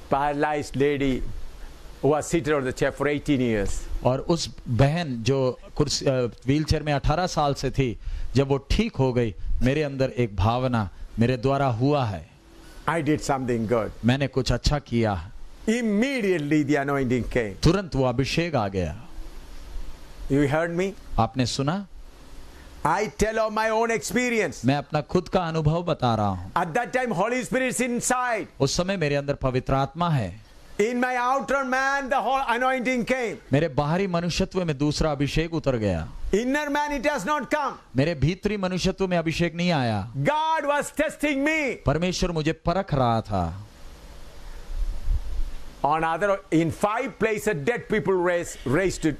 paralyzed lady who was seated on the chair for 18 years. और उस बहन जो कुर्सी व्हील चेयर में 18 साल से थी, जब वो ठीक हो गई, मेरे अंदर एक भावना मेरे द्वारा हुआ है, I did something good. मैंने कुछ अच्छा किया। Immediately the anointing came. तुरंत वो अभिषेक आ गया। You heard me? आपने सुना? I tell of my own experience. मैं अपना खुद का अनुभव बता रहा हूँ। At that time Holy Spirit is inside. उस समय मेरे अंदर पवित्र आत्मा है। In my outer man the whole anointing came. मेरे बाहरी मनुष्यत्व में दूसरा अभिषेक उतर गया। Inner man it has not come. मेरे भीतरी मनुष्यत्व में अभिषेक नहीं आया। God was testing me. परमेश्वर मुझे परख रहा था। In 5 places dead people raised to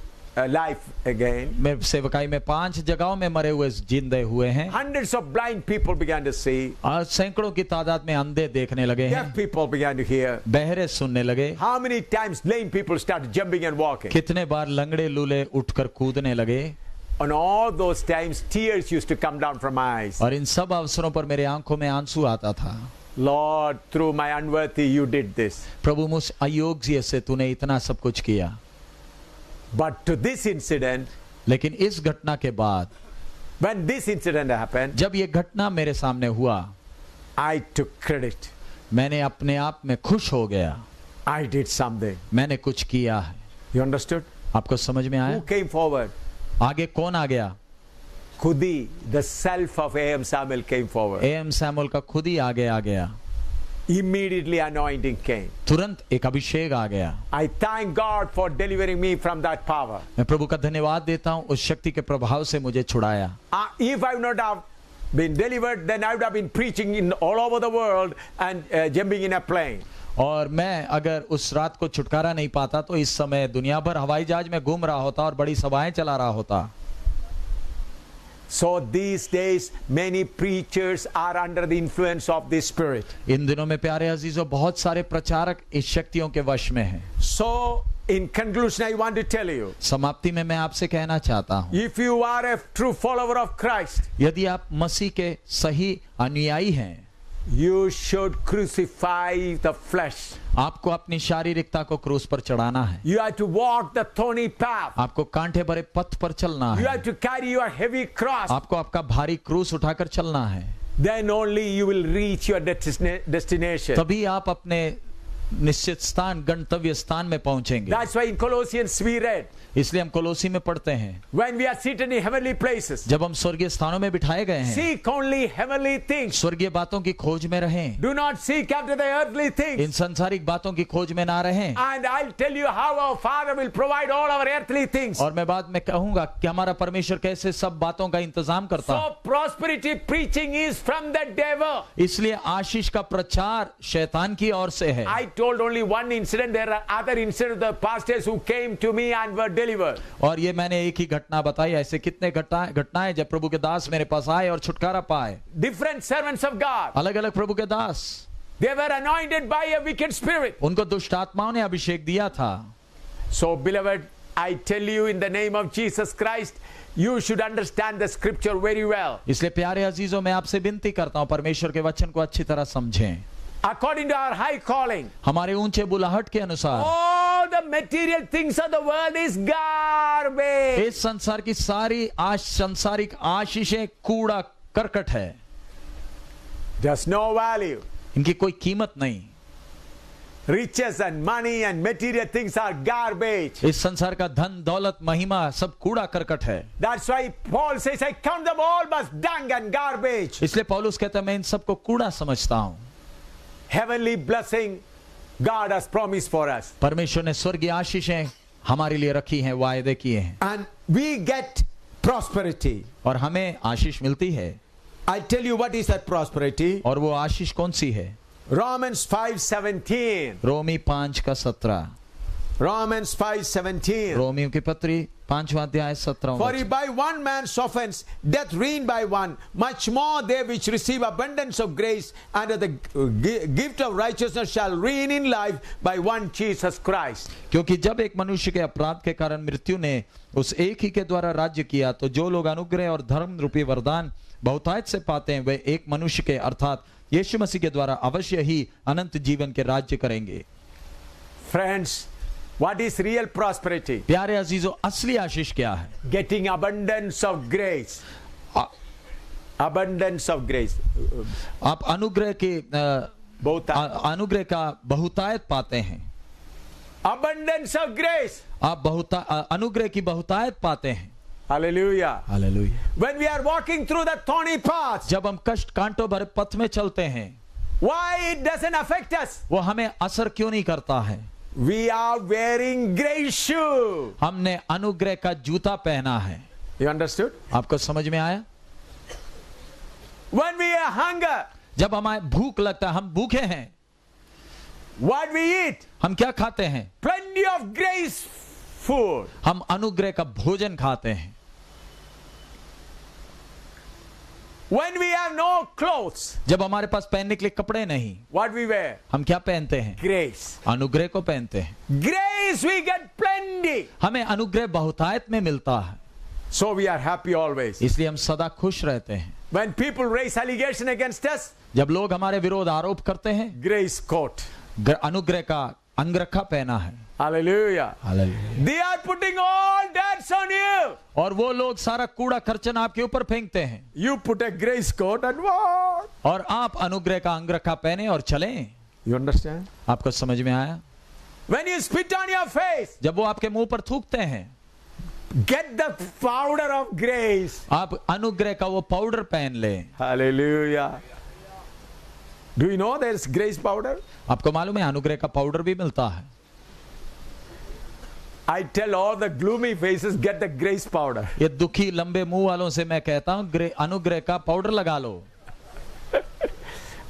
life again. मैं सेवकाई में 5 जगहों में मरे हुए जिंदे हुए हैं। Hundreds of blind people began to see. आज सैकड़ों की तादाद में अंधे देखने लगे हैं। Deaf people began to hear. बहरे सुनने लगे। How many times lame people started jumping and walking? कितने बार लंगड़े लूले उठकर कूदने लगे। On all those times tears used to come down from my eyes. और इन सब अवसरों पर मेरे आंखों में आंसू आता था। Lord, through my unworthy you did this. प्रभु मुझ अयोग्य से तूने इतना सब कुछ किया। But to this incident, लेकिन इस घटना के बाद, when this incident happened, जब ये घटना मेरे सामने हुआ, I took credit. मैंने अपने आप में खुश हो गया। I did something. मैंने कुछ किया है। You understood? आपको समझ में आया? Who came forward? आगे कौन आ गया? Khudi, the self of A.M. Samuel came forward. A.M. Samuel का खुद ही आगे आ गया। Immediately anointing came. तुरंत एक अभिषेक आ गया। I thank God for delivering me from that power. मैं प्रभु का धन्यवाद देता हूँ, उस शक्ति के प्रभाव से मुझे छुड़ाया। If I would not have been delivered, then I would have been preaching in all over the world and jumping in a plane. और मैं अगर उस रात को छुटकारा नहीं पाता तो इस समय दुनिया भर हवाई जहाज में घूम रहा होता और बड़ी सभाएं चला रहा होता। So these days many preachers are under the influence of this spirit. इन दिनों में प्यारे अजीजों बहुत सारे प्रचारक इस शक्तियों के वश में हैं। So in conclusion, I want to tell you, समाप्ति में मैं आपसे कहना चाहता हूँ, if you are a true follower of Christ, यदि आप मसीह के सही अनुयायी हैं, you should crucify the flesh. आपको अपनी शारीरिकता को क्रूस पर चढ़ाना है, You have to walk the thorny path. आपको कांटे भरे पथ पर चलना You है, have to carry your heavy cross. आपको आपका भारी क्रूस उठाकर चलना है, Then only you will reach your destination. तभी आप अपने निश्चित स्थान, गंतव्य स्थान में पहुंचेंगे। That's why in Colossians we read, इसलिए हम कोलोसी में पढ़ते हैं, when we are seated in heavenly places, जब हम स्वर्गीय स्थानों में बिठाए गए हैं, seek only heavenly things. स्वर्गीय बातों की खोज में रहें, Do not seek after the earthly in things. संसारिक बातों की खोज में ना रहें। And I'll tell you how our Father will provide all our earthly things. और मैं बाद में कहूंगा कि हमारा परमेश्वर कैसे सब बातों का इंतजाम करता है। So prosperity preaching is from the devil. इसलिए आशीष का प्रचार शैतान की ओर से है। I told only one incident. There are other incidents of the pastors who came to me and were delivered. और ये मैंने एक ही घटना बताई, ऐसे कितने घटनाएं जब प्रभु के दास मेरे पास आए और छुटकारा पाए। Different servants of God. अलग अलग प्रभु के दास, They were anointed by a wicked spirit. उनको दुष्ट आत्माओं ने अभिषेक दिया था। So beloved, I tell you in the name of Jesus Christ, you should understand the scripture very well. इसलिए प्यारे अजीजों, मैं आपसे विनती करता हूं, परमेश्वर के वचन को अच्छी तरह समझें। According to our high calling, हमारे ऊंचे बुलाहट के अनुसार all the material things of the world is garbage. इस संसार की सारी सांसारिक आशीषें कूड़ा करकट है, There's no value. इनकी कोई कीमत नहीं। Riches and money and material things are garbage. इस संसार का धन, दौलत, महिमा सब कूड़ा करकट है। That's why Paul says, I count them all but dung and garbage. इसलिए पौलुस कहता है, मैं इन सबको कूड़ा समझता हूं। Heavenly blessing God has promised for us. परमेश्वर ने स्वर्गीय आशीषें हमारे लिए रखी हैं, वायदे किए हैं, And we get prosperity. और हमें आशीष मिलती है। I'll tell you what is that prosperity. और वो आशीष कौन सी है? Romans 5:17. रोमी 5:17। Romans 5:17. रोमियों की पत्री 5वां अध्याय 17वां For वचन। if by one man's offense death reigned by one, much more they which receive abundance of grace under the gift of righteousness shall reign in life by one Jesus Christ. क्योंकि जब एक मनुष्य के अपराध के कारण मृत्यु ने उस एक ही के द्वारा राज्य किया, तो जो लोग अनुग्रह और धर्म रूपी वरदान बहुतायत से पाते हैं, वे एक मनुष्य के अर्थात यीशु मसीह के द्वारा अवश्य ही अनंत जीवन के राज्य करेंगे। Friends, what is real prosperity? प्यारे अजीजों, असली आशीष क्या है? Getting abundance of grace. Uh- Abundance of grace. आप अनुग्रह के अनुग्रह का बहुतायत पाते हैं। Abundance of grace. आप अनुग्रह की बहुतायत पाते हैं। Hallelujah. Hallelujah. When we are walking through the thorny path, जब हम कष्ट कांटों भरे पथ में चलते हैं, why it doesn't affect us? वो हमें असर क्यों नहीं करता है? We are wearing grace shoe. हमने अनुग्रह का जूता पहना है। You understood? आपको समझ में आया? When we are hunger, जब हमारे भूख लगता है, हम भूखे हैं, what we eat? हम क्या खाते हैं? Plenty of grace food. हम अनुग्रह का भोजन खाते हैं। When we have no clothes, जब हमारे पास पहनने के लिए कपड़े नहीं, what we wear? हम क्या पहनते हैं? Grace. अनुग्रह को पहनते हैं। Grace we get plenty. हमें अनुग्रह बहुतायत में मिलता है, So we are happy always. इसलिए हम सदा खुश रहते हैं। When people raise allegation against us, जब लोग हमारे विरोध आरोप करते हैं, grace coat. अनुग्रह का अंगरखा पहना है। Hallelujah. Hallelujah. They are putting all debts on you. और वो लोग सारा कूड़ा खर्चन आपके ऊपर फेंकते हैं, You put a grace coat and what? और आप अनुग्रह का अंगरखा पहने और चलें। You understand? आपको समझ में आया? When you spit on your face, जब वो आपके मुंह पर थूकते हैं, get the powder of grace. आप अनुग्रह का वो पाउडर पहन लें। Hallelujah. Do you know there's grace powder? आपको मालूम है अनुग्रह का पाउडर भी मिलता है। I tell all the gloomy faces, get the grace powder. ये दुखी लंबे मुंह वालों से मैं कहता हूँ, अनुग्रह का पाउडर लगा लो।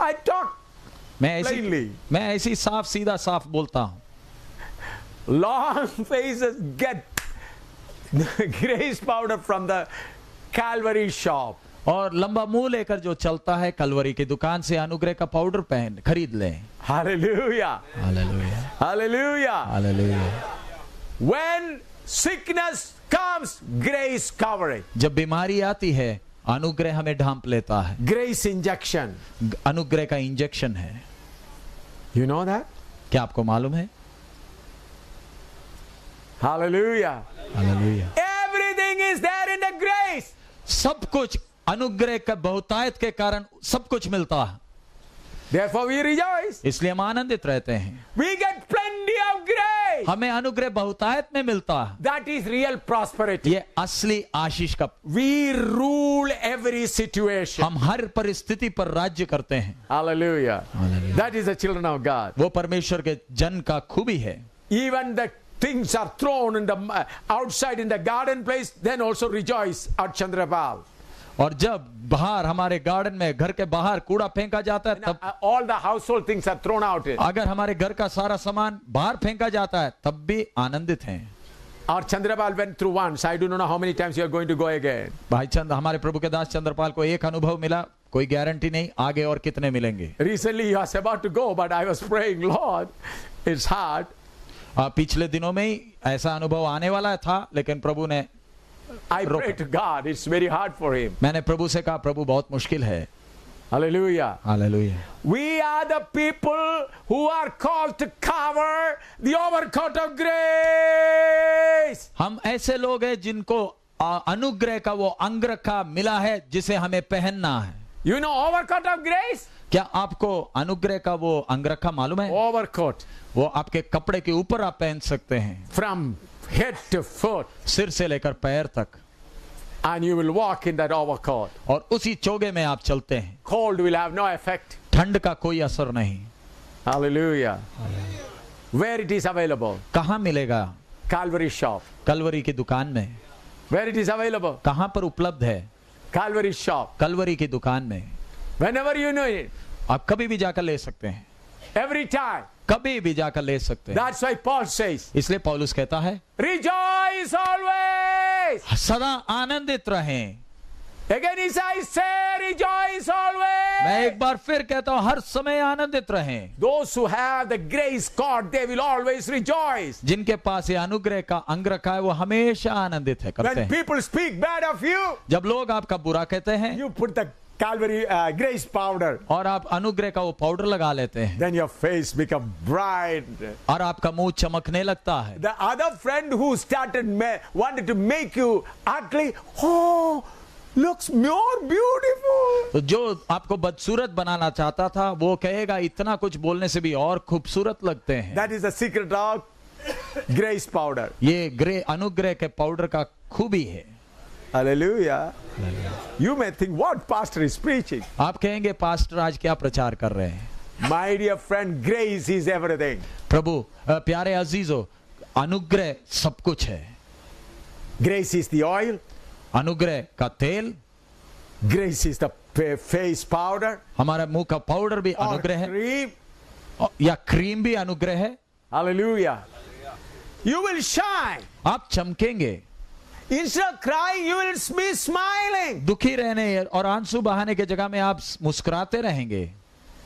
I talk plainly. मैं ऐसी साफ सीधा साफ बोलता हूँ। Long faces get the grace powder from the Calvary shop. और लंबा मुंह लेकर जो चलता है, कलवरी की दुकान से अनुग्रह का पाउडर खरीद लें। Hallelujah. Hallelujah. Hallelujah. Hallelujah. When sickness comes, grace covering. जब बीमारी आती है अनुग्रह हमें ढांप लेता है, Grace injection. अनुग्रह का इंजेक्शन है। You know that? क्या आपको मालूम है? Hallelujah. Hallelujah. Everything is there in the grace. सब कुछ अनुग्रह का बहुतायत के कारण सब कुछ मिलता है, Therefore we rejoice. इसलिए हम आनंदित रहते हैं। We get plenty of grace. हमें अनुग्रह बहुतायत में मिलता है, That is real prosperity. ये असली आशीष का। We rule every situation. हम हर परिस्थिति पर राज्य करते हैं। Hallelujah. Hallelujah. That is the children of God. वो परमेश्वर के जन का खूबी है। Even the things are thrown in the outside in the garden place, then also rejoice at Chandrapal. और जब बाहर हमारे गार्डन में घर के बाहर कूड़ा फेंका जाता है तब, All the household things are thrown out. अगर हमारे घर का सारा सामान बाहर फेंका जाता है तब भी आनंदित हैं। Our Chandrapal went through once. I do not know how many times you are going to go again. भाई चंद, हमारे प्रभु के दास चंद्रपाल को एक अनुभव मिला, कोई गारंटी नहीं आगे और कितने मिलेंगे। Recently he was about to go, but I was praying, Lord, it's hard. पिछले दिनों में ही ऐसा अनुभव आने वाला था, लेकिन प्रभु ने, I pray to God, it's very hard for him. मैंने प्रभु से कहा प्रभु बहुत मुश्किल है। Hallelujah. Hallelujah. We are the people who are called to cover the overcoat of grace. हम ऐसे लोग हैं जिनको अनुग्रह का वो अंगरखा मिला है जिसे हमें पहनना है। You know overcoat of grace? क्या आपको अनुग्रह का वो अंगरखा मालूम है? Overcoat. वो आपके कपड़े के ऊपर आप पहन सकते हैं, From head to foot. सिर से लेकर पैर तक, And you will walk in that overcoat. और उसी चोगे में आप चलते हैं। Cold will have no effect. ठंड का कोई असर नहीं। Hallelujah. Where it is available? कहाँ मिलेगा? Calvary shop. कलवरी की दुकान में। Where it is available? कहाँ पर उपलब्ध है? Calvary shop. कलवरी की दुकान में। Whenever you know it. आप कभी भी जाकर ले सकते हैं, Every time. कभी भी जाकर ले सकते हैं। That's why Paul says, इसलिए पौलुस कहता है rejoice always. सदा आनंदित रहें। Again he says, say rejoice always. मैं एक बार फिर कहता हूं, हर समय आनंदित रहें। Those who have the grace God, they will always rejoice. जिनके पास ये अनुग्रह का अंग रखा है वो हमेशा आनंदित है, करते When हैं। people speak bad of you, जब लोग आपका बुरा कहते हैं you put the Calvary grace powder. और आप अनुग्रह का वो पाउडर लगा लेते हैं, Then your face become bright. और आपका मुंह चमकने लगता है। The other friend who wanted to make you ugly, oh, looks more beautiful. तो जो आपको बदसूरत बनाना चाहता था वो कहेगा इतना कुछ बोलने से भी और खूबसूरत लगते हैं। That is the secret of grace powder. ये अनुग्रह के पाउडर का खूबी है। Hallelujah. You may think, what pastor is preaching? आप कहेंगे पास्टर आज क्या प्रचार कर रहे हैं? My dear friend, grace is everything. प्रभु प्यारे अजीजों, अनुग्रह सब कुछ है। Grace is the oil. अनुग्रह का तेल, Grace is the face powder. हमारा मुंह का पाउडर भी Or अनुग्रह है, cream. या क्रीम भी अनुग्रह है। Hallelujah. You will shine. आप चमकेंगे, Instead of crying, you will be smiling. दुखी रहने और आंसू बहाने के जगह में आप मुस्कुराते रहेंगे।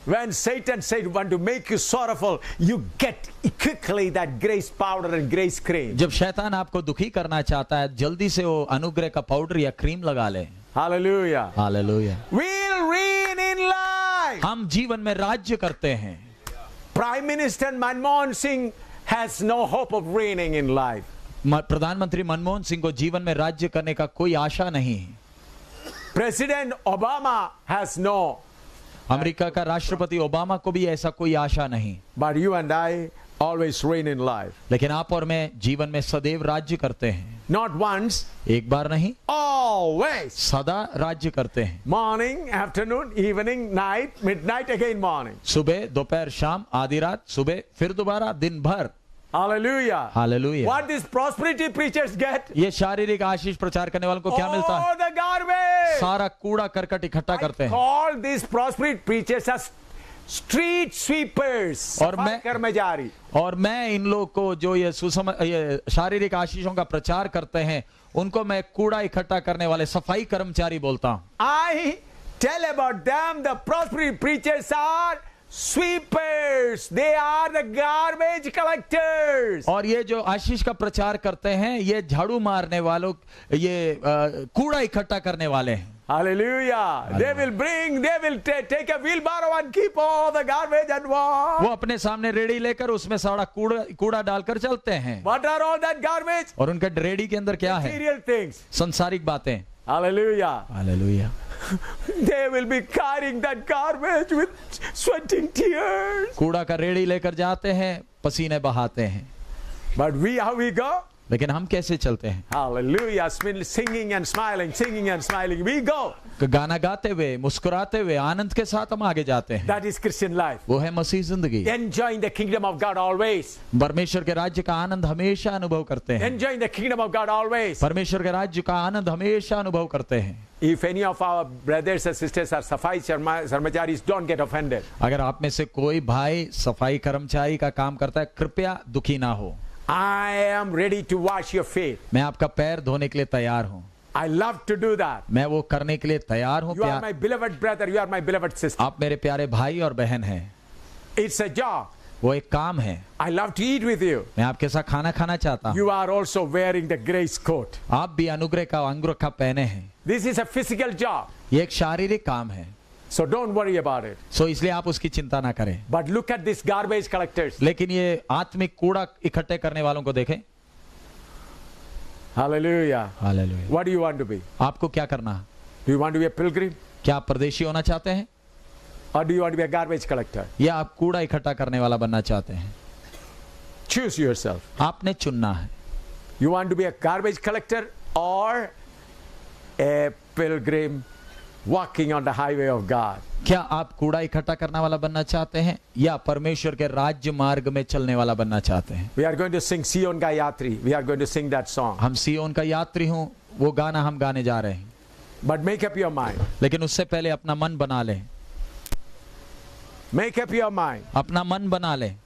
When Satan said want to make you sorrowful, you get quickly that grace powder and grace cream. जब शैतान आपको दुखी करना चाहता है जल्दी से वो अनुग्रह का पाउडर या क्रीम लगा ले। Hallelujah. Hallelujah. We'll reign in life. हम जीवन में राज्य करते हैं। Prime Minister Manmohan Singh has no hope of reigning in life. प्रधानमंत्री मनमोहन सिंह को जीवन में राज्य करने का कोई आशा नहीं। President Obama has no. America का राष्ट्रपति ओबामा को भी ऐसा कोई आशा नहीं। But you and I always reign in life. लेकिन आप और मैं जीवन में सदैव राज्य करते हैं। Not once. एक बार नहीं, Always. सदा राज्य करते हैं। Morning, afternoon, evening, night, midnight, again morning. सुबह, दोपहर, शाम, आधी रात, सुबह, फिर दोबारा, दिन भर। Hallelujah. Hallelujah. What these prosperity preachers get? ये शारीरिक आशीष प्रचार करने वालों को क्या मिलता है? Oh, the garbage. सारा कूड़ा करकट इकट्ठा करते I हैं। call these prosperity preachers as street sweepers. और मैं- कर्मचारी. और मैं इन लोग को जो ये शारीरिक आशीषों का प्रचार करते हैं उनको मैं कूड़ा इकट्ठा करने वाले सफाई कर्मचारी बोलता हूं। I tell about them, the prosperity preachers are sweepers. They are the garbage collectors. और ये जो आशीष का प्रचार करते हैं ये झाड़ू मारने वालों, ये कूड़ा इकट्ठा करने वाले हैं। Hallelujah. They will take a wheelbarrow and keep all the garbage and walk. वो अपने सामने रेड़ी लेकर उसमें सारा कूड़ा डालकर चलते हैं। What are all that garbage? और उनके रेड़ी के अंदर क्या है? Material things. संसारिक बातें। Hallelujah. Hallelujah. They will be carrying that garbage with sweating tears. कूड़ा का रेड़ी लेकर जाते हैं, पसीने बहाते हैं। But how we go? लेकिन हम कैसे चलते हैं? Hallelujah. Singing and smiling, singing and smiling. We go. गाना गाते हुए, मुस्कुराते हुए, आनंद के साथ हम आगे जाते हैं। That is Christian life. वो है मसीह जिंदगी। Enjoying the kingdom of God always. परमेश्वर के राज्य का आनंद हमेशा अनुभव करते हैं। Enjoying the kingdom of God always. परमेश्वर के राज्य का आनंद हमेशा अनुभव करते हैं। If any of our brothers and sisters are safai sarmacharis, don't get offended. अगर आप में से कोई भाई सफाई कर्मचारी का काम करता है, कृपया दुखी ना हो। I am ready to wash your feet. मैं आपका पैर धोने के लिए तैयार हूँ। I love to do that. मैं वो करने के लिए तैयार हूँ। You are my beloved brother. You are my beloved sister. आप मेरे प्यारे भाई और बहन हैं। It's a job. वो एक काम है। I love to eat with you. मैं आपके साथ खाना खाना चाहता हूँ। You are also wearing the grace coat. आप भी अनुग्रह का अंगरखा पहने हैं। This is a physical job. ये एक शारीरिक काम है। So don't worry about it. सो इसलिए आप उसकी चिंता ना करें। But look at these garbage collectors. लेकिन ये आत्मिक कूड़ा इकट्ठे करने वालों को देखें। Hallelujah. Hallelujah. What do you want to be? आपको क्या करना है? Do you want to be a pilgrim? क्या आप परदेशी होना चाहते हैं Or do you want to be a garbage collector? या आप कूड़ा इकट्ठा करने वाला बनना चाहते हैं? Choose yourself. आपने चुनना है। You want to be a garbage collector or a pilgrim walking on the highway of God? क्या आप कूड़ा इकट्ठा करने वाला बनना चाहते हैं या परमेश्वर के राज्य मार्ग में चलने वाला बनना चाहते हैं? We are going to sing Sion Ka Yatri. We are going to sing that song. हम सियोन का यात्री हूं, वो गाना हम गाने जा रहे हैं। But make up your mind. लेकिन उससे पहले अपना मन बना लें। Make up your mind. अपना मन बना लें।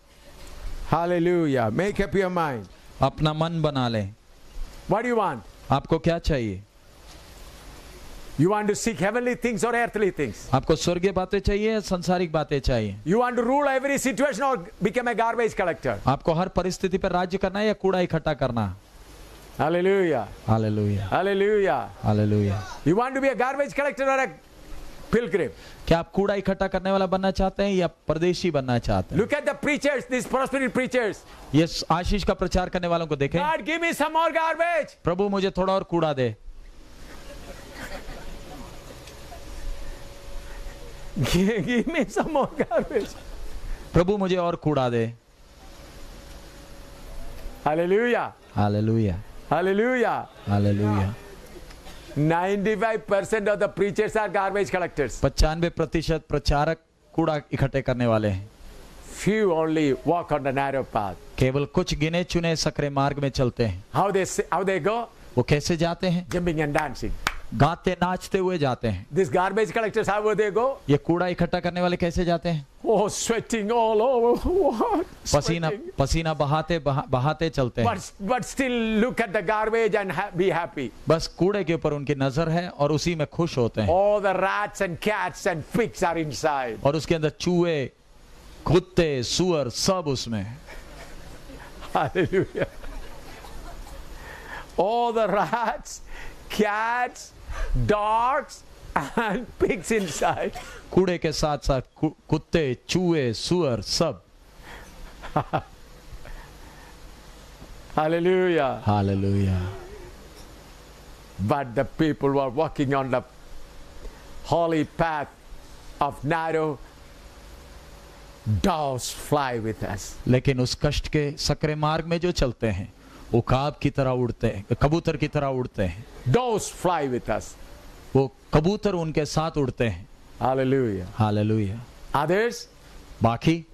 Hallelujah. Make up your mind. अपना मन बना लें। What do you want? आपको क्या चाहिए? You want to seek heavenly things or earthly things? आपको स्वर्गीय बातें चाहिए या संसारिक बातें चाहिए? You want to rule every situation or become a garbage collector? आपको हर परिस्थिति पर राज्य करना है या कूड़ा इकट्ठा करना? Hallelujah. Hallelujah. Hallelujah. Hallelujah. You want to be a garbage collector or a pilgrim? क्या आप कूड़ा इकट्ठा करने वाला बनना चाहते हैं या परदेशी बनना चाहते हैं? Look at the preachers, these prosperity preachers. ये आशीष का प्रचार करने वालों को देखें। God, give me some more garbage. प्रभु मुझे थोड़ा और कूड़ा दे। Give me some more garbage. प्रभु मुझे और कूड़ा दे। Hallelujah. Hallelujah. Hallelujah. Hallelujah. 95% of the preachers are garbage collectors. 95% प्रचारक कूड़ा इकट्ठे करने वाले हैं। Few only walk on the narrow path. केवल कुछ गिने चुने सकरे मार्ग में चलते हैं। How they go? वो कैसे जाते हैं? Jumping and dancing. गाते नाचते हुए जाते हैं। These garbage collectors, how they go? ये कूड़ा इकट्ठा करने वाले कैसे जाते हैं? Oh, sweating all over. What? पसीना बहाते चलते हैं। But still look at the garbage and be happy. बस कूड़े के ऊपर उनकी नजर है और उसी में खुश होते हैं। All the rats and cats and pigs are inside. और उसके अंदर चूहे, कुत्ते, सुअर सब उसमें। Hallelujah. All the rats, cats, dogs and pigs inside. कूड़े के साथ साथ कुत्ते, चूहे, सुअर सब। Hallelujah. Hallelujah. But the people who are walking on the holy path of narrow, doves fly with us. लेकिन उस कष्ट के सकरे मार्ग में जो चलते हैं उकाब की तरह उड़ते हैं, कबूतर की तरह उड़ते हैं। Doves fly with us. वो कबूतर उनके साथ उड़ते हैं। Hallelujah. हालेलुया। Others, बाकी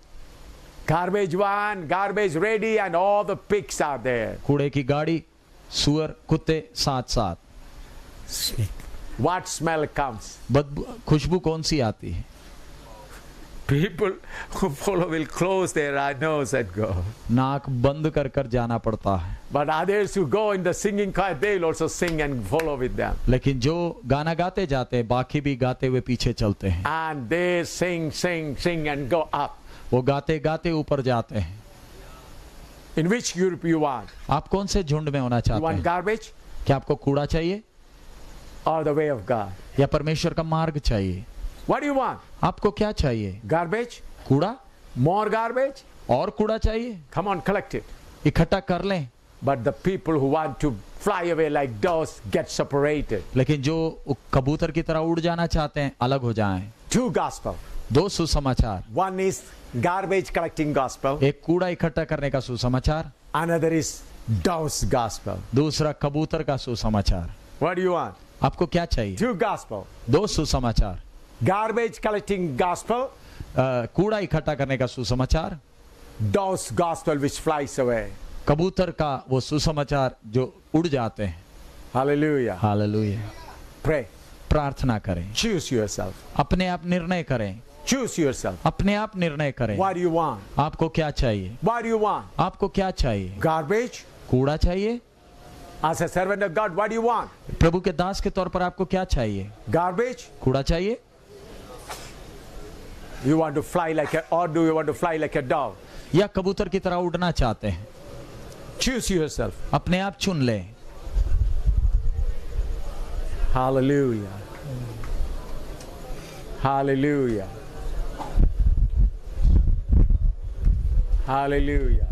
garbage one, garbage ready, and all the pigs are there. कूड़े की गाड़ी, सुअर, कुत्ते साथ साथ। What smell comes? खुशबू कौन सी आती है? People who follow will close their nose and go. नाक बंद कर कर जाना पड़ता है। But others who go in the singing choir, they will also sing and follow with them. लेकिन जो गाना गाते जाते हैं बाकी भी गाते हुए पीछे चलते हैं। And they sing, sing, sing and go up. वो गाते गाते ऊपर जाते हैं। In which group you want? आप कौन से झुंड में होना You चाहते want हैं? garbage क्या आपको कूड़ा चाहिए or the way of God? या परमेश्वर का मार्ग चाहिए? What do you want? आपको क्या चाहिए? Garbage? कूड़ा? More garbage? और कूड़ा चाहिए? Come on, collect it. इकट्ठा कर लें। But the people who want to fly away like doves get separated. लेकिन जो कबूतर की तरह उड़ जाना चाहते हैं अलग हो जाएं। Two gospel. दो सुसमाचार, One is garbage collecting gospel. एक कूड़ा इकट्ठा करने का सुसमाचार, Another is doves gospel. दूसरा कबूतर का सुसमाचार। What do you want? आपको क्या चाहिए? Two gospel. दो सुसमाचार, Garbage collecting gospel. कूड़ा इकट्ठा करने का सुसमाचार, Doves gospel which flies away. कबूतर का वो सुसमाचार जो उड़ जाते हैं। Hallelujah. हालेलुया। Pray. प्रार्थना करें, Choose yourself. अपने आप निर्णय करें, Choose yourself. अपने आप निर्णय करें। What do you want? आपको क्या चाहिए? What do you want? आपको क्या चाहिए? Garbage? कूड़ा चाहिए? As a servant of God, what do you want? प्रभु के दास के तौर पर आपको क्या चाहिए? Garbage? कूड़ा चाहिए? You want to fly like a, or do you want to fly like a dove? या कबूतर की तरह उड़ना चाहते हैं? Choose yourself. अपने आप चुन लें। Hallelujah. Hallelujah. Hallelujah.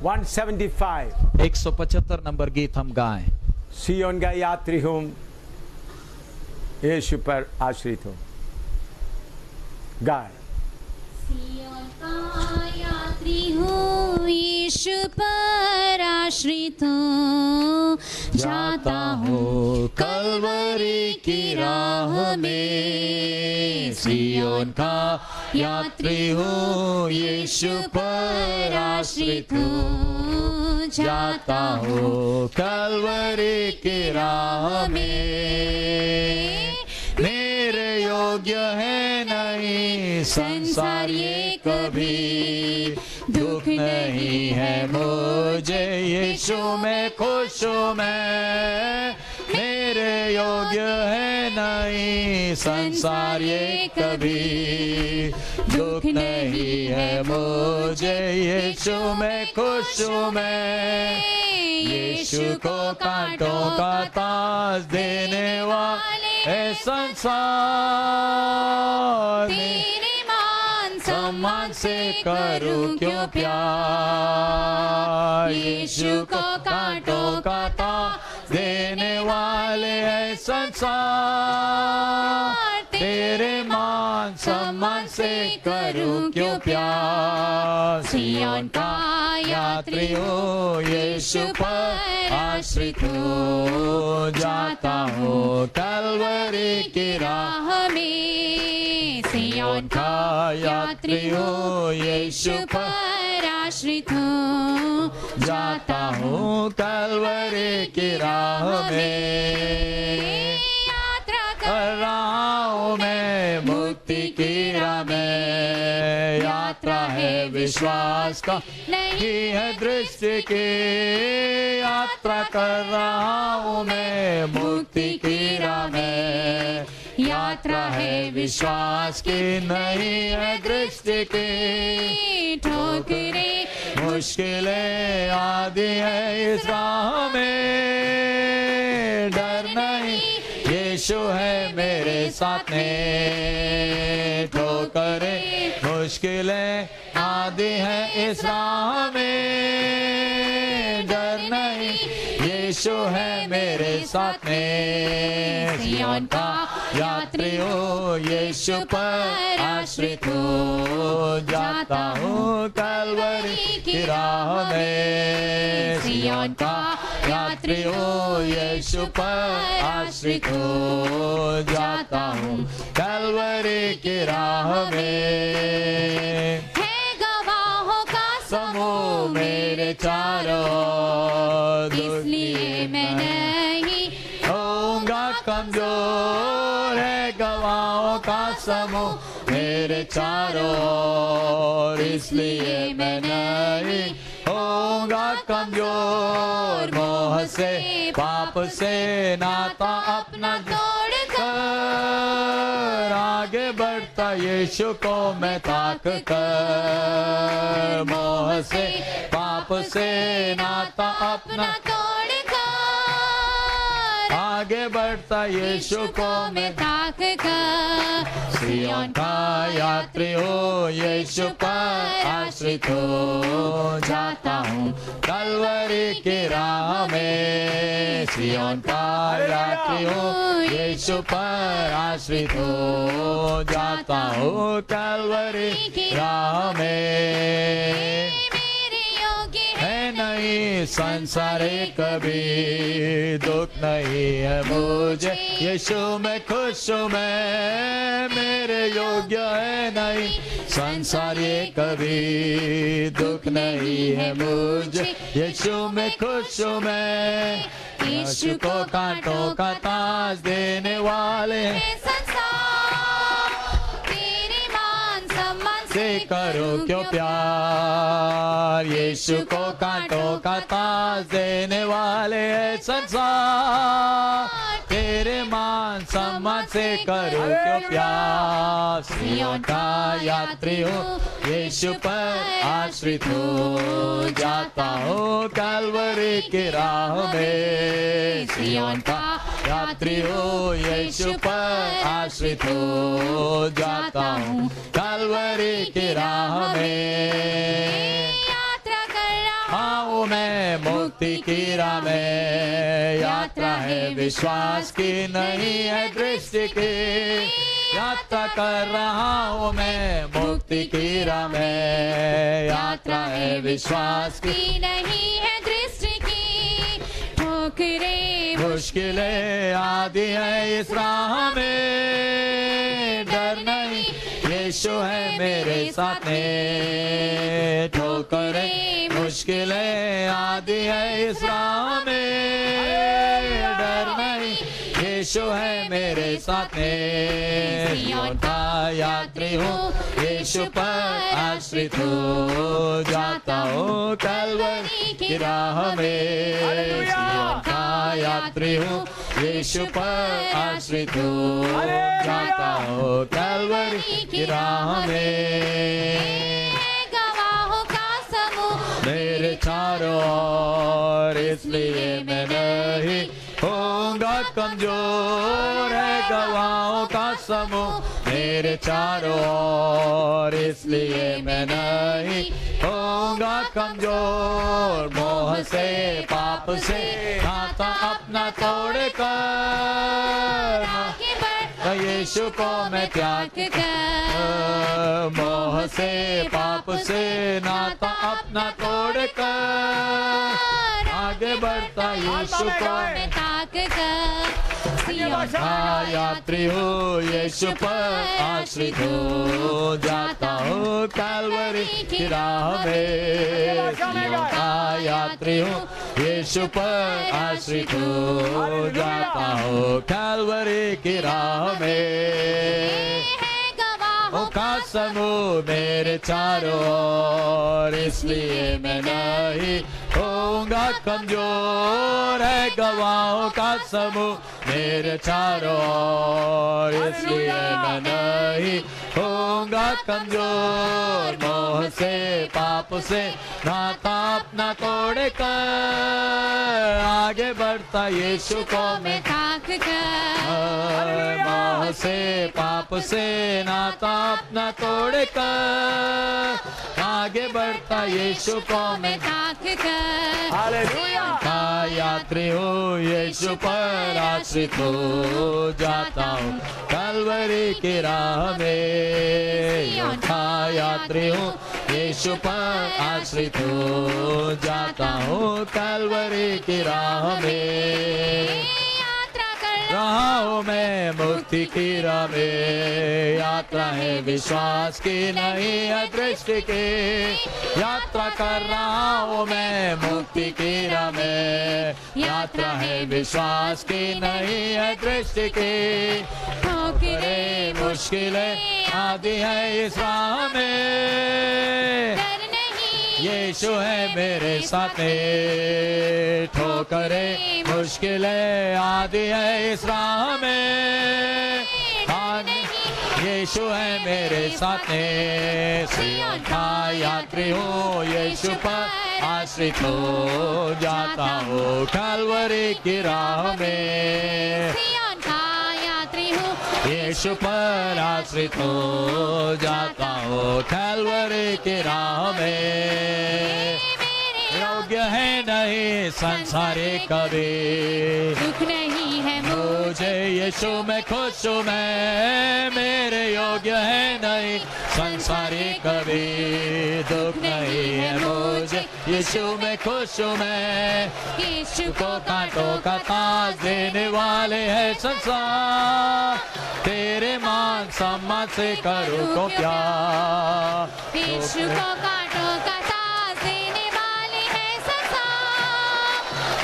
One 175. 175 number गीत हम गाएं। सियोन का यात्री हूँ, यीशु पर आश्रित हूँ। गाय। सियोन का यात्री हूँ, यीशु पर आश्रित हूँ, जाता हूँ कलवरी की राह में। सियोन का यात्री हूँ, यीशु पर आश्रित हूँ, जाता हूँ कलवरी की राह में। मेरे योग्य है नहीं संसार ये कभी, दुख नहीं है मुझे यीशु में खुश हूँ मैं। मेरे योग्य है नहीं संसार ये कभी, दुख नहीं है मुझे यीशु में खुश हूँ मैं। यीशु को कांटों का ताज देने वाले है संसार, तेरे मान सम्मान से करूं क्यों प्यार। यीशु को कांटों का ताज देने वाले है संसार, तेरे मान सम्मान से करूं क्यों प्यार। सियोन का यात्री हूँ, यीशु पर आश्रित हूँ, जाता हूँ कलवरी की राह में। सियोन का यात्री हूँ, यीशु पर आश्रित हूँ, जाता हूँ कलवरी की राह में। यात्रा कर रहा हूँ मैं मुक्ति की राह में। यात्रा है विश्वास का नहीं है दृष्टि की, यात्रा कर रहा हूँ मैं मुक्ति की राह में। यात्रा है विश्वास की नहीं है दृष्टि की। ठोकरें मुश्किलें आदि है इस राह में, डर नहीं यीशु है मेरे साथ में। ठोकरें मुश्किलें आदि है इस राह में, डर नहीं यीशु है मेरे साथ में। सिय्योन का यात्री हूँ, यीशु पर आश्रित हूँ, जाता हूँ कलवरी की राह में। सिय्योन का यात्री हूँ, यीशु पर आश्रित हूँ, जाता हूँ कलवरी की राह में। है गवाहों का समूह मेरे चारों ओर, इसलिए मैं नहीं होऊंगा कमजोर। है गवाहों का समूह मेरे चारों ओर, इसलिए मैं नहीं होऊंगा कमजोर। मोह से पाप से नाता अपना तोड़ कर, आगे बढ़ता यीशु को मैं ताक कर। मोह से पाप से नाता अपना तोड़ कर, आगे बढ़ता यीशु को मैं ताक कर। सिय्योन का यात्री हो, यीशु पर आश्रित हो, जाता हूँ कलवरी की राह में। सिय्योन का यात्री हो, यीशु पर आश्रित हो, जाता हूँ कलवरी की राह में। मेरे योग्य है नहीं संसारे कभी, दुख नहीं है मुझे, यीशु में खुश हूँ मैं। मेरे योग्य है नहीं संसार ये कभी, दुख नहीं है मुझे, यीशु में खुश हूँ मैं। यीशु को कांटों का ताज देने वाले हैं, संसार तेरे मान सम्मान से करो क्यों प्यार। यीशु को कांटों का ताज देने वाले हैं संसार, तेरे मान सम्मान से करो क्यों प्यार। सिय्योन का यात्री हूँ, यीशु पर आश्रित हूँ, जाता हूँ कलवरी की राह में। सिय्योन का यात्री हूँ, यीशु पर आश्रित हूँ, जाता हूँ कलवरी की राह में। यात्रा कर रहा हूँ मैं मुक्ति की राह में, यात्रा है विश्वास की नहीं है दृष्टि की। यात्रा कर रहा हूँ मैं मुक्ति की राह में, यात्रा है विश्वास की की नहीं है दृष्टि की। ठोकरें मुश्किलें आदि है इस राह में, डर नहीं यीशु है मेरे साथ में। ठोकरें मुश्किलें आदि है इस राह में, डर नहीं यीशु है मेरे साथ में। सिय्योन का यात्री हूँ, यीशु पर आश्रित हूँ, जाता हूँ कलवरी की राह में। सिय्योन का यात्री हूँ, यीशु पर आश्रित हूँ, जाता हूँ कलवरी की राह में। गवाहों का समूह मेरे चारों ओर, इसलिए मैं नहीं होऊंगा कमजोर। है गवाहों का समूह मेरे चारों ओर, इसलिए मैं नहीं होऊंगा कमजोर। मोह से पाप से नाता अपना तोड़ कर, आगे बढ़ यीशु को मैं त्याग कर। मोह से पाप से नाता अपना तोड़ कर, आगे बढ़ता यीशु को मैं ताक कर। सिय्योन का यात्री हूँ, यीशु पर आश्रित हूँ, जाता हूँ कलवरी की राह में। सिय्योन का यात्री हूँ, यीशु पर आश्रित हूँ, जाता हूँ कलवरी की राह में। गवाहों का समूह मेरे चारों ओर, इसलिए मैं नहीं होऊंगा कमजोर। है गवाहों का समूह मेरे चारों ओर, इसलिए मैं नहीं होगा कमजोर, मोह से पाप से नाता अपना तोड़ कर आगे बढ़ता यीशु को मैं ताक कर, मोह से पाप से नाता अपना तोड़ कर आगे बढ़ता यीशु को मैं ताक कर। हालेलुया। का यात्री हूँ, यीशु पर आश्रित हो जाता हूँ कलवरी की राह में। का यात्री हूँ, यीशु पर आश्रित हो जाता हूँ कलवरी की राह में। यात्रा कर रहा हूँ मैं मुक्ति की राह में, यात्रा है विश्वास की नहीं है दृष्टि की। यात्रा कर रहा हूँ मैं मुक्ति की राह में, यात्रा है विश्वास की नहीं है दृष्टि की। ठोकरें मुश्किलें आदि है इस राह में, डर नहीं, यीशु है मेरे साथ में। ठोकरें मुश्किलें आदि है इस राह में, यीशु है मेरे साथ में। सियोन का यात्री हूँ, यीशु पर आश्रित हो जाता हूँ कलवरी की राह में। सिय्योन का यात्री हूँ, यीशु पर आश्रित हो जाता हूँ कलवरी की राह में। योग्य है नहीं संसारिक कभी, दुख नहीं है मुझे यीशु में खुश हूँ मैं। मेरे योग्य है नहीं संसारिक कभी, दुख नहीं है मुझे यीशु में खुश हूँ मैं। यीशु को कांटों का ताज देने वाले है संसार, तेरे मान सम्मान से करूँ को प्यार। यीशु को कांटों का ताज देने वाले हैं संसार,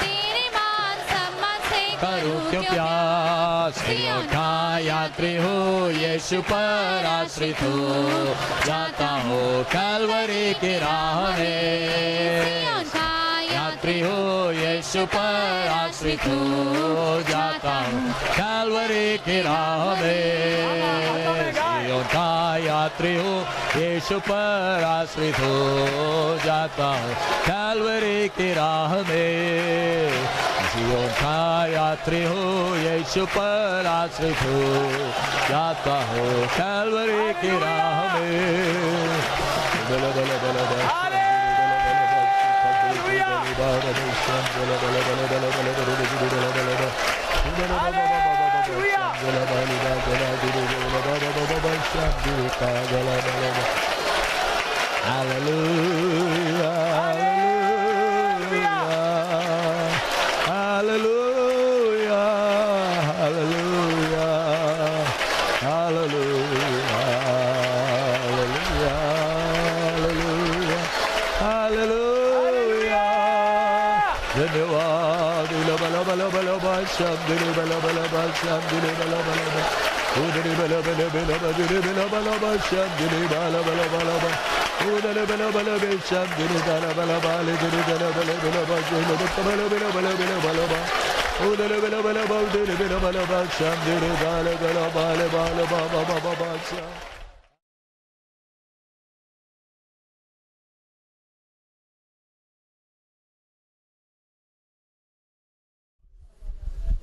तेरे मान सम्मान से करूँ क्यों प्यार। सियोन का यात्री हूँ, यीशु पर आश्रित हो जाता हूँ कलवरी की राह में। सिय्योन का यात्री हो, यीशु पर आश्रित हो जाता हूँ कलवरी की राह में। सियोन का यात्री हो, यीशु पर आश्रित हो जाता हूँ कलवरी की राह में। सियोन का यात्री हो, यीशु पर आश्रित हो जाता हूँ कलवरी की राह में। बल बल बल बल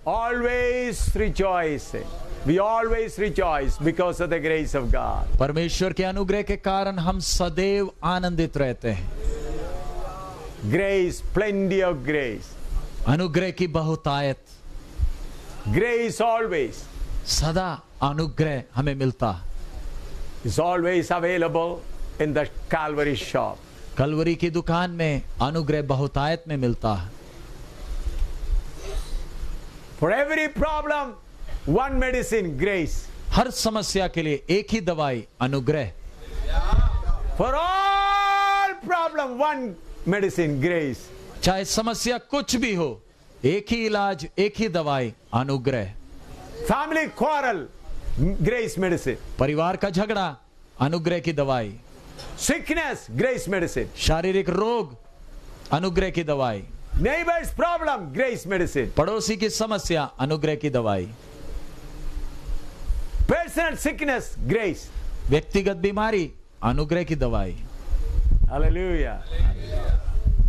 Always rejoice. We always rejoice because of the grace of God. परमेश्वर के अनुग्रह के कारण हम सदैव आनंदित रहते हैं। Grace, plenty of grace. अनुग्रह की बहुतायत, Grace always सदा अनुग्रह हमें मिलता है। is always available in the Calvary shop. Kalvari की दुकान में अनुग्रह बहुतायत में मिलता है। For every problem, one medicine, grace. हर समस्या के लिए एक ही दवाई, अनुग्रह। For all problem, one medicine, grace. चाहे समस्या कुछ भी हो, एक ही इलाज, एक ही दवाई, अनुग्रह। Family quarrel, grace medicine. परिवार का झगड़ा, अनुग्रह की दवाई। Sickness, grace medicine. शारीरिक रोग, अनुग्रह की दवाई। Neighbor's problem, grace medicine. पड़ोसी की समस्या, अनुग्रह की दवाई। Personal sickness, grace. व्यक्तिगत बीमारी, अनुग्रह की दवाई। Hallelujah.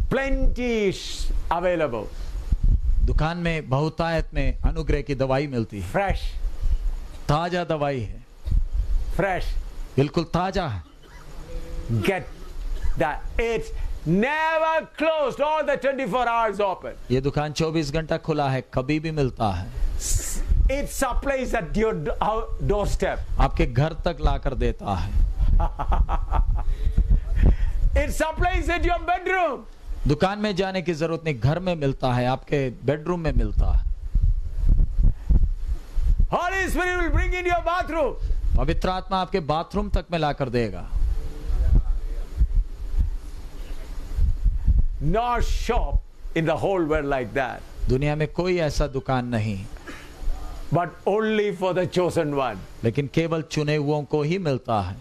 Plenty is available. दुकान में बहुतायत में अनुग्रह की दवाई मिलती है। Fresh. ताजा दवाई है, Fresh. बिल्कुल ताजा है। Get that. It's never closed. All the 24 hours open. ये दुकान 24 घंटा खुला है, कभी भी मिलता है। It supplies at your doorstep. आपके घर तक लाकर देता है। It supplies at your bedroom. दुकान में जाने की जरूरत नहीं, घर में मिलता है, आपके बेडरूम में मिलता है। Holy Spirit will bring in your bathroom. पवित्र आत्मा आपके बाथरूम तक में लाकर देगा। No shop in the whole world like that. दुनिया में कोई ऐसा दुकान नहीं, But only for the chosen one. लेकिन केवल चुने हुओं को ही मिलता है।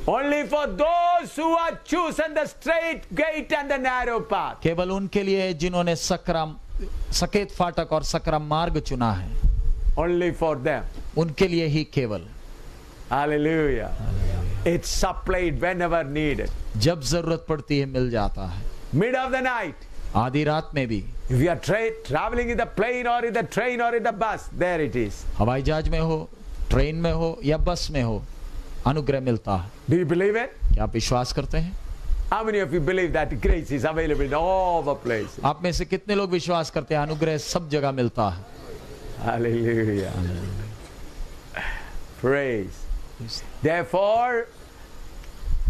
Only for those who are chosen the straight gate and the narrow path. केवल उनके लिए जिन्होंने सकेत फाटक और सकराम मार्ग चुना है, Only for them. उनके लिए ही केवल। Hallelujah. It's supplied whenever needed. जब जरूरत पड़ती है मिल जाता है। Mid of the night. आधी रात में भी, If you are traveling in the plane or in the train or in the bus, there it is. हवाई जहाज में हो, ट्रेन में हो या बस में हो, अनुग्रह मिलता है। Do you believe it? क्या आप विश्वास करते हैं? How many of you believe that grace is available in all the places? आप में से कितने लोग विश्वास करते हैं अनुग्रह सब जगह मिलता है? Hallelujah. Praise. Therefore,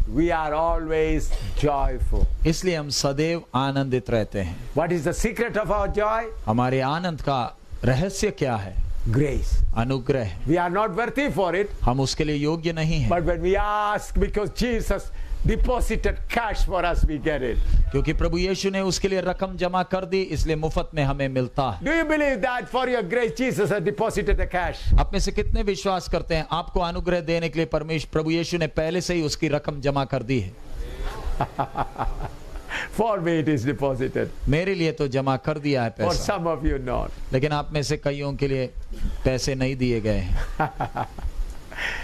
we are always joyful. इसलिए हम सदैव आनंदित रहते हैं। What is the secret of our joy? हमारे आनंद का रहस्य क्या है? Grace. अनुग्रह। We are not worthy for it, हम उसके लिए योग्य नहीं हैं, but when we ask, because Jesus deposited cash for us, we get it. क्योंकि प्रभु यीशु ने उसके लिए रकम जमा कर दी, इसलिए मुफ्त में हमें मिलता है। Do you believe that for your grace, Jesus has deposited the cash? आप में से कितने विश्वास करते हैं आपको अनुग्रह देने के लिए परमेश्वर प्रभु यीशु ने पहले से ही उसकी रकम जमा कर दी है? For me, it is deposited. मेरे लिए तो जमा कर दिया है For पैसा, some of you, not. लेकिन आप में से कईयों के लिए पैसे नहीं दिए गए हैं।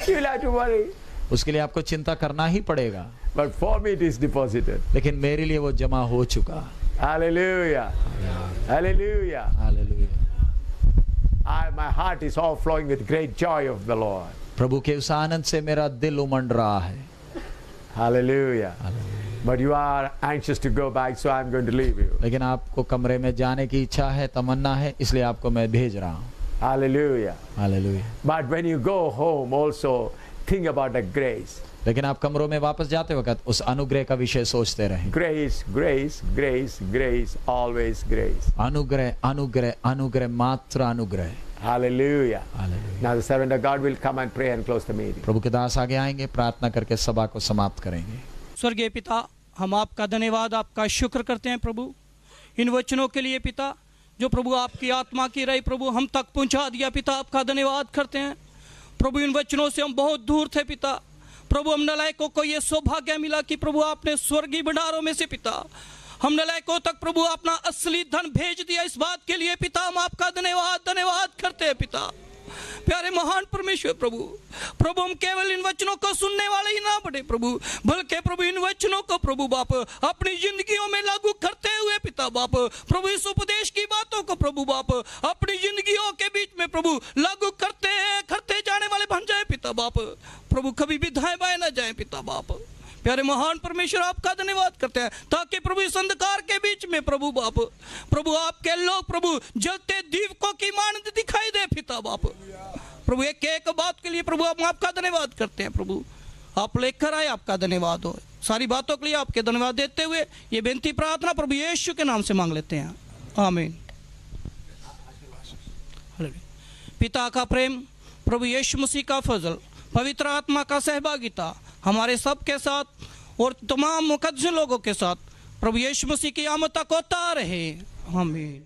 You'll have to worry. उसके लिए आपको चिंता करना ही पड़ेगा, But for me, it is deposited. लेकिन मेरे लिए वो जमा हो चुका। Hallelujah. Hallelujah. Hallelujah. My heart is all flowing with great joy of the Lord. प्रभु के उस आनंद से मेरा दिल उमड़ रहा है। Hallelujah. But you are anxious to go back, so I'm going to leave you. लेकिन आपको कमरे में जाने की इच्छा है, तमन्ना है, इसलिए आपको मैं भेज रहा हूँ। Hallelujah. Hallelujah. But when you go home, also think about the grace. लेकिन आप कमरों में वापस जाते वक्त उस अनुग्रह का विषय सोचते रहें। Grace, grace, grace, grace, always grace. अनुग्रह, अनुग्रह, अनुग्रह, मात्र अनुग्रह। Hallelujah. Hallelujah. Now the servant of God will come and pray and close the meeting. प्रभु के दास आगे आएंगे, प्रार्थना करके सभा को समाप्त करेंगे। स्वर्गीय पिता, हम आपका धन्यवाद, आपका शुक्र करते हैं प्रभु इन वचनों के लिए पिता, जो प्रभु आपकी आत्मा की रही प्रभु हम तक पहुंचा दिया पिता, आपका धन्यवाद करते हैं प्रभु। इन वचनों से हम बहुत दूर थे पिता प्रभु, हम नलायकों को ये सौभाग्य मिला कि प्रभु आपने स्वर्गीय भंडारों में से पिता हम नलायकों तक प्रभु अपना असली धन भेज दिया। इस बात के लिए पिता हम आपका धन्यवाद करते हैं पिता। प्यारे महान परमेश्वर प्रभु, प्रभु हम केवल इन वचनों को सुनने वाले ही ना बने प्रभु, बल्कि प्रभु इन वचनों को प्रभु बाप अपनी जिंदगियों में लागू करते हुए पिता बाप प्रभु इस उपदेश की बातों को प्रभु बाप अपनी जिंदगियों के बीच में प्रभु लागू करते जाने वाले बन जाए पिता बाप, प्रभु कभी भी दाएं बाएं ना जाए पिता बाप। प्यारे महान परमेश्वर आपका धन्यवाद करते हैं ताकि प्रभु इस अंधकार के बीच में प्रभु बाप प्रभु आपके लोग प्रभु जलते दीपकों की मानद दिखाई दे पिता बाप। प्रभु एक एक बात के लिए प्रभु हम आपका धन्यवाद करते हैं प्रभु, आप लेकर आए, आपका धन्यवाद हो। सारी बातों के लिए आपके धन्यवाद देते हुए ये बेनती प्रार्थना प्रभु यीशु के नाम से मांग लेते हैं, आमीन। पिता का प्रेम, प्रभु यीशु मसीह का फजल, पवित्र आत्मा का सहभागिता हमारे सब के साथ और तमाम मुकद्दस लोगों के साथ प्रभु यीशु मसीह की आमद तक होता रहे, आमीन।